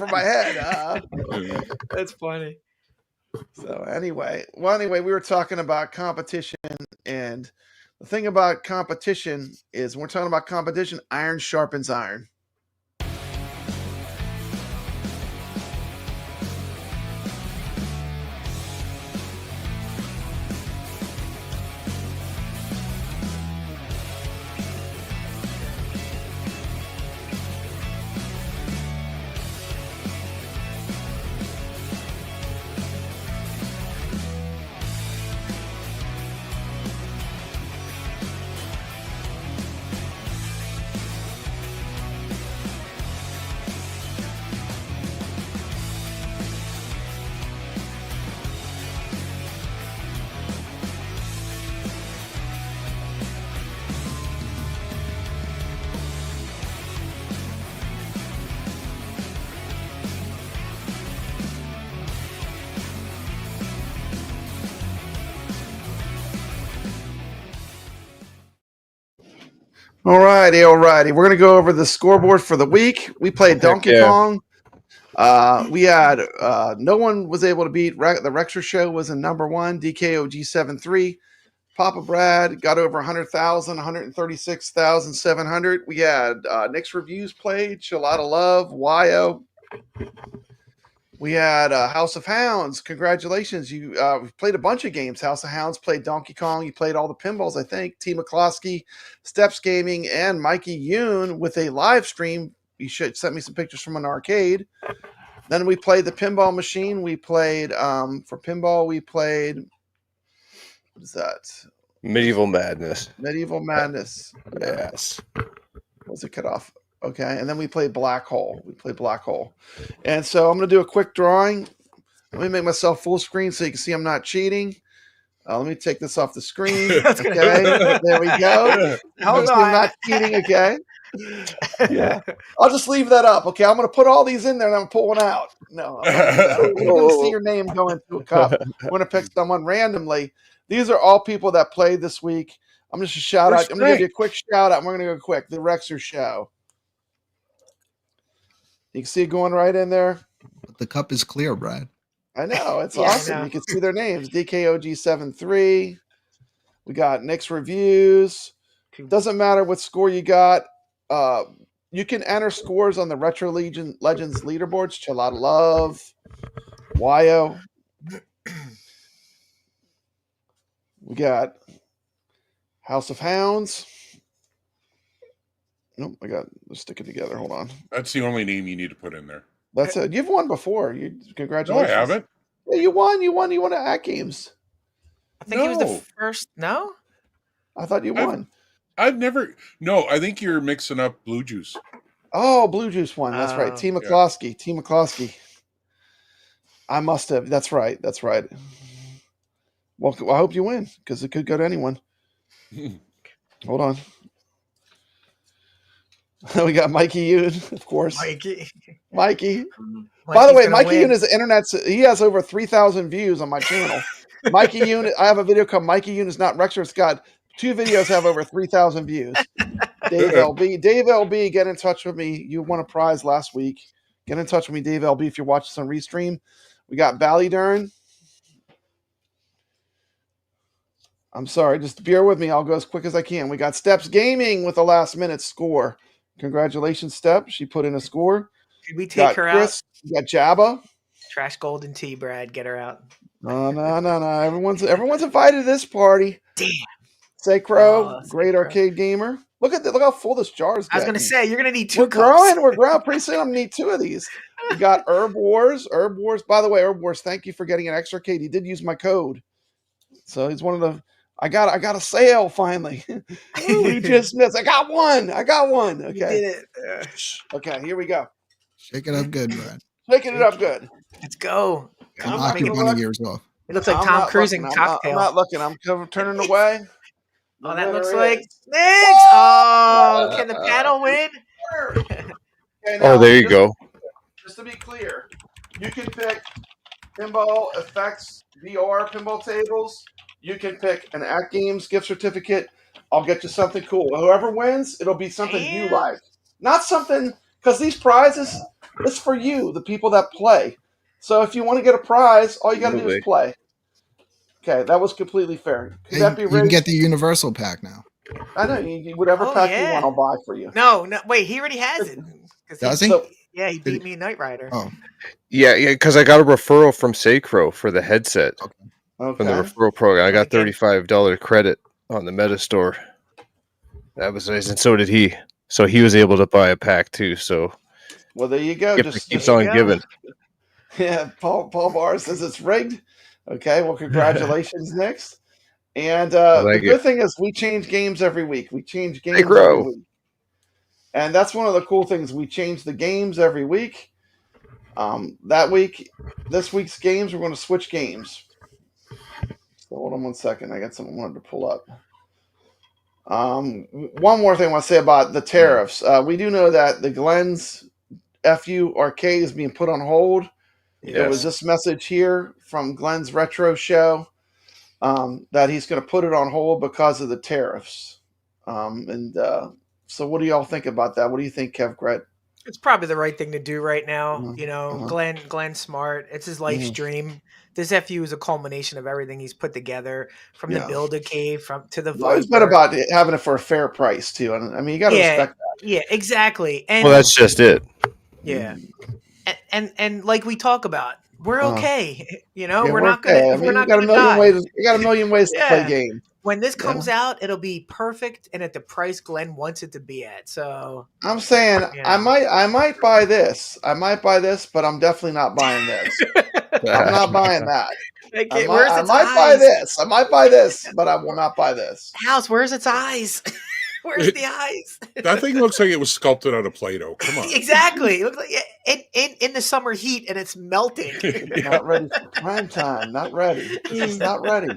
my head. That's funny. So anyway, we were talking about competition, and the thing about competition is when we're talking about competition, iron sharpens iron. Alrighty. We're gonna go over the scoreboard for the week. We played Donkey Kong. We had no one was able to beat the Rexer Show was in number 1. DKOG 7-3. Papa Brad got over 100,000, 136,700. We had Nick's Reviews played. Shalada Love, YO. We had House of Hounds. Congratulations. You played a bunch of games. House of Hounds played Donkey Kong. You played all the pinballs, I think. T. McCloskey, Steps Gaming, and Mikey Yoon with a live stream. You should send me some pictures from an arcade. Then we played the pinball machine. We played, for pinball, what is that? Medieval Madness. Yes. What's it cut off? Okay, and then we played Black Hole. And so I'm going to do a quick drawing. Let me make myself full screen so you can see I'm not cheating. Let me take this off the screen. Okay, there we go. Hold on. I'm not cheating, okay? Yeah. I'll just leave that up, okay? I'm going to put all these in there and I'm going to pull one out. No, you're going to see your name go into a cup. I'm going to pick someone randomly. These are all people that played this week. I'm just a shout out. I'm going to give you a quick shout out. And we're going to go quick. The Rexer Show. You can see it going right in there. The cup is clear, Brad. I know. It's awesome. You can see their names. DKOG 7-3. We got Nick's Reviews. Doesn't matter what score you got. You can enter scores on the Retro Legends leaderboards. Chalada Love. YO. We got House of Hounds. Nope, let's stick it together. Hold on. That's the only name you need to put in there. That's it. You've won before. Congratulations. No, I haven't. Yeah, you won. You won at AtGames. I think he was the first. No? I thought you won. I've never. No, I think you're mixing up Blue Juice. Oh, Blue Juice won. That's right. T. McCloskey. T. McCloskey. I must have. That's right. That's right. Well, I hope you win because it could go to anyone. Hold on. We got Mikey Yoon, of course. Mikey. By the way, Mikey Yoon is the internet's. He has over 3,000 views on my channel. Mikey Yoon. I have a video called "Mikey Yoon is not Rexer." It's got 2 videos have over 3,000 views. Dave LB. Dave LB, get in touch with me. You won a prize last week. Get in touch with me, Dave LB, if you're watching some restream. We got Ballydurn. I'm sorry, just bear with me. I'll go as quick as I can. We got Steps Gaming with a last-minute score. Congratulations, Step. She put in a score. Did we take her out? We got Jabba. Trash Golden Tea, Brad. Get her out. No. Everyone's invited to this party. Damn. Sacro, great arcade gamer. Look how full this jar is. I was going to say, you're going to need 2 cups. We're growing. Pretty soon I'm going to need 2 of these. We got Herb Wars. By the way, Herb Wars, thank you for getting an extra arcade. He did use my code. So he's one of the... I got a sale finally. We just missed. I got one. Okay. You did it. Okay, here we go. Shake it up good, Brad. Shaking it up good. Let's go. Knock your bunny ears off. It looks like Tom Cruise in Cocktail. I'm not looking. I'm turning away. Oh, that looks like Snakes. Oh, can the panel win? Okay, now, there you go. Just to be clear, you can pick Pinball FX VR pinball tables. You can pick an AtGames gift certificate. I'll get you something cool. Whoever wins, it'll be something you like. Not something, because these prizes, it's for you, the people that play. So if you want to get a prize, all you got to do is play. Okay, that was completely fair. Could that be rigged? You can get the Universal pack now. I know. Whatever pack you want, I'll buy for you. No, wait, he already has it. Does he? Yeah, he beat me in Knight Rider. Oh. Yeah, because I got a referral from Sacro for the headset. Okay. From the referral program. I got $35 credit on the Meta store. That was nice, and so did he. So he was able to buy a pack too. So, well, there you go. Just keeps on giving. Yeah, Paul Barr says it's rigged. Okay, well, congratulations, Nix. And the good thing is we change games every week. Every week. And that's one of the cool things. We change the games every week. This week's games, we're going to switch games. So hold on one second. I got something I wanted to pull up. One more thing I want to say about the tariffs. We do know that the Glenn's FU arcade is being put on hold. Yes. There was this message here from Glenn's Retro Show that he's going to put it on hold because of the tariffs. So what do y'all think about that? What do you think, Kev Gret? It's probably the right thing to do right now. You know, Glenn's smart. It's his life's dream. This FU is a culmination of everything he's put together, from the Builder Cave to the Viper. It's been about having it for a fair price too. I mean, you got to respect that. Yeah, exactly. And well, that's just it. Yeah, and like we talk about, we're okay. You know, we're not gonna. We're not gonna die. You got a million ways to play games. When this comes out, it'll be perfect and at the price Glenn wants it to be at. So I'm saying I might buy this. But I'm definitely not buying this. I'm not buying that. I might buy this, but I will not buy this. House, where's its eyes? Where's the eyes? That thing looks like it was sculpted out of Play-Doh. Come on. Exactly. It looks like in the summer heat and it's melting. Not ready for prime time. Not ready. It's not ready.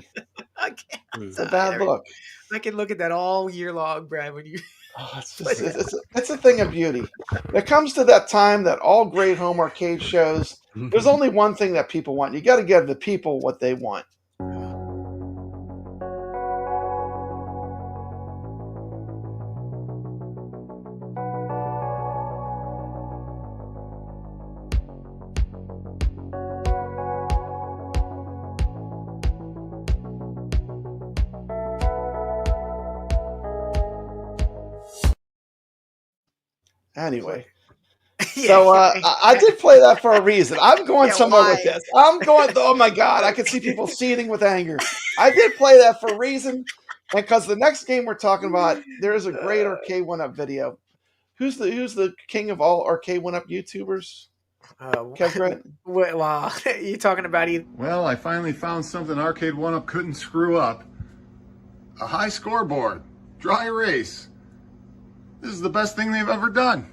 Okay. It's a bad look. I can look at that all year long, Brad, when you it's a thing of beauty. It comes to that time that all great home arcade shows, there's only one thing that people want. You got to give the people what they want. Anyway, so I did play that for a reason. I'm going somewhere with this. Oh my God, I can see people seething with anger. I did play that for a reason, and because the next game we're talking about, there is a great arcade one-up video. Who's the king of all arcade one-up YouTubers? Wow, you talking about either? Well, I finally found something Arcade One-Up couldn't screw up. A high scoreboard, dry erase. This is the best thing they've ever done.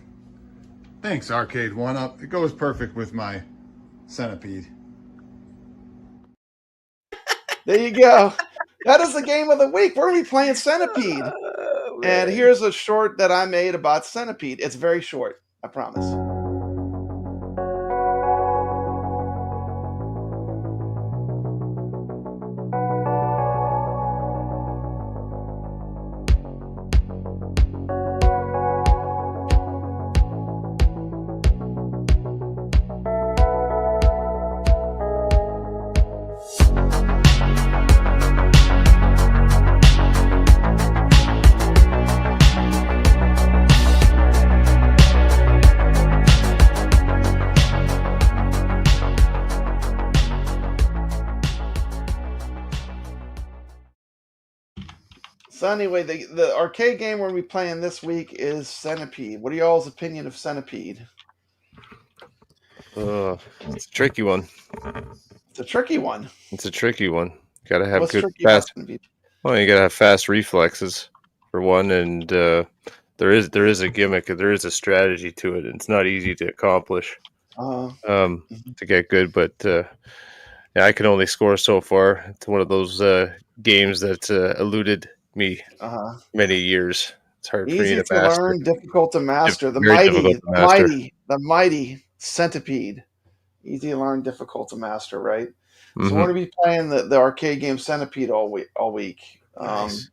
Thanks, Arcade 1-Up. It goes perfect with my Centipede. There you go. That is the game of the week. We're going to be playing Centipede. And here's a short that I made about Centipede. It's very short, I promise. So anyway, the arcade game we're going to be playing this week is Centipede. What are y'all's opinion of Centipede? It's a tricky one. It's a tricky one. It's a tricky one. Got to have What's good tricky fast. about Centipede? Well, you got to have fast reflexes for one, and there is a gimmick. There is a strategy to it. It's not easy to accomplish. To get good, but yeah, I can only score so far. It's one of those games that eluded me many years. It's hard for me to master. Learn, difficult to master. The mighty Centipede. Easy to learn, difficult to master, right? So we're going to be playing the arcade game Centipede all week. Nice.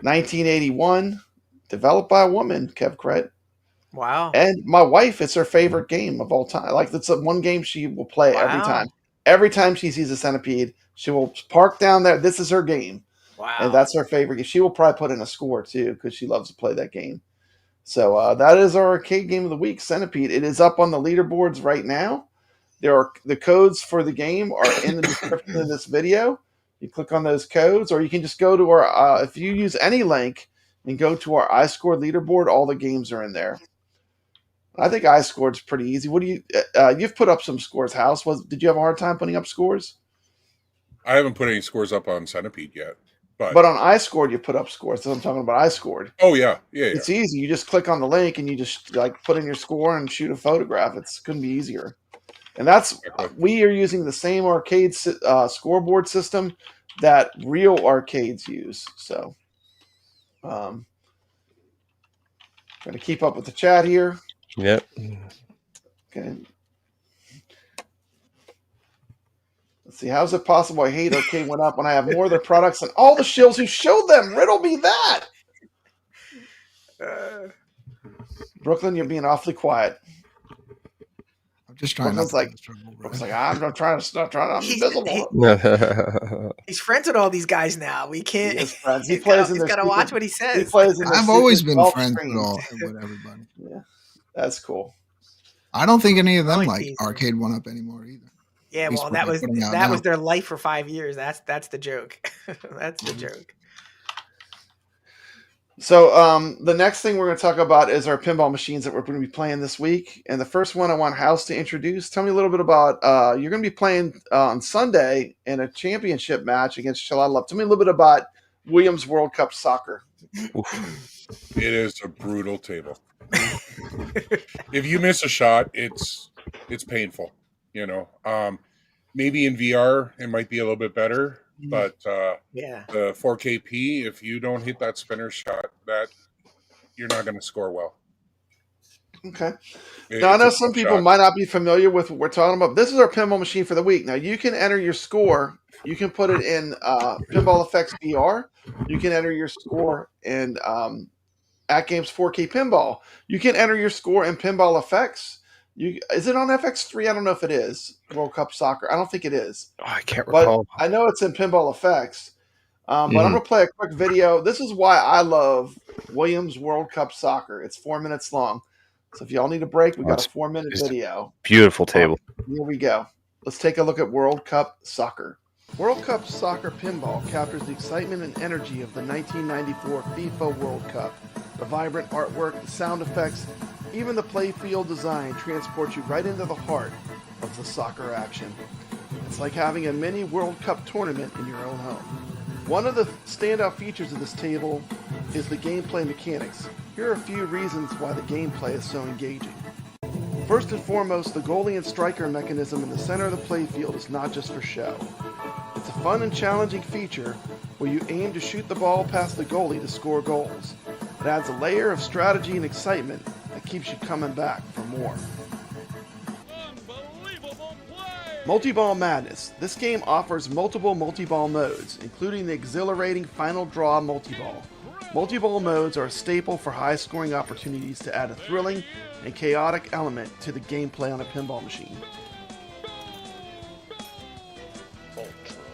1981, developed by a woman, Kev Cret. Wow. And my wife, it's her favorite game of all time. Like, it's one game she will play every time. Every time she sees a Centipede, she will park down there. This is her game. Wow. And that's her favorite game. She will probably put in a score, too, because she loves to play that game. So that is our arcade game of the week, Centipede. It is up on the leaderboards right now. The codes for the game are in the description of this video. You click on those codes, or you can just go to our, if you use any link and go to our iScored leaderboard, all the games are in there. I think iScored's pretty easy. What do you, you've put up some scores, House. Did you have a hard time putting up scores? I haven't put any scores up on Centipede yet. But on iScored, you put up scores. That's what I'm talking about, iScored. Oh, yeah. It's easy. You just click on the link and you just put in your score and shoot a photograph. It couldn't be easier. And we are using the same arcade scoreboard system that real arcades use. So, trying to keep up with the chat here. Yep. Okay. Let's see. How is it possible I hate Arcade went up when I have more of their products than all the shills who showed them? Riddle me that. Brooklyn, you're being awfully quiet. Just trying not to Brooks like, I'm trying to I'm invisible. He's friends with all these guys now. We can't. He is friends. He's got to watch what he says. I've always been friends with everybody. Yeah, that's cool. I don't think any of them like Arcade 1-Up anymore either. Yeah, well, that was their life for 5 years. That's the joke. That's the joke. So the next thing we're going to talk about is our pinball machines that we're going to be playing this week. And the first one I want House to introduce. Tell me a little bit about, you're going to be playing on Sunday in a championship match against Shalala Love. Tell me a little bit about Williams World Cup Soccer. It is a brutal table. If you miss a shot, it's painful. Maybe in VR it might be a little bit better. But the 4KP, if you don't hit that spinner shot, that you're not going to score well. Okay. Now, I know some people might not be familiar with what we're talking about. This is our pinball machine for the week. Now, you can enter your score. You can put it in Pinball FX VR. You can enter your score in AtGames 4K Pinball. You can enter your score in Pinball FX. Is it on FX3? I don't know if it is. World Cup Soccer. I don't think it is. Oh, I can't recall. But I know it's in Pinball FX. But I'm going to play a quick video. This is why I love Williams World Cup Soccer. It's 4 minutes long. So if y'all need a break, we got a 4-minute video. Beautiful table. Here we go. Let's take a look at World Cup Soccer. World Cup Soccer Pinball captures the excitement and energy of the 1994 FIFA World Cup. The vibrant artwork, the sound effects, even the playfield design transports you right into the heart of the soccer action. It's like having a mini World Cup tournament in your own home. One of the standout features of this table is the gameplay mechanics. Here are a few reasons why the gameplay is so engaging. First and foremost, the goalie and striker mechanism in the center of the playfield is not just for show. It's a fun and challenging feature where you aim to shoot the ball past the goalie to score goals. It adds a layer of strategy and excitement that keeps you coming back for more. Multi-Ball Madness. This game offers multiple multi-ball modes, including the exhilarating Final Draw multi-ball. Multi-ball modes are a staple for high-scoring opportunities to add a thrilling and chaotic element to the gameplay on a pinball machine.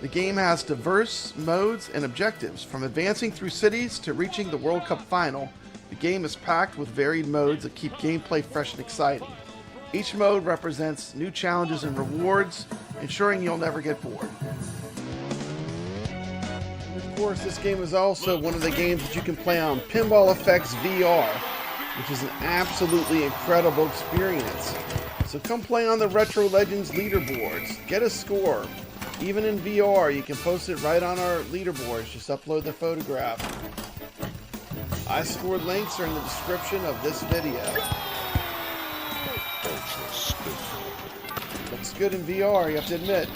The game has diverse modes and objectives, from advancing through cities to reaching the World Cup final. The game is packed with varied modes that keep gameplay fresh and exciting. Each mode represents new challenges and rewards, ensuring you'll never get bored. Of course, this game is also one of the games that you can play on Pinball FX VR, which is an absolutely incredible experience. So come play on the Retro Legends leaderboards. Get a score. Even in VR, you can post it right on our leaderboards. Just upload the photograph. iScored links are in the description of this video. Looks good in VR, you have to admit.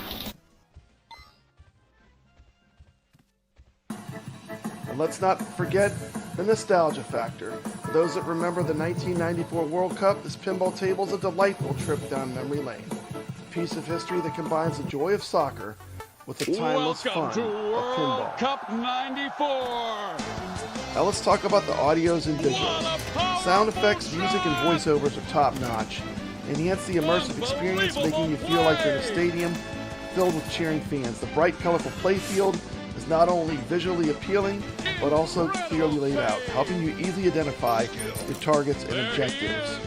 And let's not forget the nostalgia factor. For those that remember the 1994 World Cup, this pinball table is a delightful trip down memory lane. A piece of history that combines the joy of soccer with the timeless fun of pinball. Cup 94. Now let's talk about the audios and visuals. Sound effects, music, and voiceovers are top-notch. Enhance the immersive experience, making you feel like you're in a stadium filled with cheering fans. The bright, colorful playfield is not only visually appealing, but also clearly laid out, helping you easily identify your targets and objectives.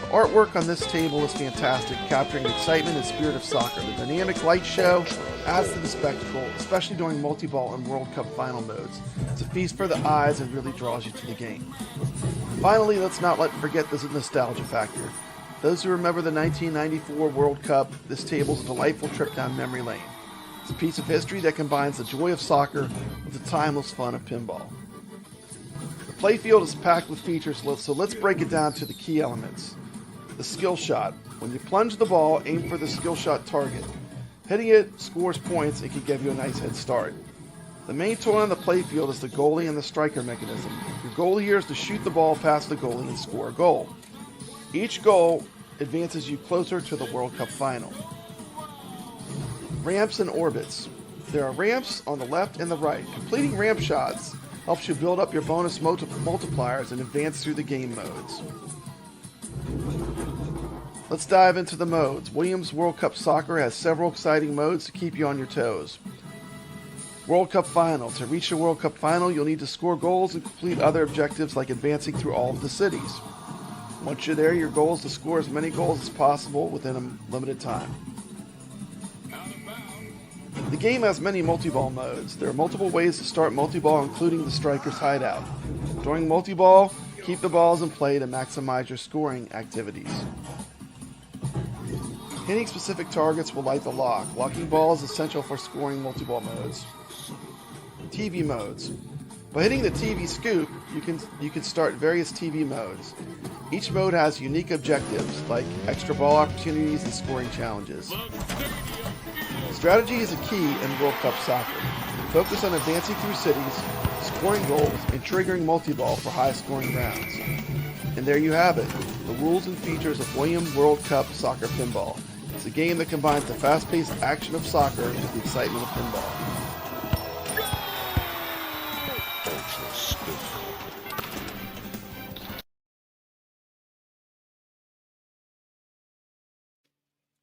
The artwork on this table is fantastic, capturing the excitement and spirit of soccer. The dynamic light show adds to the spectacle, especially during multi-ball and World Cup final modes. It's a feast for the eyes and really draws you to the game. Finally, let's not forget the nostalgia factor. Those who remember the 1994 World Cup, this table is a delightful trip down memory lane. It's a piece of history that combines the joy of soccer with the timeless fun of pinball. The playfield is packed with features, so let's break it down to the key elements. The skill shot. When you plunge the ball, aim for the skill shot target. Hitting it scores points and can give you a nice head start. The main toy on the playfield is the goalie and the striker mechanism. Your goal here is to shoot the ball past the goalie and score a goal. Each goal advances you closer to the World Cup final. Ramps and orbits. There are ramps on the left and the right. Completing ramp shots helps you build up your bonus multipliers and advance through the game modes. Let's dive into the modes. Williams World Cup Soccer has several exciting modes to keep you on your toes. World Cup Final. To reach the World Cup Final, you'll need to score goals and complete other objectives like advancing through all of the cities. Once you're there, your goal is to score as many goals as possible within a limited time. The game has many multi-ball modes. There are multiple ways to start multi-ball, including the striker's hideout. During multi-ball, keep the balls in play to maximize your scoring activities. Hitting specific targets will light the lock. Locking balls is essential for scoring multi-ball modes. TV modes. By hitting the TV scoop, you can start various TV modes. Each mode has unique objectives, like extra ball opportunities and scoring challenges. Strategy is a key in World Cup Soccer. Focus on advancing through cities, scoring goals, and triggering multi-ball for high-scoring rounds. And there you have it, the rules and features of Williams World Cup Soccer Pinball. It's a game that combines the fast-paced action of soccer with the excitement of pinball.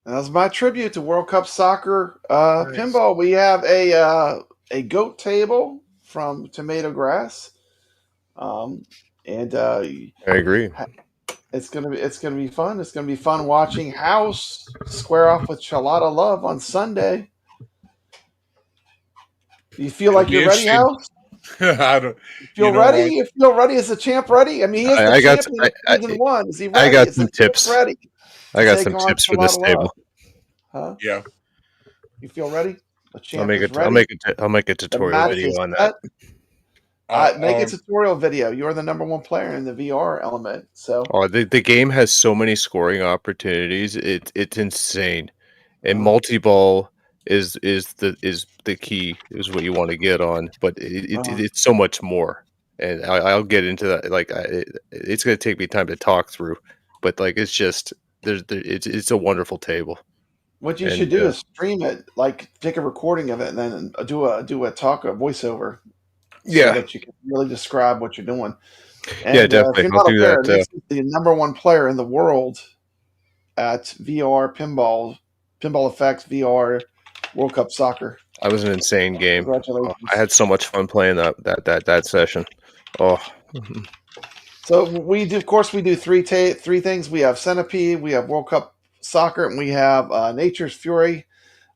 That's my tribute to World Cup Soccer nice. Pinball. We have a goat table from Tomato Grass, and I agree. It's gonna be fun. It's gonna be fun watching House square off with Charlotta Love on Sunday. Do you feel like you're ready, House? I don't. You feel ready? You feel ready? Is the champ ready? I mean, he is the champion of season one. Is he ready? I got some tips. Ready? I got some tips for this table. Huh? Yeah. You feel ready? I'll make a tutorial video on that. Make a tutorial video. You're the #1 player in the VR element. So the game has so many scoring opportunities. It's insane. And multi-ball is the key, is what you want to get on, but it's so much more. And I'll get into that. Like it's going to take me time to talk through, but like it's just it's a wonderful table. What you should do is stream it, like take a recording of it, and then do a voiceover. So that you can really describe what you're doing. And, yeah, definitely. I'll do that. This is the #1 player in the world at VR Pinball FX VR World Cup Soccer. That was an insane game. Congratulations. I had so much fun playing that session. Oh. So we do three things. We have Centipede, we have World Cup Soccer, and we have Natures Fury.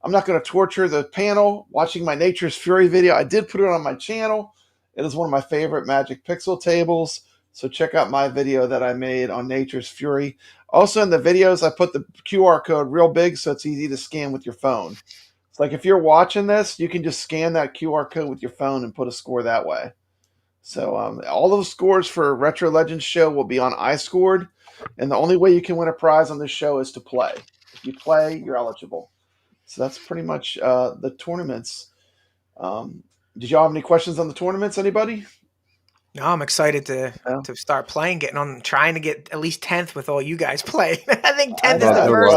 I'm not going to torture the panel watching my Natures Fury video. I did put it on my channel. It is one of my favorite Magic Pixel tables. So check out my video that I made on Natures Fury. Also in the videos, I put the QR code real big so it's easy to scan with your phone. It's like if you're watching this, you can just scan that QR code with your phone and put a score that way. So all those scores for Retro Legends show will be on iScored. And the only way you can win a prize on this show is to play. If you play, you're eligible. So that's pretty much the tournaments. Did y'all have any questions on the tournaments? Anybody? No, I'm excited to start playing, trying to get at least 10th with all you guys play. I think 10th is the first.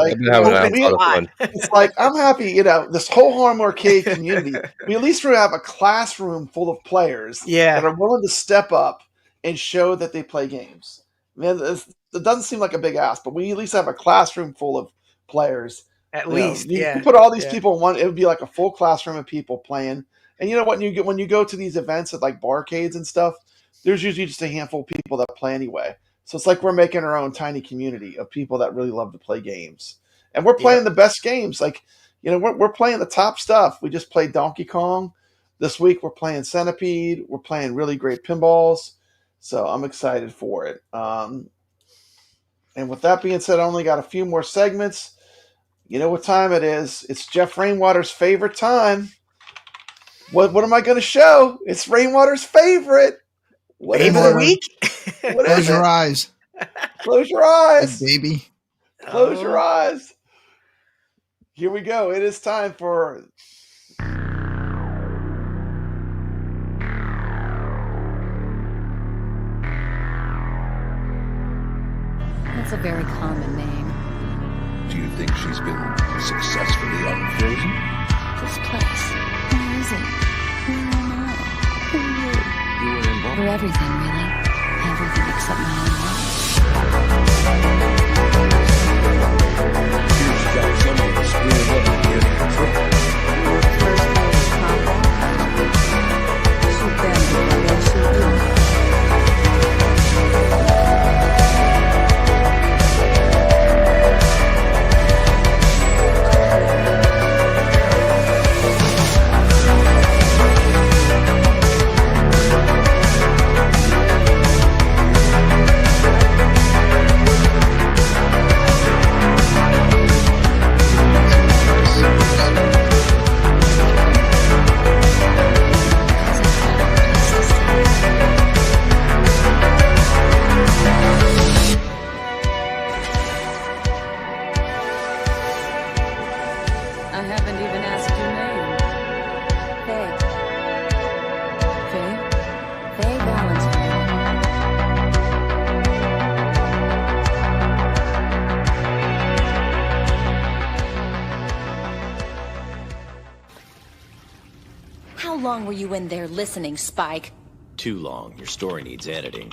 It's like, I'm happy, this whole Harlem Arcade community, we at least have a classroom full of players that are willing to step up and show that they play games. Man, it doesn't seem like a big ask, but we at least have a classroom full of players. At least, you put all these people in one, it would be like a full classroom of people playing. And you know what? When you go to these events at like barcades and stuff, there's usually just a handful of people that play anyway. So it's like we're making our own tiny community of people that really love to play games. And we're playing the best games. Like, we're playing the top stuff. We just played Donkey Kong. This week we're playing Centipede. We're playing really great pinballs. So I'm excited for it. And with that being said, I only got a few more segments. You know what time it is. It's Jeff Rainwater's favorite time. What am I going to show? It's Rainwater's favorite. Game of the week? Close your eyes. Close your eyes. Baby. Close your eyes. Here we go. It is time for... That's a very common name. Do you think she's been successfully unfrozen? This place. Where is it? Where am I? Who are you? You were involved. For everything, really. Everything except my own life. She's got someone screwing up and getting in trouble. First rule of combat. Shoot them before they shoot you. Were you in there listening, Spike? Too long. Your story needs editing.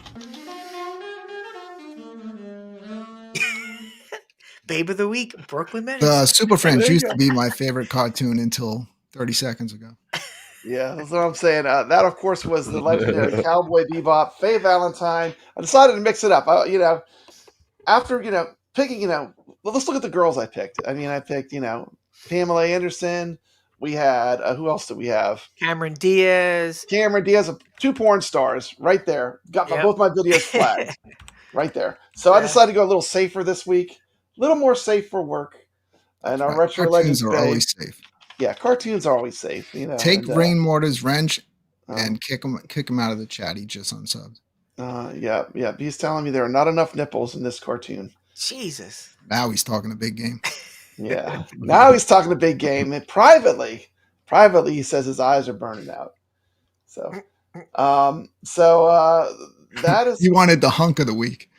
Babe of the week, Brooklyn Menace. Super Friends used to be my favorite cartoon until 30 seconds ago. Yeah, that's what I'm saying. That, of course, was the legendary Cowboy Bebop, Faye Valentine. I decided to mix it up. After picking, let's look at the girls I picked. I mean, I picked, Pamela Anderson. We had, who else did we have? Cameron Diaz. 2 porn stars right there. Got both my videos flagged right there. So I decided to go a little safer this week. A little more safe for work. And our Retro Legends are always safe. Yeah, cartoons are always safe. Take Rainwater's wrench, and kick him out of the chat. He just unsubbed. Yeah. He's telling me there are not enough nipples in this cartoon. Jesus. Now he's talking a big game. Yeah. Now he's talking a big game. And privately, he says his eyes are burning out. So, that is. You wanted the hunk of the week.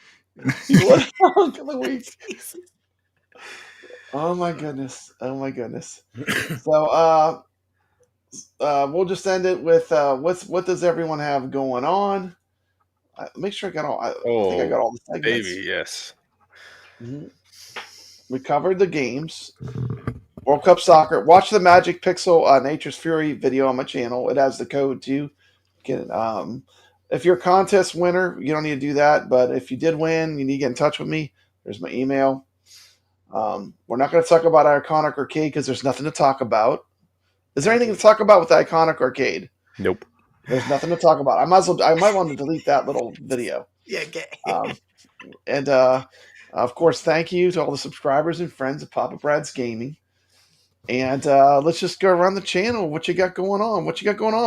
You wanted the hunk of the week. Oh my goodness. So, we'll just end it with what does everyone have going on? Make sure I got all. I think I got all the segments. Baby, yes. Mm-hmm. We covered the games. World Cup Soccer. Watch the Magic Pixel Nature's Fury video on my channel. It has the code too. If you're a contest winner, you don't need to do that. But if you did win, you need to get in touch with me. There's my email. We're not going to talk about Iconic Arcade because there's nothing to talk about. Is there anything to talk about with the Iconic Arcade? Nope. There's nothing to talk about. I might want to delete that little video. Yeah, okay. Of course, thank you to all the subscribers and friends of Papa Brad's Gaming. And let's just go around the channel. What you got going on?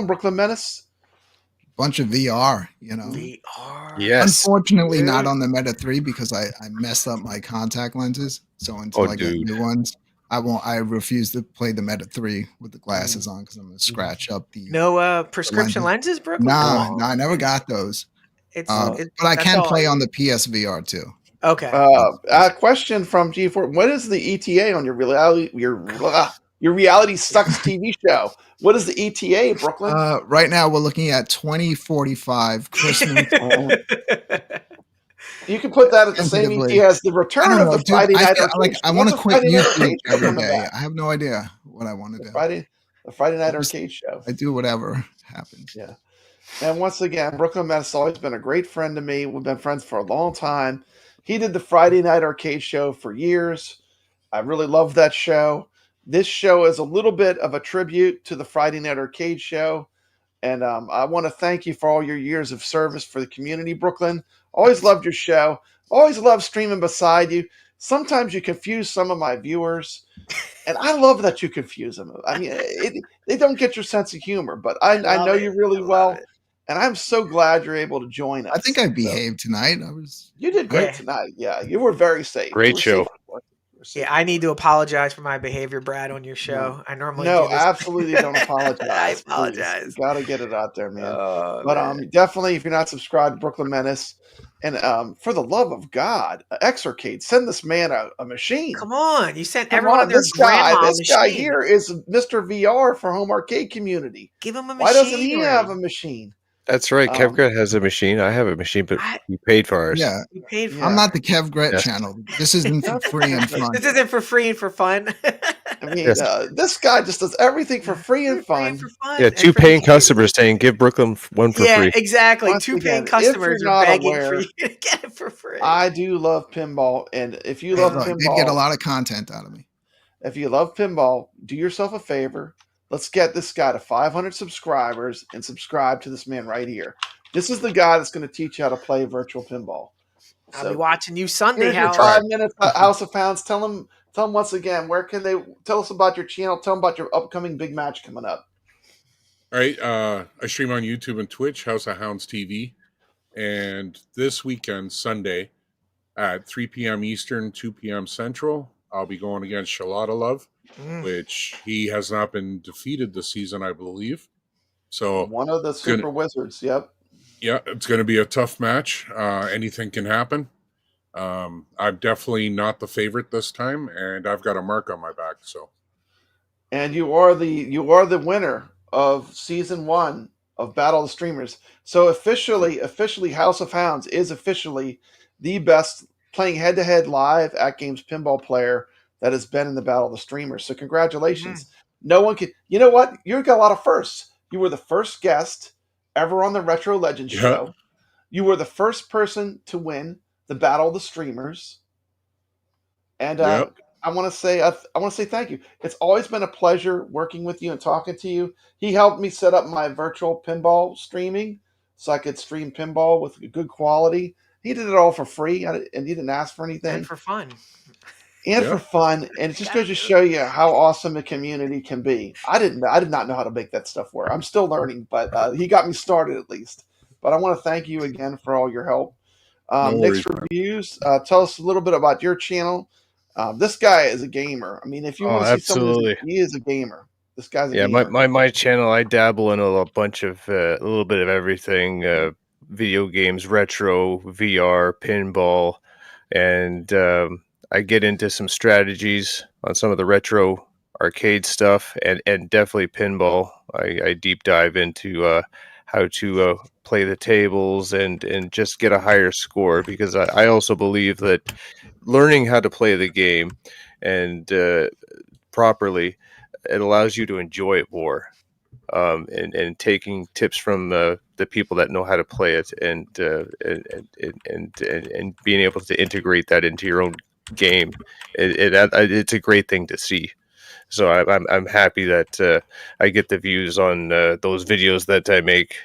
Brooklyn Menace? Bunch of VR, VR. Yes. Unfortunately, not on the Meta 3 because I messed up my contact lenses. So until I get new ones, I refuse to play the Meta 3 with the glasses on because I'm going to scratch up the. No prescription lenses, Brooklyn? No, I never got those. But I can play on the PSVR too. Okay. A question from G4. What is the ETA on your reality sucks TV show? What is the ETA, Brooklyn? Right now we're looking at 2045 Christmas. You can put that at the same ETA as the return of the Friday Night Arcade. I want to quit YouTube every day. I have no idea what I want to do. The Friday Night Arcade show. I do whatever happens. Yeah. And once again, Brooklyn Menace has always been a great friend to me. We've been friends for a long time. He did the Friday Night Arcade show for years. I really love that show. This show is a little bit of a tribute to the Friday Night Arcade show. And I want to thank you for all your years of service for the community, Brooklyn. Always loved your show. Always loved streaming beside you. Sometimes you confuse some of my viewers. And I love that you confuse them. I mean, they don't get your sense of humor, but I know you really well. And I'm so glad you're able to join us. I think I behaved tonight. You did great tonight. Yeah, you were very safe. Great show. Yeah, I need to apologize for my behavior, Brad, on your show. I normally do this. Absolutely don't apologize. I apologize. Got to get it out there, man. But definitely, if you're not subscribed to Brooklyn Menace, and for the love of God, Xarcade, send this man a machine. Come on, you sent everyone on their grandma's This guy here is Mr. VR for home arcade community. Give him a machine. Why doesn't he have a machine? That's right. KevGret has a machine. I have a machine, but we paid for ours. Yeah, we paid for. I'm not the KevGret channel. This isn't for free and fun. This isn't for free and for fun. I mean, this guy just does everything for free and fun. Yeah, two paying customers saying give Brooklyn one for free. Yeah, exactly. Two paying customers are begging for you to get it for free. I do love pinball, and if you love pinball, they get a lot of content out of me. If you love pinball, do yourself a favor. Let's get this guy to 500 subscribers and subscribe to this man right here. This is the guy that's going to teach you how to play virtual pinball. I'll be watching you Sunday. Here's your 5 minutes, House of Hounds. Tell them once again, where can they tell us about your channel? Tell them about your upcoming big match coming up. All right. I stream on YouTube and Twitch, House of Hounds TV. And this weekend, Sunday, at 3 p.m. Eastern, 2 p.m. Central, I'll be going against Shalata Love, which he has not been defeated this season, I believe. So one of the super wizards. Yep. Yeah, it's going to be a tough match. Anything can happen. I'm definitely not the favorite this time, and I've got a mark on my back. So, and you are the winner of season 1 of Battle of the Streamers. So officially, House of Hounds is officially the best playing head-to-head live AtGames pinball player that has been in the Battle of the Streamers. So congratulations. No one can. You know what? You got a lot of firsts. You were the first guest ever on the Retro Legends show. You were the first person to win the Battle of the Streamers. And I want to say thank you. It's always been a pleasure working with you and talking to you. He helped me set up my virtual pinball streaming so I could stream pinball with good quality. He did it all for free, and he didn't ask for anything. And for fun. and for fun, and it just goes to show you how awesome a community can be. I did not know how to make that stuff work. I'm still learning, but he got me started at least. But I want to thank you again for all your help. Nick's Reviews, tell us a little bit about your channel. This guy is a gamer. I mean, if you want to see someone, he is a gamer. This guy's a gamer. My channel, I dabble in a bunch of a little bit of everything, video games, retro, VR, pinball, and I get into some strategies on some of the retro arcade stuff, and definitely pinball. I deep dive into how to play the tables and just get a higher score, because I also believe that learning how to play the game and properly, it allows you to enjoy it more, and taking tips from the people that know how to play it, and being able to integrate that into your own game. It's a great thing to see. So I'm happy that I get the views on those videos that I make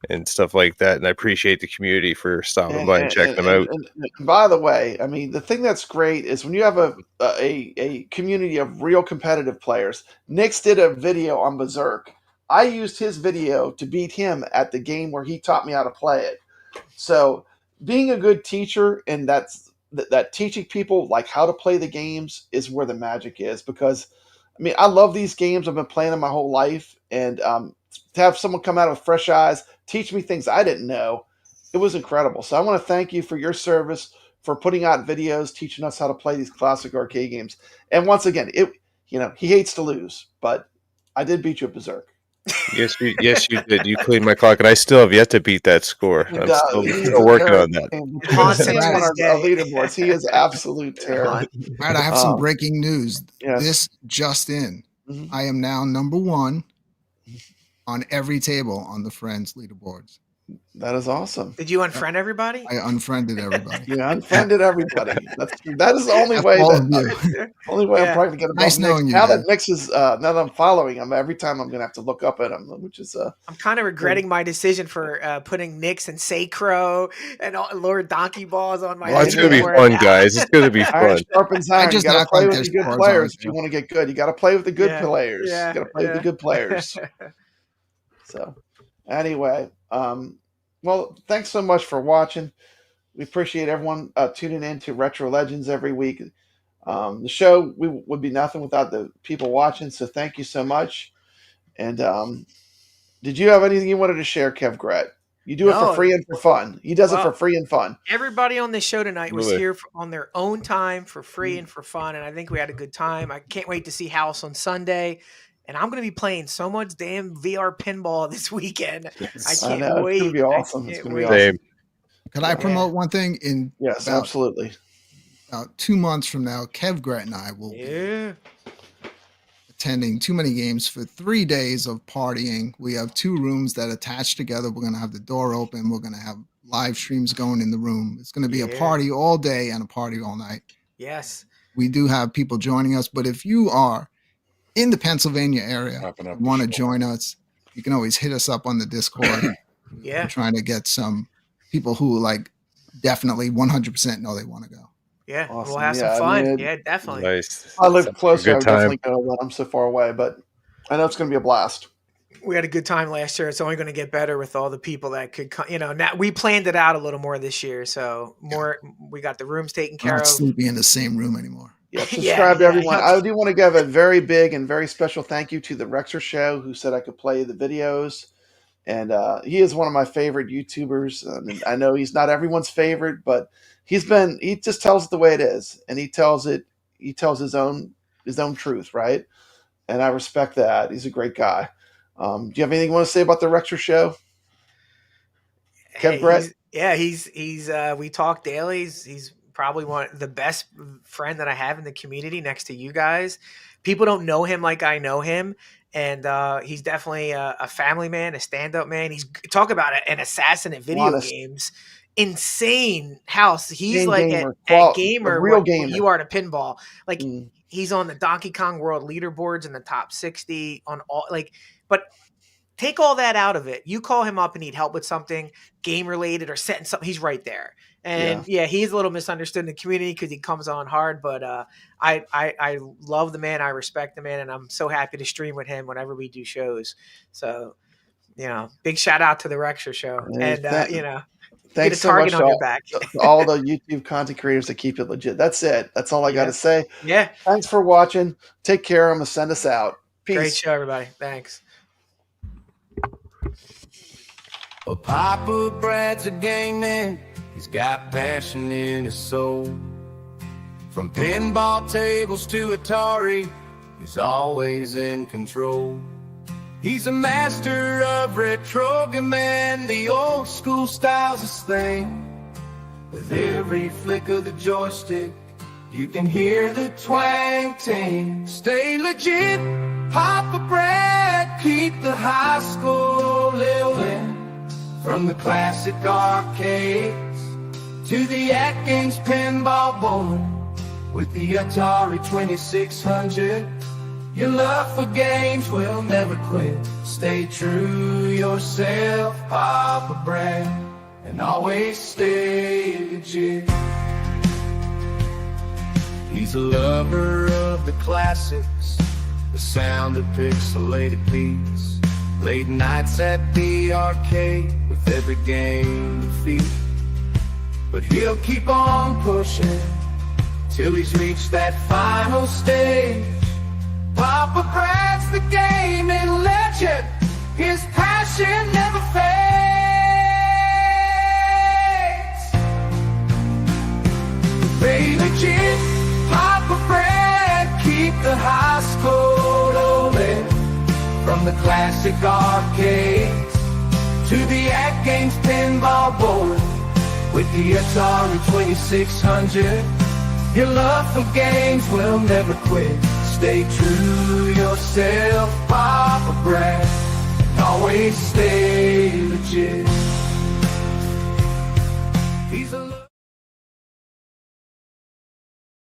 and stuff like that, and I appreciate the community for stopping by and checking them out. And by the way, I mean, the thing that's great is when you have a community of real competitive players. Nick's did a video on Berserk. I used his video to beat him at the game where he taught me how to play it. So being a good teacher, and that teaching people like how to play the games, is where the magic is. Because I mean, I love these games. I've been playing them my whole life, and to have someone come out with fresh eyes, teach me things I didn't know, it was incredible. So I want to thank you for your service, for putting out videos, teaching us how to play these classic arcade games. And once again, he hates to lose, but I did beat you at Berserk. Yes, you did. You cleaned my clock, and I still have yet to beat that score. I'm still working on that. Leaderboards. He is absolute terror. All right, I have some breaking news. Yes. This just in. Mm-hmm. I am now number 1 on every table on the Friends leaderboards. That is awesome. Did you unfriend everybody? I unfriended everybody. You unfriended everybody. That is the only way. Only way I'm probably going to nice knowing you. Now that Nick's is now that I'm following him, every time I'm going to have to look up at him, which is I'm kind of regretting my decision for putting Nick's and Sacro and Lord Donkey Balls on my. Well, it's going to be fun, guys. It's going to be fun. Iron sharpens iron. You got to play with the good players if you want to get good. You got to play with the good players. You got to play with the good players. So, anyway. Well, thanks so much for watching. We appreciate everyone tuning in to Retro Legends every week. The show would be nothing without the people watching, so thank you so much. And did you have anything you wanted to share, Kev Gret? You do it for free and for fun. He does it for free and fun. Everybody on this show tonight was here on their own time for free and for fun, and I think we had a good time. I can't wait to see House on Sunday. And I'm going to be playing so much damn VR pinball this weekend. I can't wait. It's going to be awesome. It's going to be awesome. Can I promote one thing? Yes, absolutely. About 2 months from now, Kev Gret and I will be attending Too Many Games for 3 days of partying. We have 2 rooms that attach together. We're going to have the door open. We're going to have live streams going in the room. It's going to be a party all day and a party all night. Yes. We do have people joining us, but if you are in the Pennsylvania area, want to join us, you can always hit us up on the Discord. We're trying to get some people who definitely 100% know they want to go. Yeah, awesome. We'll have some fun. Definitely. Nice. I live closer. I would definitely go, but I'm so far away. But I know it's going to be a blast. We had a good time last year. It's only going to get better with all the people that could come. Now we planned it out a little more this year. So we got the rooms taken care of. Not sleeping in the same room anymore. Yeah, subscribe to everyone. I do want to give a very big and very special thank you to the Rexer Show, who said I could play the videos. And he is one of my favorite YouTubers. I mean, I know he's not everyone's favorite, but he just tells it the way it is. And he tells his own truth, right? And I respect that. He's a great guy. Do you have anything you want to say about the Rexer Show? Kev Brett? He's we talk daily. He's probably the best friend that I have in the community next to you guys. People don't know him like I know him. And he's definitely a family man, a stand-up man. He's talk about an assassin at video games. Insane house. He's like a gamer, real gamer. You are to pinball. Like he's on the Donkey Kong World leaderboards in the top 60 on all but take all that out of it. You call him up and need help with something game related or setting something. He's right there. And yeah, he's a little misunderstood in the community because he comes on hard. But I love the man. I respect the man, and I'm so happy to stream with him whenever we do shows. So, big shout out to the Rexer show, and thanks so much on your back. All the YouTube content creators that keep it legit. That's it. That's all I got to say. Yeah. Thanks for watching. Take care. I'm gonna send us out. Peace. Great show, everybody. Thanks. Well, Papa Brad's a game man. He's got passion in his soul. From pinball tables to Atari, he's always in control. He's a master of retro game and the old school style's his thing. With every flick of the joystick, you can hear the twang ting. Stay legit, Papa Brad, keep the high school living. From the classic arcades to the AtGames pinball board, with the Atari 2600, your love for games will never quit. Stay true yourself, Papa Brad, and always stay legit. He's a lover of the classics, the sound of pixelated beats. Late nights at the arcade with every game defeat. But he'll keep on pushing till he's reached that final stage. Papa Brad's the gaming legend, his passion never fades. Stay legit, Papa Brad, keep the high school rolling. From the classic arcades to the AtGames pinball board, with the Atari 2600, your love for games will never quit. Stay true yourself, Papa Brad, and always stay legit.